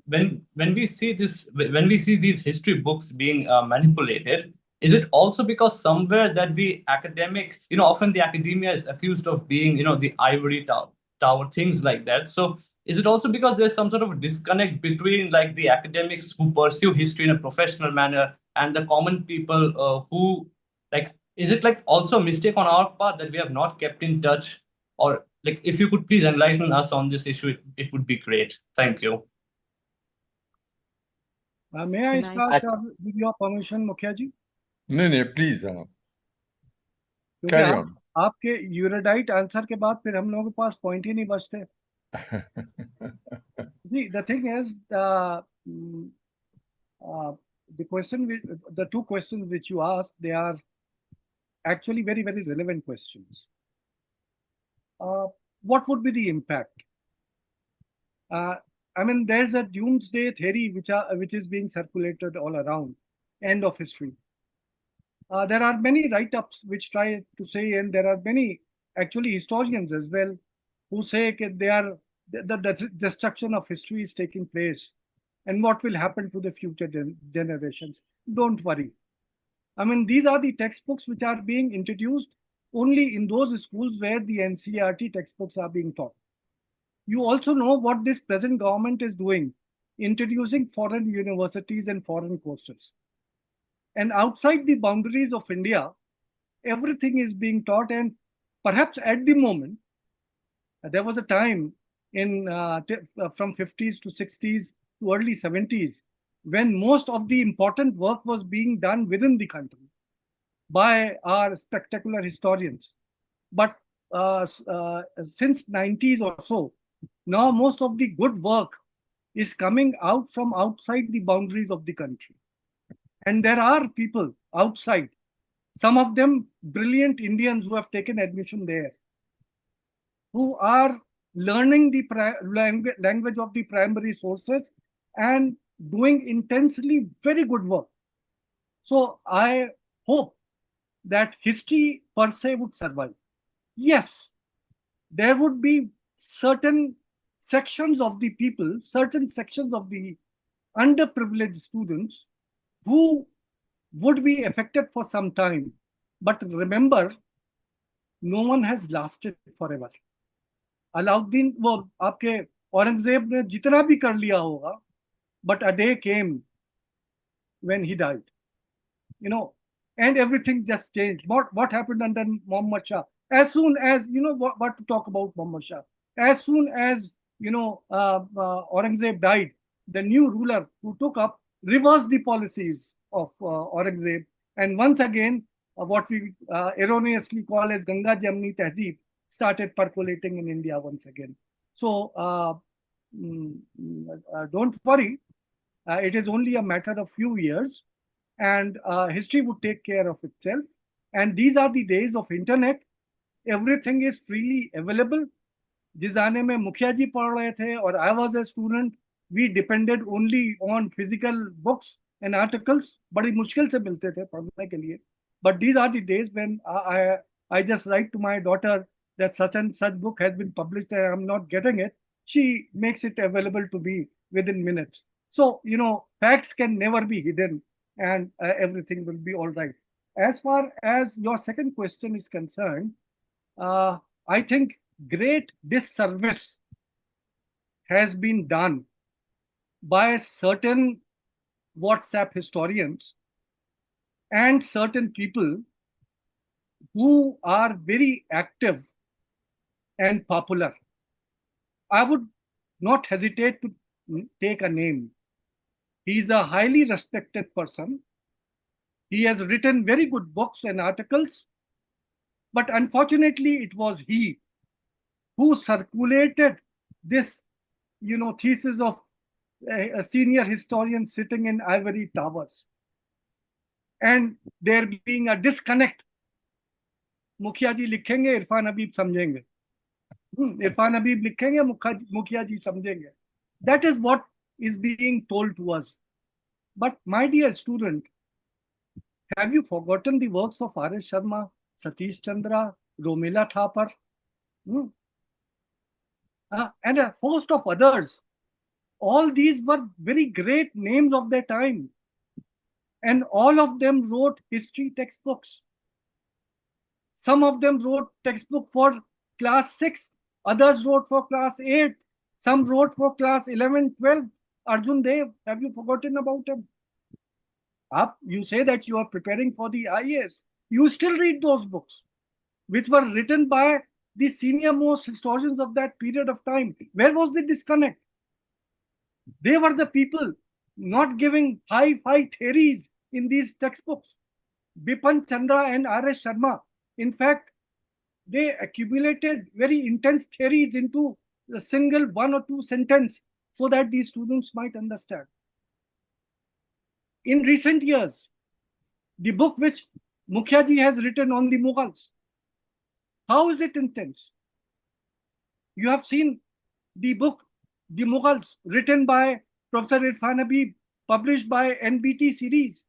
G: when we see these history books being manipulated, is it also because somewhere that the academic, often the academia is accused of being, the ivory tower, things like that. So is it also because there's some sort of a disconnect between like the academics who pursue history in a professional manner and the common people who like, is it like also a mistake on our part that we have not kept in touch? Or like, if you could please enlighten us on this issue, it would be great. Thank you.
E: May I start with your permission, Mukhia ji?
C: No, please. Carry on.
E: आपके यूरेडाइट answer के बाद फिर हम लोगों के पास point ही नहीं बचते. See, the thing is, the two questions which you asked, they are actually very, very relevant questions. What would be the impact? I mean, there's a doomsday theory which is being circulated all around, end of history. There are many write-ups which try to say, and there are many actually historians as well who say that the destruction of history is taking place, and what will happen to the future generations. Don't worry. I mean, these are the textbooks which are being introduced only in those schools where the NCERT textbooks are being taught. You also know what this present government is doing, introducing foreign universities and foreign courses. And outside the boundaries of India, everything is being taught. And perhaps at the moment, there was a time from 50s to 60s to early 70s when most of the important work was being done within the country by our spectacular historians. But since 90s or so, now most of the good work is coming out from outside the boundaries of the country. And there are people outside, some of them brilliant Indians who have taken admission there, who are learning the language of the primary sources and doing intensely very good work. So I hope that history per se would survive. Yes, there would be certain sections of the people, certain sections of the underprivileged students who would be affected for some time. But remember, no one has lasted forever. Alauddin वो आपके औरंगजेब ने जितना भी कर लिया होगा, but a day came when he died, and everything just changed. What happened under Muhammad Shah? As soon as, what to talk about Muhammad Shah? As soon as, Aurangzeb died, the new ruler who took up reversed the policies of Aurangzeb. And once again, what we erroneously call as Ganga Jamni Tehzeeb started percolating in India once again. So don't worry. It is only a matter of few years, and history would take care of itself. And these are the days of internet. Everything is freely available. जिस ज़माने में मुखिया जी पढ़ रहे थे और I was a student, we depended only on physical books and articles. बड़ी मुश्किल से मिलते थे पढ़ने के लिए. But these are the days when I just write to my daughter that such and such book has been published and I'm not getting it. She makes it available to me within minutes. So, facts can never be hidden, and everything will be all right. As far as your second question is concerned, I think great disservice has been done by certain WhatsApp historians and certain people who are very active and popular. I would not hesitate to take a name. He is a highly respected person. He has written very good books and articles, but unfortunately it was he who circulated this, thesis of a senior historian sitting in ivory towers, and there being a disconnect. मुखिया जी लिखेंगे, इरफान हबीब समझेंगे. इरफान हबीब लिखेंगे, मुखिया जी समझेंगे. That is what is being told to us. But my dear student, have you forgotten the works of R.S. Sharma, Satish Chandra, Romila Thapar, and a host of others? All these were very great names of their time. And all of them wrote history textbooks. Some of them wrote textbook for class 6. Others wrote for class 8. Some wrote for class 11, 12. Arjun Dev, have you forgotten about him? You say that you are preparing for the IAS. You still read those books, which were written by the senior most historians of that period of time. Where was the disconnect? They were the people not giving high-fi theories in these textbooks. Bipan Chandra and R.S. Sharma, in fact, they accumulated very intense theories into a single 1 or 2 sentence so that these students might understand. in recent years, the book which Mukhia ji has written on the Mughals, how is it intense? You have seen the book, The Mughals, written by Professor Irfan Habib, published by NBT series.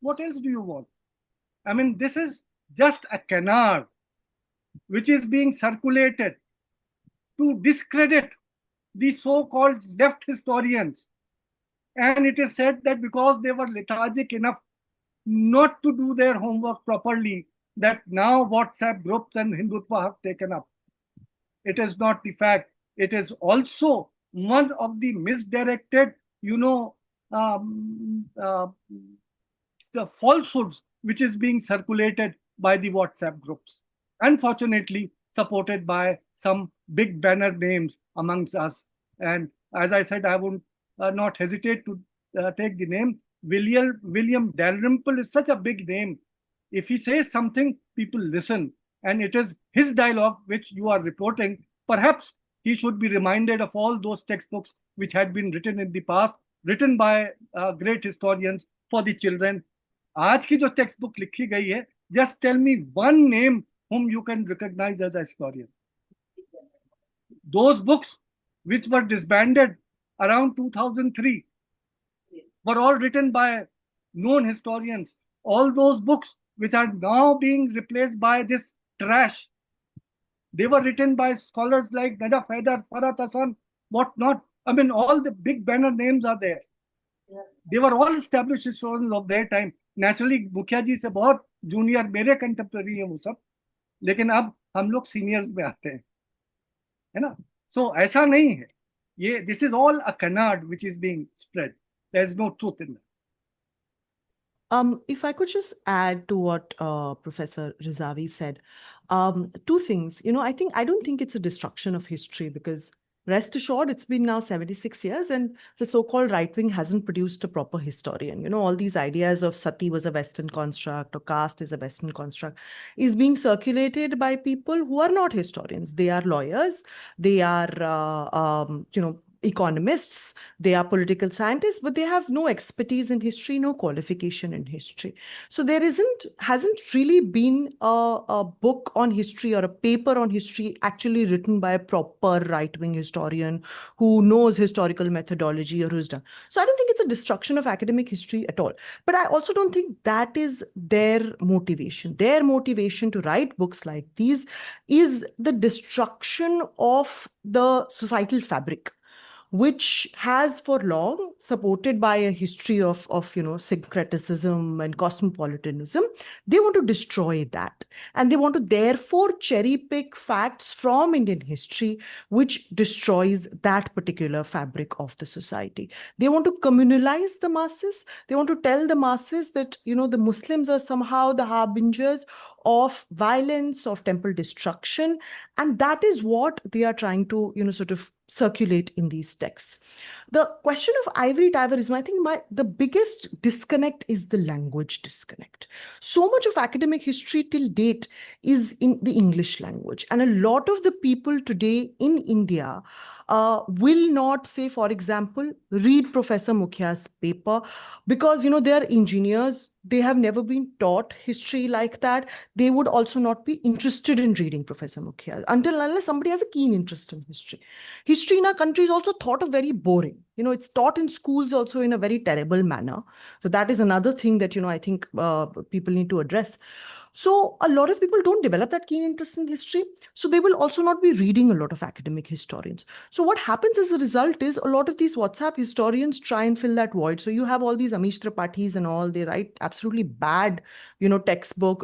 E: What else do you want? I mean, this is just a canard which is being circulated to discredit the so-called left historians. And it is said that because they were lethargic enough not to do their homework properly, that now WhatsApp groups and Hindutva have taken up. It is not the fact. It is also one of the misdirected, the falsehoods which is being circulated by the WhatsApp groups. Unfortunately, supported by some big banner names amongst us. And as I said, I would not hesitate to take the name. William Dalrymple is such a big name. If he says something, people listen. And it is his dialogue which you are reporting. Perhaps he should be reminded of all those textbooks which had been written in the past, written by great historians for the children. आज की जो text book लिखी गई है, just tell me one name whom you can recognize as a historian. Those books which were disbanded around 2003 were all written by known historians. All those books which are now being replaced by this trash, they were written by scholars like Najaf Haidar, Farhat Hassan, whatnot. I mean, all the big banner names are there. They were all established historians of their time. Naturally, मुखिया जी से बहुत junior मेरे contemporary है वो सब, लेकिन अब हम लोग सीनियर्स में आते हैं, है ना? So ऐसा नहीं है. ये this is all a canard which is being spread. There is no truth in that.
A: If I could just add to what Professor Rezavi said, two things. I don't think it's a destruction of history, because rest assured, it's been now 76 years and the so-called right wing hasn't produced a proper historian. All these ideas of sati was a Western construct or caste is a Western construct is being circulated by people who are not historians. They are lawyers, they are, economists, they are political scientists, but they have no expertise in history, no qualification in history. So there hasn't really been a book on history or a paper on history actually written by a proper right-wing historian who knows historical methodology or who's done. So I don't think it's a destruction of academic history at all. But I also don't think that is their motivation. Their motivation to write books like these is the destruction of the societal fabric, which has for long, supported by a history of syncretism and cosmopolitanism, they want to destroy that. And they want to therefore cherry pick facts from Indian history, which destroys that particular fabric of the society. They want to communalize the masses. They want to tell the masses that, the Muslims are somehow the harbingers of violence, of temple destruction. And that is what they are trying to, sort of circulate in these texts. The question of ivory towerism, I think the biggest disconnect is the language disconnect. So much of academic history till date is in the English language. And a lot of the people today in India will not, say, for example, read Professor Mukhia's paper because, they are engineers. They have never been taught history like that. They would also not be interested in reading Professor Mukhia unless somebody has a keen interest in history. History in our country is also thought of very boring. It's taught in schools also in a very terrible manner. So that is another thing that, I think people need to address. So a lot of people don't develop that keen interest in history. So they will also not be reading a lot of academic historians. So what happens as a result is a lot of these WhatsApp historians try and fill that void. So you have all these Amish Tripathis and all, they write absolutely bad, textbook,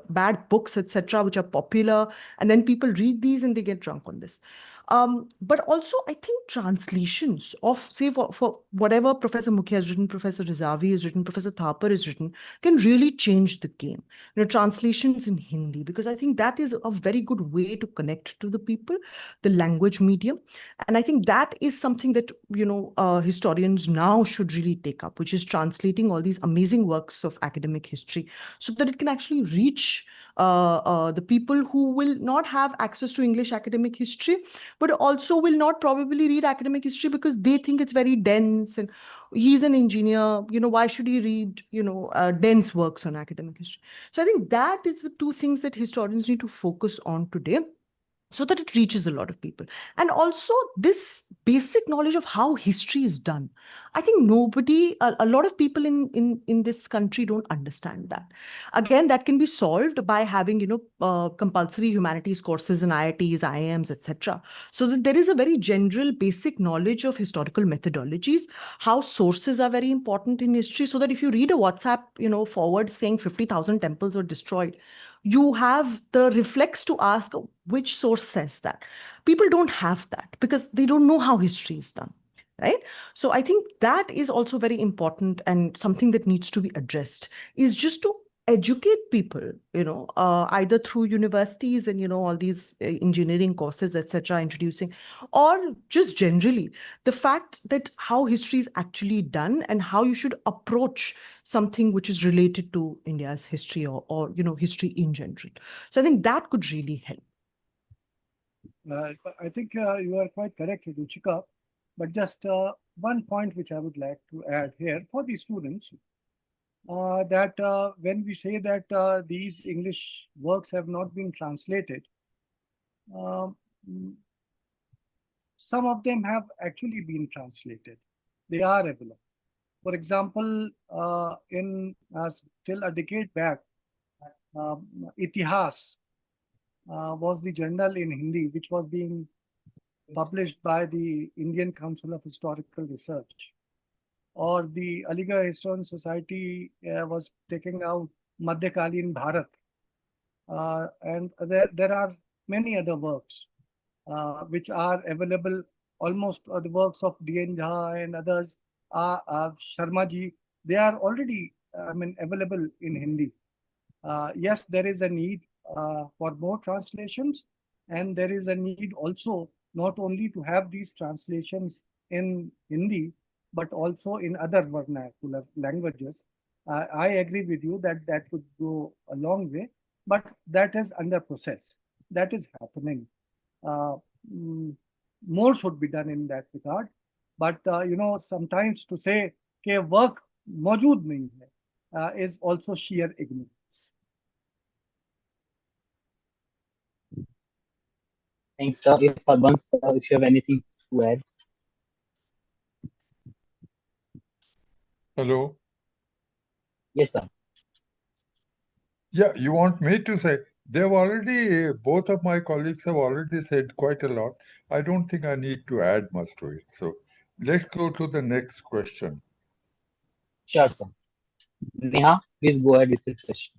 A: bad books, etc., which are popular. And then people read these and they get drunk on this. But also, I think translations of, say, for whatever Professor Mukhia has written, Professor Rezavi has written, Professor Thapar has written, can really change the game. Translations in Hindi, because I think that is a very good way to connect to the people, the language medium. And I think that is something that, historians now should really take up, which is translating all these amazing works of academic history so that it can actually reach the people who will not have access to English academic history, but also will not probably read academic history because they think it's very dense and he's an engineer, why should he read, dense works on academic history? So I think that is the two things that historians need to focus on today, so that it reaches a lot of people. And also this basic knowledge of how history is done. I think a lot of people in this country don't understand that. Again, that can be solved by having, compulsory humanities courses in IITs, IIMs, etc. So that there is a very general basic knowledge of historical methodologies, how sources are very important in history, so that if you read a WhatsApp, forward saying 50,000 temples were destroyed, you have the reflex to ask which source says that. People don't have that because they don't know how history is done, right? So I think that is also very important, and something that needs to be addressed is just to educate people, either through universities and, all these engineering courses, etc., introducing, or just generally the fact that how history is actually done and how you should approach something which is related to India's history, or history in general. So I think that could really help.
E: I think you are quite correct, Ruchika. But just one point which I would like to add here for the students, that when we say that these English works have not been translated, um, some of them have actually been translated. They are available. For example, in till a decade back, Etihaas was the journal in Hindi which was being published by the Indian Council of Historical Research. Or the Aligarh Historian Society was taking out Madhyakalin Bharat. And there are many other works which are available, almost the works of D.N. Jha and others, Sharma ji, they are already available in Hindi. Yes, there is a need for more translations, and there is a need also not only to have these translations in Hindi, but also in other vernacular languages. I agree with you that that would go a long way, but that is under process. That is happening. More should be done in that regard. But sometimes to say कि work मौजूद नहीं है is also sheer ignorance.
D: Thanks, sir. If Harbans, if you have anything to add.
C: Hello.
D: Yes, sir.
C: Yeah, you want me to say? They've already, both of my colleagues have already said quite a lot. I don't think I need to add much to it. So let's go to the next question.
D: Sure, sir. Neha, please go ahead with your question.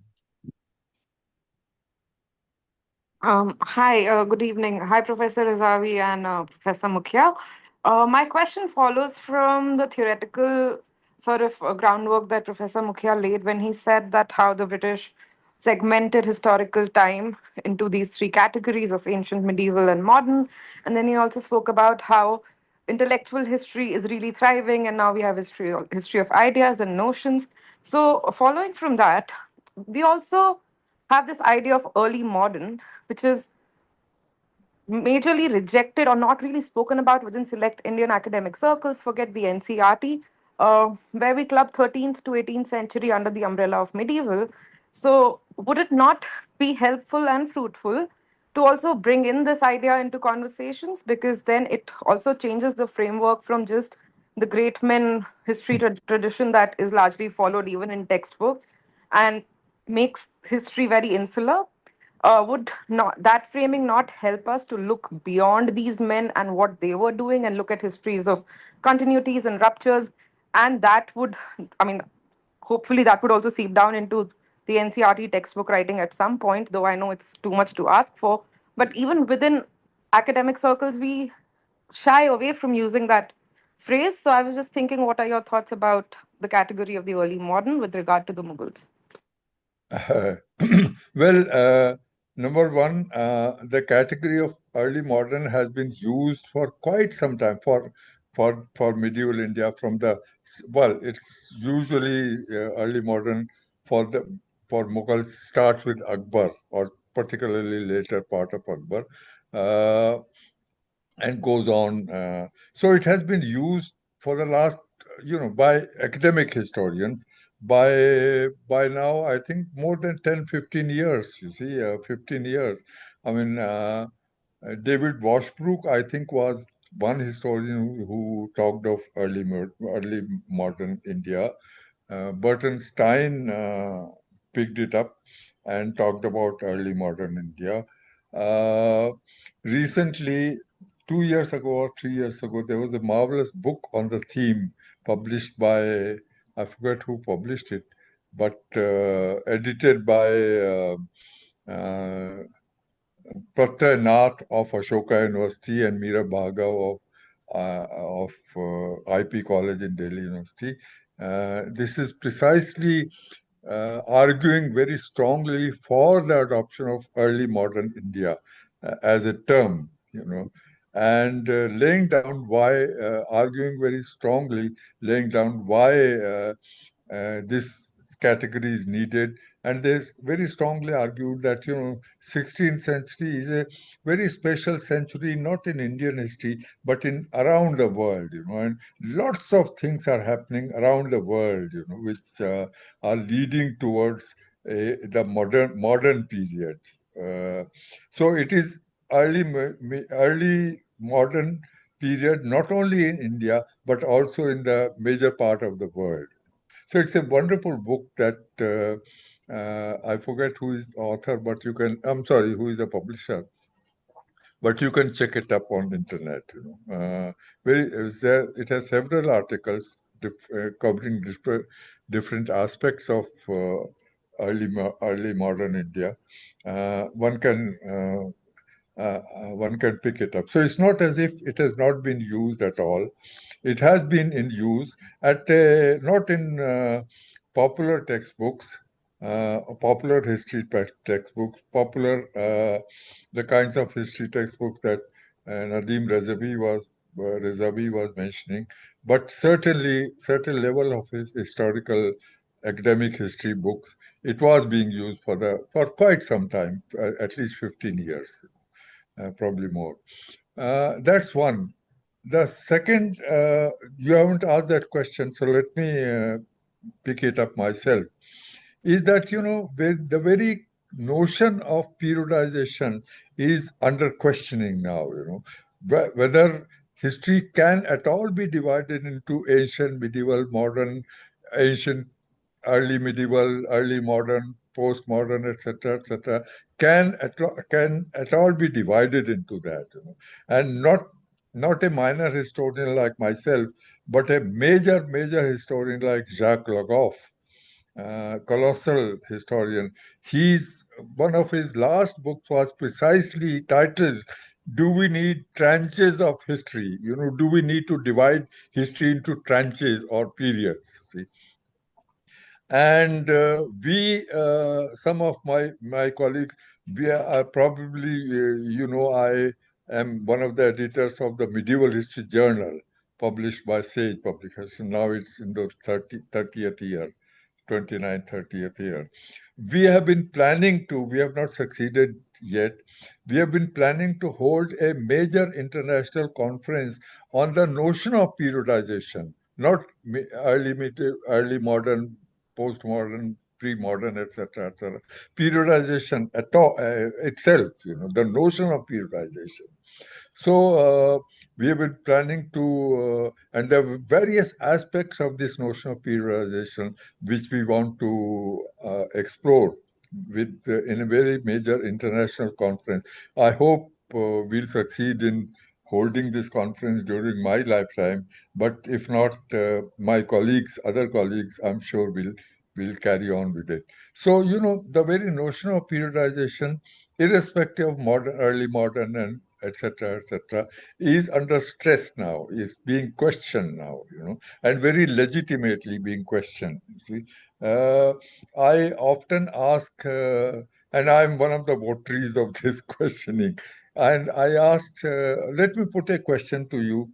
H: Hi, good evening. Hi, Professor Rezavi and Professor Mukhia. My question follows from the theoretical sort of groundwork that Professor Mukhia laid when he said that how the British segmented historical time into these three categories of ancient, medieval, and modern. And then he also spoke about how intellectual history is really thriving, and now we have history of ideas and notions. So, following from that, we also have this idea of early modern, which is majorly rejected or not really spoken about within select Indian academic circles. Forget the NCERT, where we club 13th to 18th century under the umbrella of medieval. So, would it not be helpful and fruitful to also bring in this idea into conversations? Because then it also changes the framework from just the great men history tradition that is largely followed even in textbooks and makes history very insular. Would not that framing not help us to look beyond these men and what they were doing and look at histories of continuities and ruptures? And that would, I mean, hopefully that would also seep down into the NCRT textbook writing at some point, though I know it's too much to ask for. But even within academic circles, we shy away from using that phrase. So I was just thinking, what are your thoughts about the category of the early modern with regard to the Mughals?
C: Well, number one, the category of early modern has been used for quite some time for medieval India. It's usually early modern for Mughals starts with Akbar, or particularly later part of Akbar, and goes on. So it has been used for the last, by academic historians by now, I think more than 10, 15 years, 15 years. I mean, David Washbrook, I think, was one historian who talked of early modern India. Burton Stein picked it up and talked about early modern India. Uh, Recently, 2 years ago or 3 years ago, there was a marvelous book on the theme published by, I forget who published it, but edited by uh, Pratyay Nath of Ashoka University and Meera Bhargav of IP College in Delhi University. This is precisely arguing very strongly for the adoption of early modern India as a term, and laying down why, arguing very strongly, laying down why this category is needed. And they very strongly argued that 16th century is a very special century, not in Indian history but in around the world, and lots of things are happening around the world, which are leading towards the modern period. So it is early modern period, not only in India but also in the major part of the world. So it's a wonderful book that I forget who is the author, but I'm sorry, who is the publisher, but you can check it up on the internet. It has several articles covering different aspects of early modern India. One can pick it up. So it's not as if it has not been used at all. It has been in use not in popular textbooks, popular history textbooks, the kinds of history textbooks that Nadeem Rezavi was mentioning, but certainly certain level of his historical academic history books. It was being used for quite some time, at least 15 years, probably more. That's one. The second, you haven't asked that question, so let me pick it up myself, is that, the very notion of periodization is under questioning now, whether history can at all be divided into ancient, medieval, modern, ancient, early medieval, early modern, postmodern, etc., can at all be divided into that, and not a minor historian like myself, but a major historian like Jacques Lagoff, colossal historian. One of his last books was precisely titled, "Do we need tranches of history? Do we need to divide history into tranches or periods?" See? And some of my colleagues, we are probably, I am one of the editors of the Medieval History Journal, published by Sage Publication. Now it's in the 30th year. 29th, 30th year. We have not succeeded yet. We have been planning to hold a major international conference on the notion of periodization, not early modern, postmodern, pre-modern, etc., etc. Periodization itself, the notion of periodization. So we have been planning and there are various aspects of this notion of periodization which we want to explore in a very major international conference. I hope we'll succeed in holding this conference during my lifetime, but if not, my other colleagues, I'm sure will carry on with it. So, the very notion of periodization, irrespective of early modern and etc., is under stress now, is being questioned now, and very legitimately being questioned. You see? I often ask, and I'm one of the votaries of this questioning, and I asked, let me put a question to you.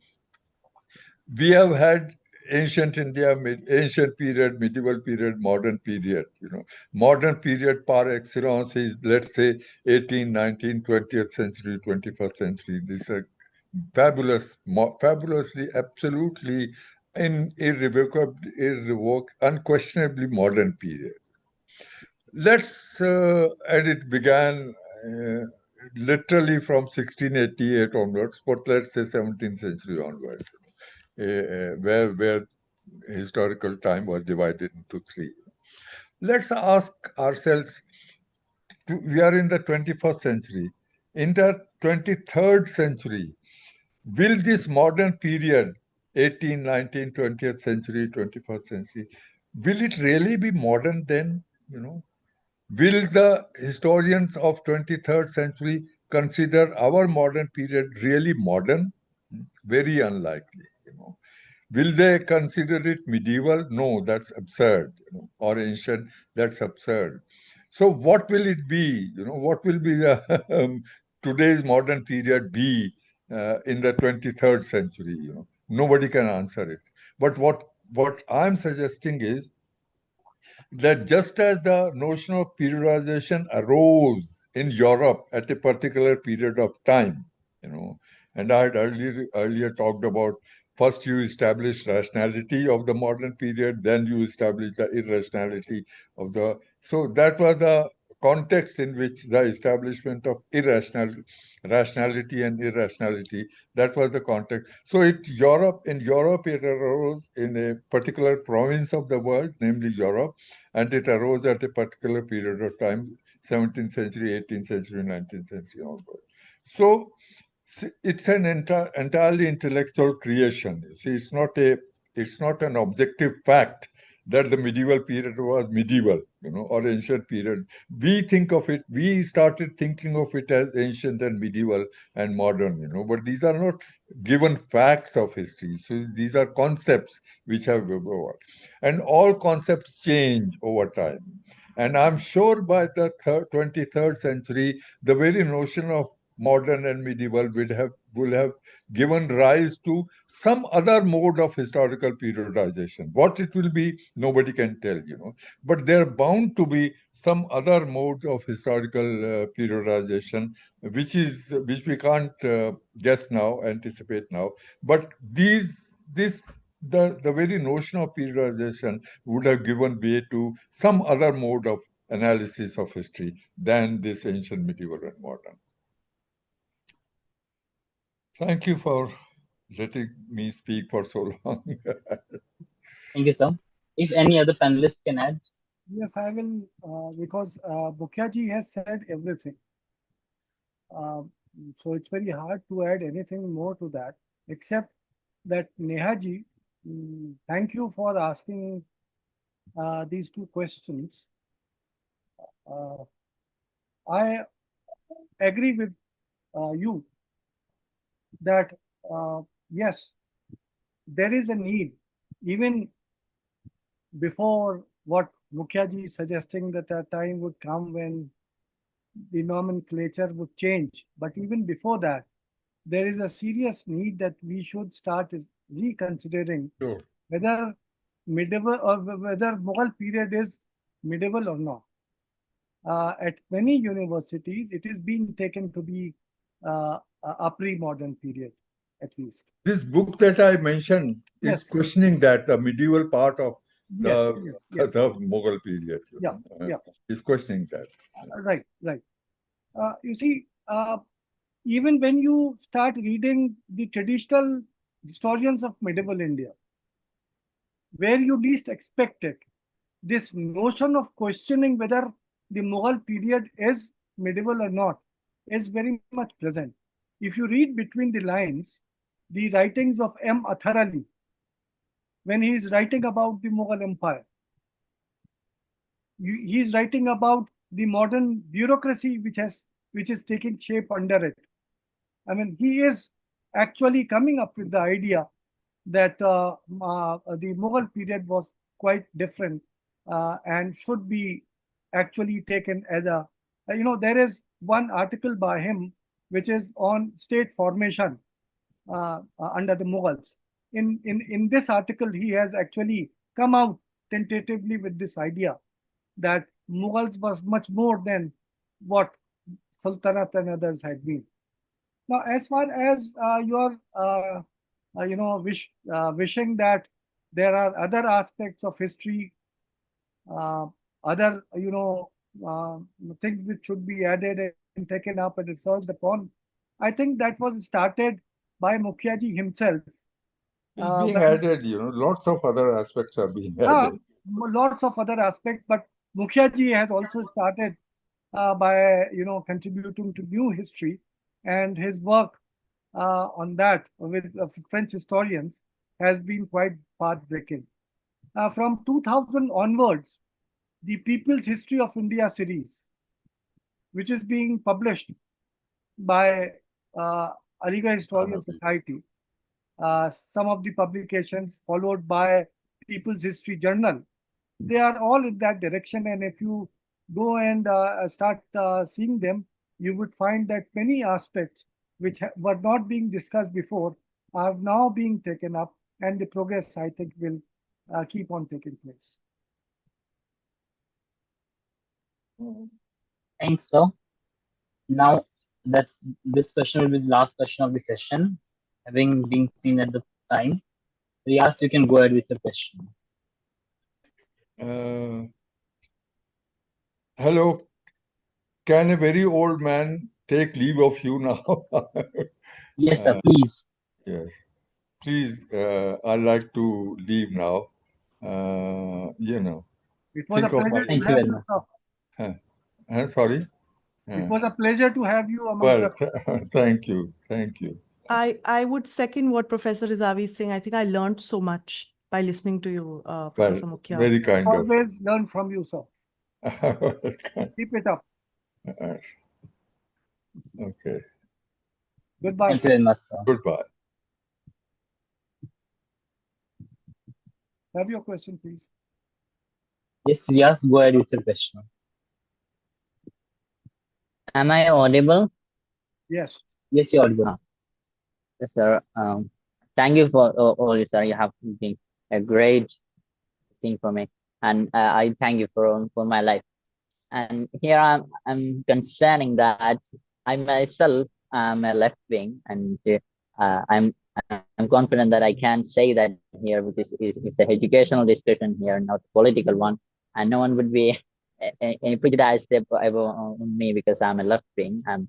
C: We have had ancient India, ancient period, medieval period, modern period. Modern period par excellence is, let's say, 18th, 19th, 20th century, 21st century. These are fabulously, absolutely, unquestionably modern period. Let's and it began literally from 1688 onwards, but let's say 17th century onwards, where historical time was divided into three. Let's ask ourselves, we are in the 21st century. In the 23rd century, will this modern period, 18th, 19th, 20th century, 21st century, will it really be modern then? Will the historians of 23rd century consider our modern period really modern? Very unlikely. Will they consider it medieval? No, that's absurd. Or ancient, that's absurd. So what will it be? What will be the today's modern period be in the 23rd century? Nobody can answer it. But what I'm suggesting is that just as the notion of periodization arose in Europe at a particular period of time, and I had earlier talked about first you establish rationality of the modern period, then you establish the irrationality of the. So that was the context in which the establishment of rationality and irrationality, that was the context. So in Europe it arose in a particular province of the world, namely Europe, and it arose at a particular period of time, 17th century, 18th century, 19th century onward. So it's an entirely intellectual creation. You see, it's not an objective fact that the medieval period was medieval, or ancient period. We started thinking of it as ancient and medieval and modern, but these are not given facts of history. So these are concepts which have evolved. And all concepts change over time. And I'm sure by the 23rd century, the very notion of modern and medieval will have given rise to some other mode of historical periodization. What it will be, nobody can tell, But there are bound to be some other mode of historical periodization, which we can't guess now, anticipate now. But the very notion of periodization would have given way to some other mode of analysis of history than this ancient, medieval, and modern. Thank you for letting me speak for so long.
D: Thank you, sir. If any other panelists can add.
E: Yes, I will, because Mukhia ji has said everything. So it's very hard to add anything more to that, except that Neha ji, thank you for asking these two questions. I agree with you that yes, there is a need, even before what Mukhia ji is suggesting, that a time would come when the nomenclature would change. But even before that, there is a serious need that we should start reconsidering whether medieval or whether Mughal period is medieval or not. At many universities, it is being taken to be a pre-modern period, at least.
C: This book that I mentioned is questioning that, the medieval part of the Mughal period. Is questioning that.
E: Right. You see, even when you start reading the traditional historians of medieval India, where you least expect it, this notion of questioning whether the Mughal period is medieval or not is very much present. If you read between the lines, the writings of M. Athar Ali, when he is writing about the Mughal Empire, he is writing about the modern bureaucracy which is taking shape under it. I mean, he is actually coming up with the idea that the Mughal period was quite different and should be actually taken as a, there is one article by him which is on state formation under the Mughals. in this article, he has actually come out tentatively with this idea that Mughals was much more than what Sultanate and others had been. Now, as far as your wishing that there are other aspects of history, other uh, things which should be added and taken up and researched upon, I think that was started by Mukhiaji himself.
C: It's being added, lots of other aspects are being added.
E: Lots of other aspects, but Mukhiaji has also started by contributing to new history, and his work on that with French historians has been quite path-breaking. From 2000 onwards, the People's History of India series, which is being published by Aligarh Historian Society, some of the publications followed by People's History Journal, they are all in that direction. And if you go and start seeing them, you would find that many aspects which were not being discussed before are now being taken up, and the progress, I think, will keep on taking place.
D: Thanks, sir. Now, this question will be the last question of the session. Having been seen at the time, Riaz, you can go ahead with your question.
C: Hello. Can a very old man take leave of you now?
D: Yes, sir, please.
C: Yes. Please, I'd like to leave now.
E: It was a pleasure to have you, sir.
C: Sorry?
E: It was a pleasure to have you amongst us.
C: Thank you. Thank you.
A: I would second what Professor Rezavi is saying. I think I learned so much by listening to you, Professor Mukhia.
C: Very kind of you.
E: Always learn from you, sir. Keep it up.
C: Okay.
E: Goodbye.
D: Thank you very much, sir.
C: Goodbye.
E: Have your question, please.
D: Yes, Riaz, go ahead with your question. Am I audible?
E: Yes.
D: Yes, you're audible. Yes, sir. Thank you for all you, sir. You have been a great thing for me, and I thank you for my life. And here I'm concerning that I myself am a left wing, and I'm confident that I can say that here, which is an educational discussion here, not a political one, and no one would be any prejudiced on me because I'm a left wing. I'm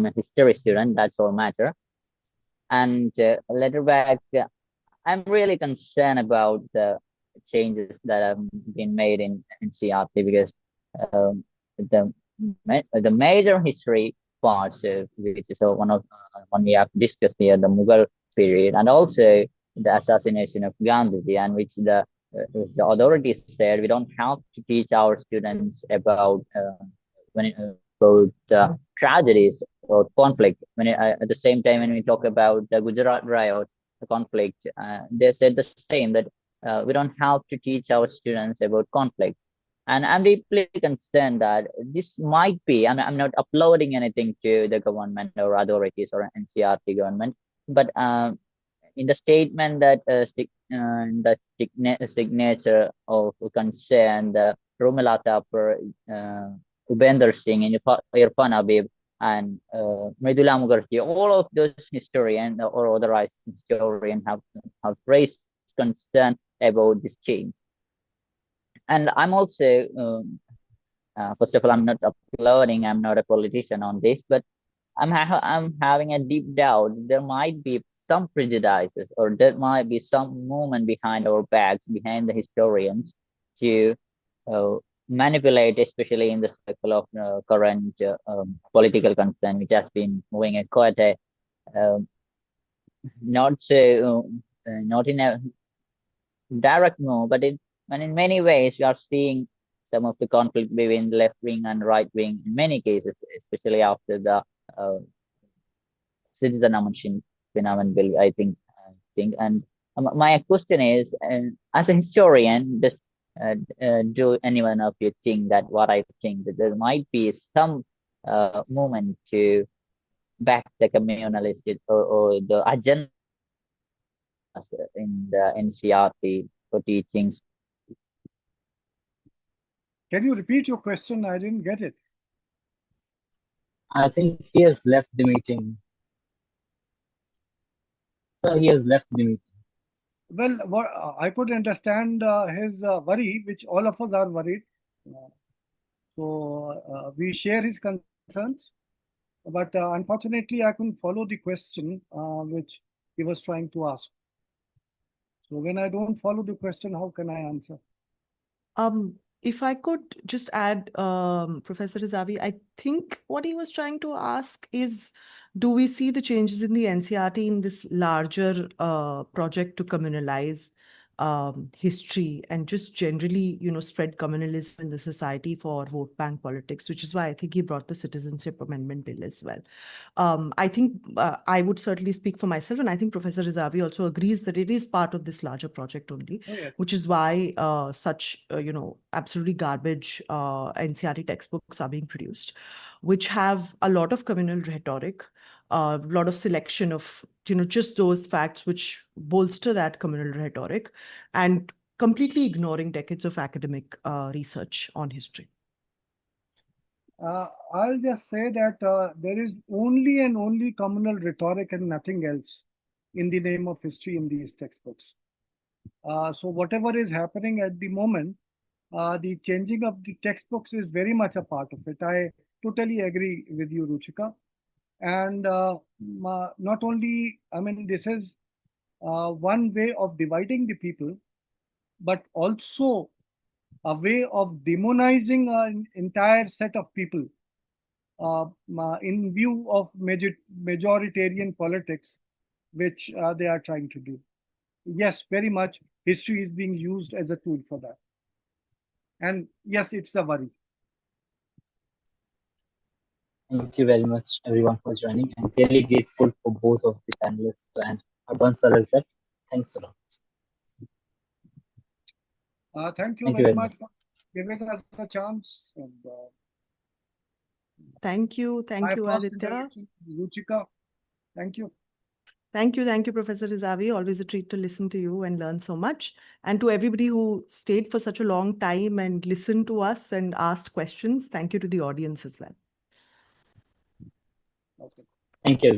D: a history student. That's all matter. And later back, I'm really concerned about the changes that have been made in NCERT because the major history parts, which is one we have discussed here, the Mughal period, and also the assassination of Gandhi, and which the authorities said we don't have to teach our students about tragedies or conflict. At the same time, when we talk about the Gujarat riot, the conflict, they said the same, that we don't have to teach our students about conflict. And I'm deeply concerned that this might be, I'm not uploading anything to the government or authorities or NCERT government, but in the statement that the signature of concern, the Rumila Thapar, Ubender Singh, and Irfan Habib, and Mridula Mukherjee, all of those historians or authorized historians have raised concern about this change. And I'm also, first of all, I'm not uploading, I'm not a politician on this, but I'm having a deep doubt. There might be some prejudices, or there might be some movement behind our backs, behind the historians, to manipulate, especially in the circle of current political concern, which has been moving at quite a not in a direct move, but in many ways we are seeing some of the conflict between left wing and right wing in many cases, especially after the citizen amendment bill, I think. And my question is, as a historian, do anyone of you think that what I think, that there might be some movement to back the communalist or the agenda
I: in the NCERT for teachings.
E: Can you repeat your question? I didn't get it.
D: I think he has left the meeting. So he has left the meeting.
E: Well, what, I could understand his worry, which all of us are worried. So we share his concerns, but unfortunately, I couldn't follow the question which he was trying to ask. So when I don't follow the question, how can I answer?
A: If I could just add, Professor Rezavi, I think what he was trying to ask is, do we see the changes in the NCERT in this larger project to communalize history and just generally, spread communalism in the society for vote bank politics, which is why I think he brought the Citizenship Amendment Bill as well. I think I would certainly speak for myself, and I think Professor Rezavi also agrees that it is part of this larger project only, which is why such, absolutely garbage NCERT textbooks are being produced, which have a lot of communal rhetoric, a lot of selection of, just those facts which bolster that communal rhetoric, and completely ignoring decades of academic research on history.
E: I'll just say that there is only and only communal rhetoric and nothing else in the name of history in these textbooks. So whatever is happening at the moment, the changing of the textbooks is very much a part of it. I totally agree with you, Ruchika. And not only, I mean, this is one way of dividing the people, but also a way of demonizing an entire set of people in view of majoritarian politics, which they are trying to do. Yes, very much history is being used as a tool for that. And yes, it's a worry.
D: Thank you very much, everyone, for joining. I'm really grateful for both of the panelists and Harbans as well. Thanks a lot.
E: Thank you very much for giving us a chance. And,
A: thank you, Aditya.
E: Ruchika, thank you.
A: Thank you, Professor Rezavi. Always a treat to listen to you and learn so much. And to everybody who stayed for such a long time and listened to us and asked questions, thank you to the audience as well.
E: Okay.
D: Thank you.